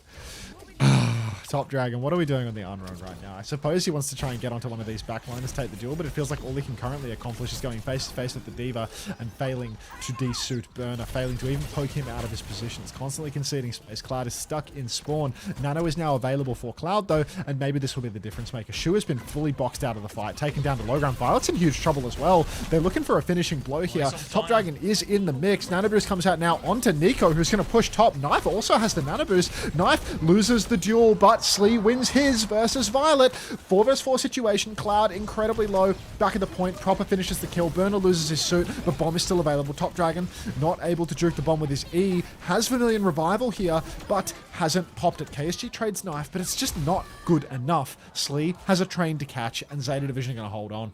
Top Dragon, what are we doing on the unrun right now? I suppose he wants to try and get onto one of these backliners, take the duel, but it feels like all he can currently accomplish is going face to face with the Diva and failing to de-suit Burner, failing to even poke him out of his position. It's constantly conceding space. Cloud is stuck in spawn. Nano is now available for Cloud though, and maybe this will be the difference maker. Shu has been fully boxed out of the fight, taken down to low ground. Violet's in huge trouble as well. They're looking for a finishing blow here. Top Dragon is in the mix. Nano Boost comes out now onto Nico, who's going to push top. Knife also has the Nano Boost. Knife loses the duel, but Slee wins his versus Violet. 4 vs 4 situation. Cloud incredibly low. Back at the point. Proper finishes the kill. Burner loses his suit. The bomb is still available. Top Dragon not able to juke the bomb with his E. Has Vanillion Revival here, but hasn't popped it. KSG trades Knife, but it's just not good enough. Slee has a train to catch, and Zeta Division are going to hold on.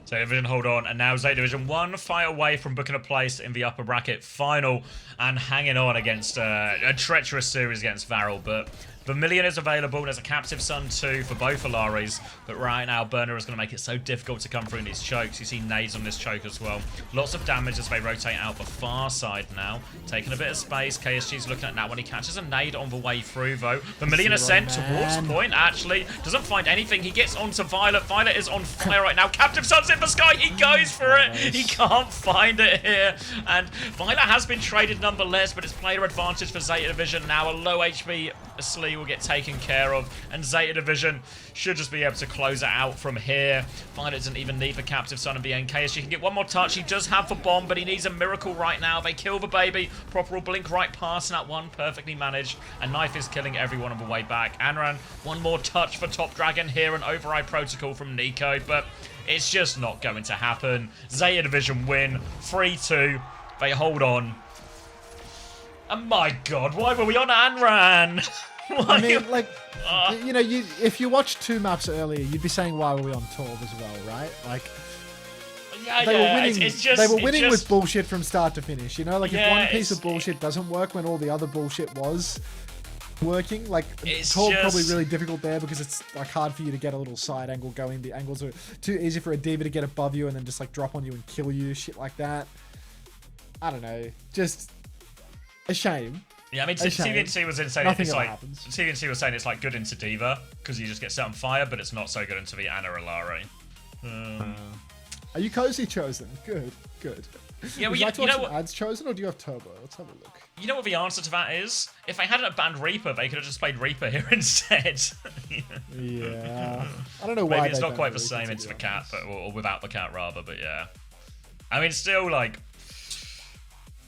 Zeta Division hold on, and now Zeta Division one fight away from booking a place in the upper bracket final and hanging on against a treacherous series against VARREL, but Vermilion is available. There's a Captive Sun too for both Alaris, but right now Burner is going to make it so difficult to come through in these chokes. You see nades on this choke as well. Lots of damage as they rotate out the far side now. Taking a bit of space. KSG's looking at that when he catches a nade on the way through though. Vermilion is sent towards point actually. Doesn't find anything. He gets onto Violet. Violet is on fire right now. Captive Sun's in the sky. He goes for it. He can't find it here. And Violet has been traded nonetheless, but it's player advantage for Zeta Division. Now a low HP Slee will get taken care of, and Zeta Division should just be able to close it out from here. Violet doesn't even need the Captive Sun and the NK. She can get one more touch. He does have the bomb, but he needs a miracle right now. They kill the baby. Proper will blink right past that one. Perfectly managed. And Knife is killing everyone on the way back. Anran, one more touch for Top Dragon here. An override protocol from Nico, but it's just not going to happen. Zeta Division win. 3-2. They hold on. And my God, why were we on Anran? I mean, like, you know, if you watched 2 maps earlier, you'd be saying, why were we on Torb as well, right? Like, they were winning with bullshit from start to finish, you know? Like, if one piece of bullshit doesn't work when all the other bullshit was working, like, Torb probably really difficult there because it's, like, hard for you to get a little side angle going. The angles are too easy for a Diva to get above you and then just, like, drop on you and kill you, shit like that. I don't know. Just a shame. Yeah, I mean, TVNC was saying it's like happens. TVNC was saying it's like good into Diva because you just get set on fire, but it's not so good into the Ana Alari. Are you cozy chosen? Good, good. Yeah, Would you like to watch some ads chosen, or do you have Turbo? Let's have a look. You know what the answer to that is? If they hadn't banned Reaper, they could have just played Reaper here instead. Yeah, I don't know why. Maybe it's not quite the same into the cat, but or without the cat rather. But yeah, I mean, still like.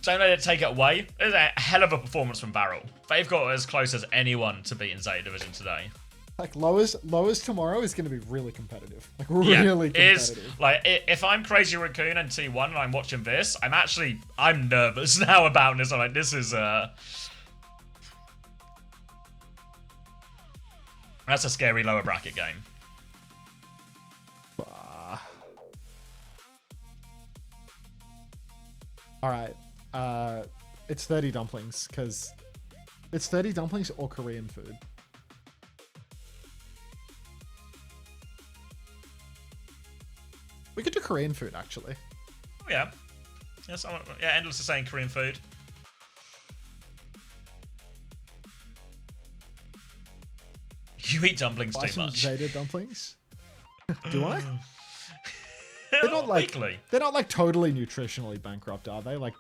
Don't let it take it away. It's a hell of a performance from VARREL. They've got as close as anyone to beating Zeta Division today. Like, lowers tomorrow is going to be really competitive. Like, really competitive. Like, if I'm Crazy Raccoon and T1 and I'm watching this, I'm nervous now about this. I'm like, this is, that's a scary lower bracket game. All right. It's 30 dumplings, because It's 30 dumplings or Korean food. We could do Korean food, actually. Oh, yeah. Yes, yeah, Endless is saying Korean food. You eat dumplings Buy too some much. Zeta dumplings. Do I? They're not like Weekly. they're not like totally nutritionally bankrupt, are they? Like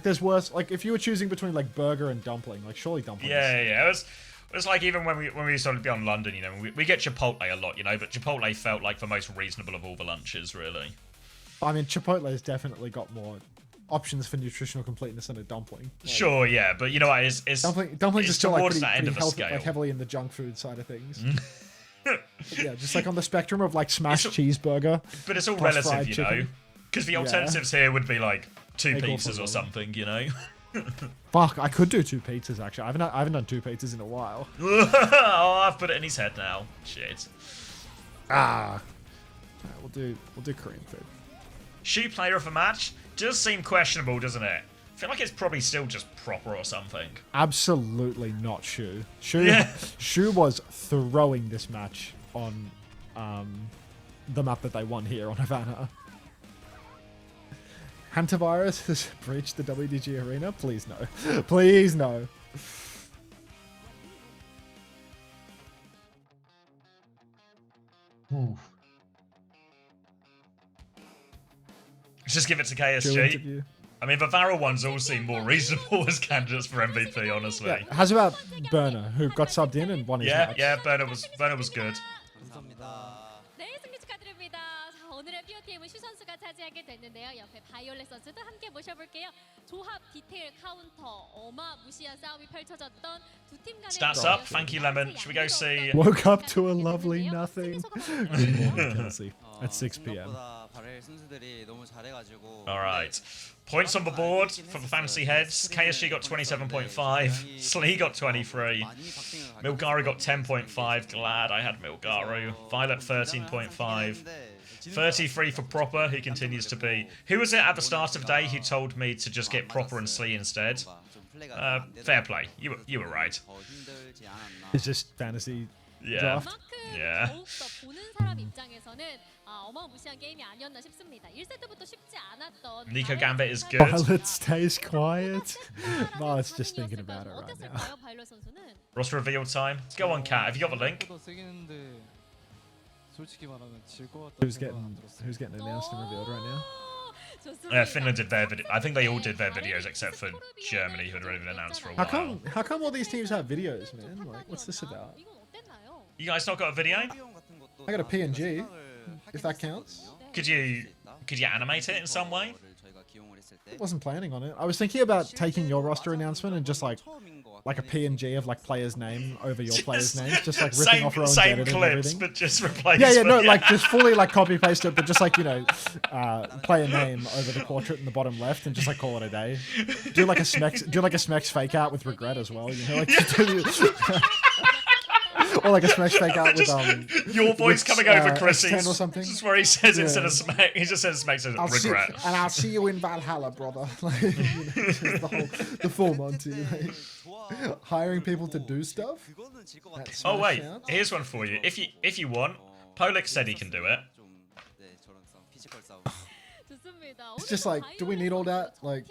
there's worse. Like if you were choosing between like burger and dumpling, like surely dumplings. Yeah. It was like even when we used to be on London, you know, we get Chipotle a lot, you know, but Chipotle felt like the most reasonable of all the lunches, really. I mean, Chipotle's definitely got more options for nutritional completeness than a dumpling. Like, Sure, yeah, but you know what? dumplings are it's still like towards pretty, that end pretty of the healthy, scale. like heavily in the junk food side of things. Yeah, just like on the spectrum of like smashed cheeseburger. But it's all plus relative, fried you chicken. know, because the alternatives here would be like 2 Egg pizzas waffle. or something, you know. Fuck, I could do 2 pizzas actually. I haven't done 2 pizzas in a while. Oh, I've put it in his head now. Shit. Alright, we'll do Korean food. Shu player of the match does seem questionable, doesn't it? I feel like it's probably still just proper or something. Absolutely not Shu. Yeah. Shu was throwing this match on the map that they won here on Havana. Hantavirus has breached the WDG arena? Please no. Please no. Just give it to Shu KSG. interview. I mean, the VARREL ones all seem more reasonable as candidates for MVP, honestly. Yeah, how's about Burner, who got subbed in and won his match? Yeah, Burner was good. 네, 승리 축하드립니다. 자, 오늘의 POTM은 슈 선수가 차지하게 됐는데요. 옆에 바이올렛 선수도 함께 모셔볼게요. 조합 디테일 카운터 어마무시한 싸움이 펼쳐졌던 두 팀 간의 Stats up. Thank you, Lemon. Should we go see? Woke up to a lovely nothing. Good morning, Kelsey. At 6 p.m. All right. Points on the board for the fantasy heads. KSG got 27.5. Slee got 23. Milgaru got 10.5. Glad I had Milgaru. Violet 13.5. 33 for Proper, he continues to be. Who was it at the start of the day who told me to just get Proper and Slee instead? Fair play. You were right. It's just fantasy Yeah. draft. Yeah. 더욱더 보는 사람 입장에서는 어마무시한 게임이 아니었나 싶습니다. 1세트부터 쉽지 않았던 Nico Gambit is good. Violet stays quiet. Violet's just thinking about it right now. 어땠을까요, 바이올렛 선수는? Roster reveal time. Go on, Cat. Have you got the link? Who's getting announced and revealed right now? Yeah, Finland did their video. I think they all did their videos except for Germany, who had already been announced for a while. How come all these teams have videos, man? Like, what's this about? 이건 어땠나요? You guys not got a video? I got a PNG, if that counts. Could you animate it in some way? Wasn't planning on it. I was thinking about taking your roster announcement and just like a PNG of like players' name over your players' names, just like ripping off our own same Zeta and clips, everything. but just replace. Yeah, no, them. like just fully like copy paste it, but just like, you know, player name over the portrait in the bottom left and just like call it a day. Do like a Smex fake out with regret as well, you know, like or like a Smex fake out with your voice coming over Chrissy's S10 or something. Just where he says instead of Yeah. Smack, he just says Smack says regret. I'll see you in Valhalla, brother. Like, you know, just the full Monty. Like, hiring people to do stuff. That's Oh my wait, shout. here's one for you. If you want, Polak said he can do it. 좋습니다. It's just like, do we need all that? Like,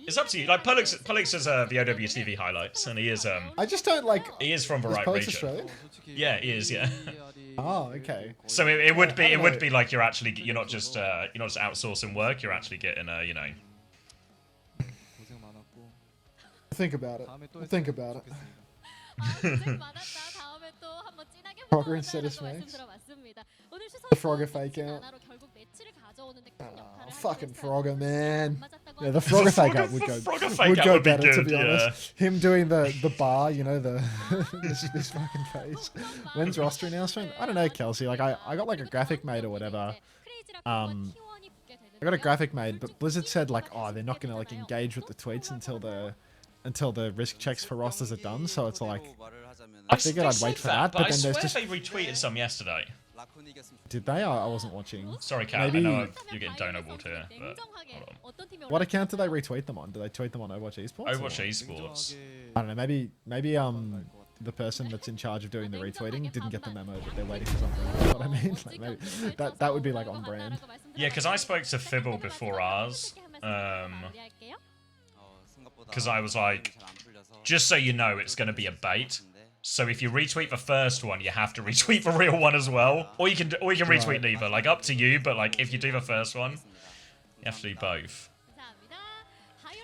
It's up to you. Like Polak says the OWTV highlights, and he is I just don't like. he is from the Is right Post region. Australian? Yeah, he is. Yeah. Oh, okay. So it would be don't know. like you're not just outsourcing work. You're actually getting you know. Think about it. Think about it. 고생 많았다. 다음에 또 한번 진하게 Frogger instead of 말씀 Smokes. 들어봤습니다. 오늘 슈 The Frogger 선수 fake out. 하나로 결국 매치를 가져오는데 큰 역할을 Fucking 하게 Frogger, 됐어요. man. 안 맞았다고 Yeah, the 하면 Frogger fake Frogger- out would go. Frogger fake Would out go would be better, to good, be honest. Him doing the bar, you know, the this fucking face. When's roster announcement? I don't know, Kelsey. Like I got like a graphic made or whatever. I got a graphic made, but Blizzard said like, oh, they're not gonna like engage with the tweets until the risk checks for rosters are done. So it's like, I figured I'd wait for that, but I then there's swear just they retweeted some yesterday. Did they? I wasn't watching. Sorry, Kat. Maybe- I know you're getting donut balled here, but hold on. What account do they retweet them on? Do they tweet them on Overwatch Esports? Overwatch or- Esports. I don't know. Maybe the person that's in charge of doing the retweeting didn't get the memo that they're waiting for something. You know what I mean? Like maybe that would be like on brand. Yeah, because I spoke to Fibble before ours. Because I was like, just so you know, it's going to be a bait. So if you retweet the first one, you have to retweet the real one as well, or you can retweet neither. Like up to you, but like if you do the first one, you have to do both.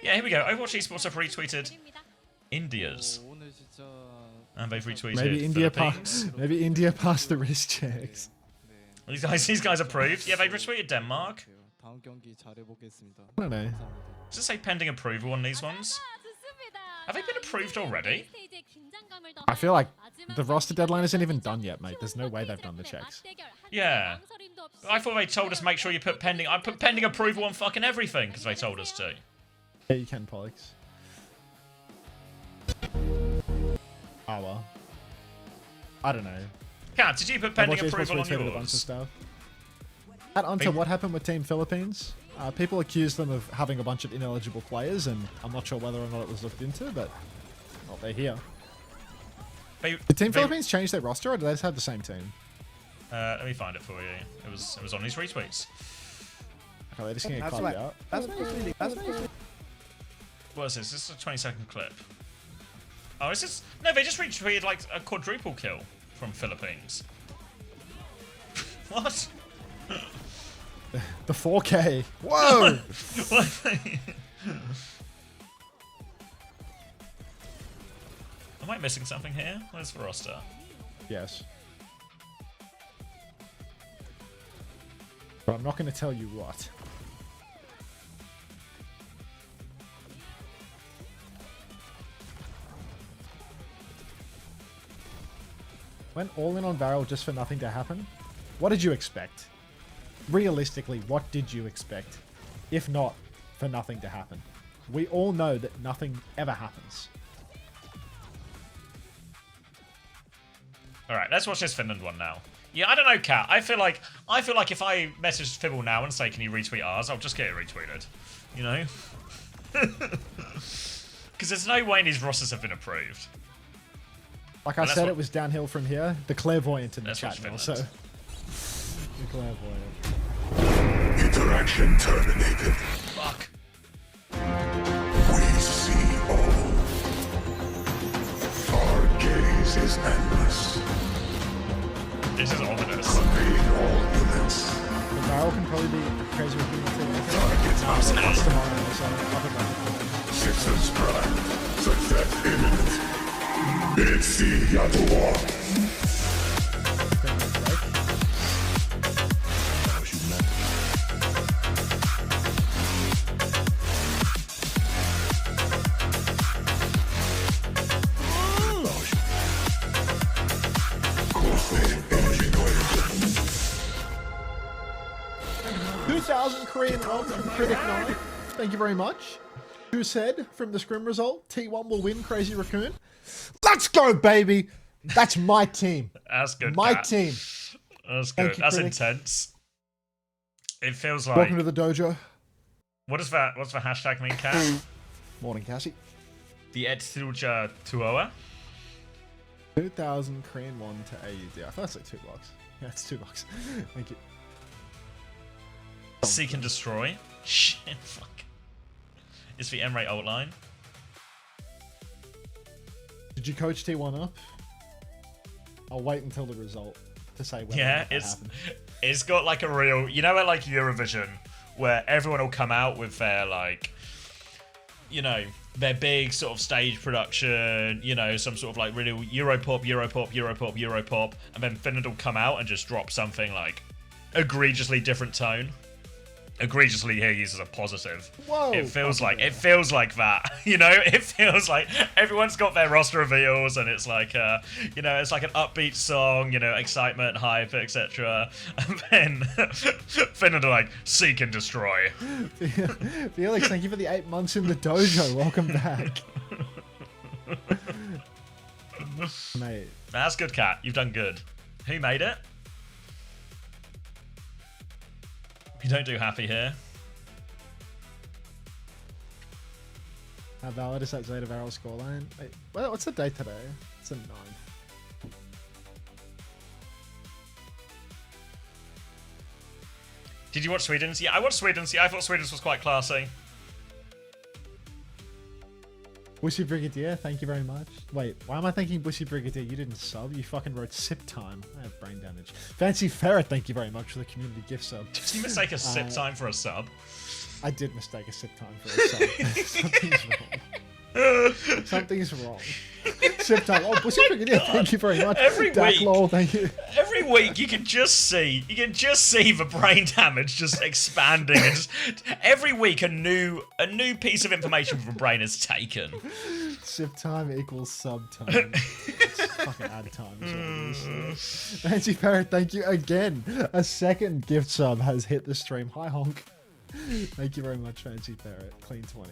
Yeah, here we go. Overwatch Esports have retweeted India's, and they've retweeted Philippines. Maybe India passed the wrist checks. These guys approved. Yeah, they retweeted Denmark. I don't know. Does it say pending approval on these ones? Have they been approved already? I feel like the roster deadline isn't even done yet, mate. There's no way they've done the checks. Yeah. I thought they told us make sure you put pending. I put pending approval on fucking everything because they told us to. Yeah, you can, Pollux. Oh well. I don't know. Kat, did you put pending Overwatch Esports approval on retweeted a bunch of yours? stuff. Add on to what happened with Team Philippines. People accused them of having a bunch of ineligible players, and I'm not sure whether or not it was looked into, but well, they're here. Did Team Philippines change their roster, or did they just have the same team? Let me find it for you. It was on these retweets. Okay, they're just gonna get That's caught what- out. That's misleading. That's misleading. What is this? This is a 20-second clip. Oh, is this? No, they just retweeted like a quadruple kill from Philippines. What? The 4K. Whoa! Am I missing something here? Where's the roster? Yes. But I'm not going to tell you what. Went all in on VARREL just for nothing to happen? What did you expect? Realistically, what did you expect? If not, for nothing to happen. We all know that nothing ever happens. All right, let's watch this Finland one now. Yeah, I don't know, Kat. I feel like if I message Fibble now and say, "Can you retweet ours?" I'll just get it retweeted. You know, because there's no way these rosters have been approved. Like I said, it was downhill from here. The clairvoyant in the Let's chat watch now, so... Finland. The clairvoyant. Interaction terminated. Fuck. We see all. Our gaze is endless. This is ominous. Convene all units. The VARREL can probably be crazy with people too. Target That's outlined. tomorrow, so I'll be back. Systems prime. Success imminent. Itzy Yatoa. 2,000 Korean won from Critic 9. Thank you very much. Who said from the scrim result, T1 will win Crazy Raccoon? Let's go, baby! That's my team. That's good. My Kat. team. That's Thank good. you, That's critic. intense. It feels like. Welcome to the dojo. What is that? What's the hashtag mean, Kat? Morning, Cassie. The Etsuja Tuoa. 2,000 Korean won to AUD. I thought it's like $2. Yeah, it's $2. Thank you. Seek and destroy. Shit, fuck. It's the M-Rate ult line. Did you coach T1 up? I'll wait until the result to say whether Yeah, or not that happened. it's got like a real, you know, at like Eurovision, where everyone will come out with their like, you know, their big sort of stage production, you know, some sort of like really Europop, and then Finland will come out and just drop something like egregiously different tone. Egregiously here uses a positive. Whoa! It feels like that, you know. It feels like everyone's got their roster reveals, and it's like, you know, it's like an upbeat song, you know, excitement, hype, etc. And then Finland are like seek and destroy. Felix, thank you for the 8 months in the dojo. Welcome back. Mate. That's good, Kat. You've done good. Who made it? We don't do happy here. How valid is that Zeta VARREL scoreline? Wait, well, what's the date today? It's the 9th. Did you watch Sweden's? Yeah, I watched Sweden's. Yeah, I thought Sweden's was quite classy. Bussy Brigadier, thank you very much. Wait, why am I thinking Bussy Brigadier? You didn't sub. You fucking wrote sip time. I have brain damage. Fancy Ferret, thank you very much for the community gift sub. Did you mistake a sip time for a sub? I did mistake a sip time for a sub. Something's wrong. Something's wrong. Sip time. Oh, Bussy Brigadier, thank you very much. Every Dak week. Lol, thank you. Every week you can just see the brain damage just expanding. And just, every week a new piece of information from brain is taken. Sip time equals sub time. It's fucking ad time is what it is. Fancy Ferret, thank you again. A second gift sub has hit the stream. Hi honk. Thank you very much, Fancy Ferret. Clean 20.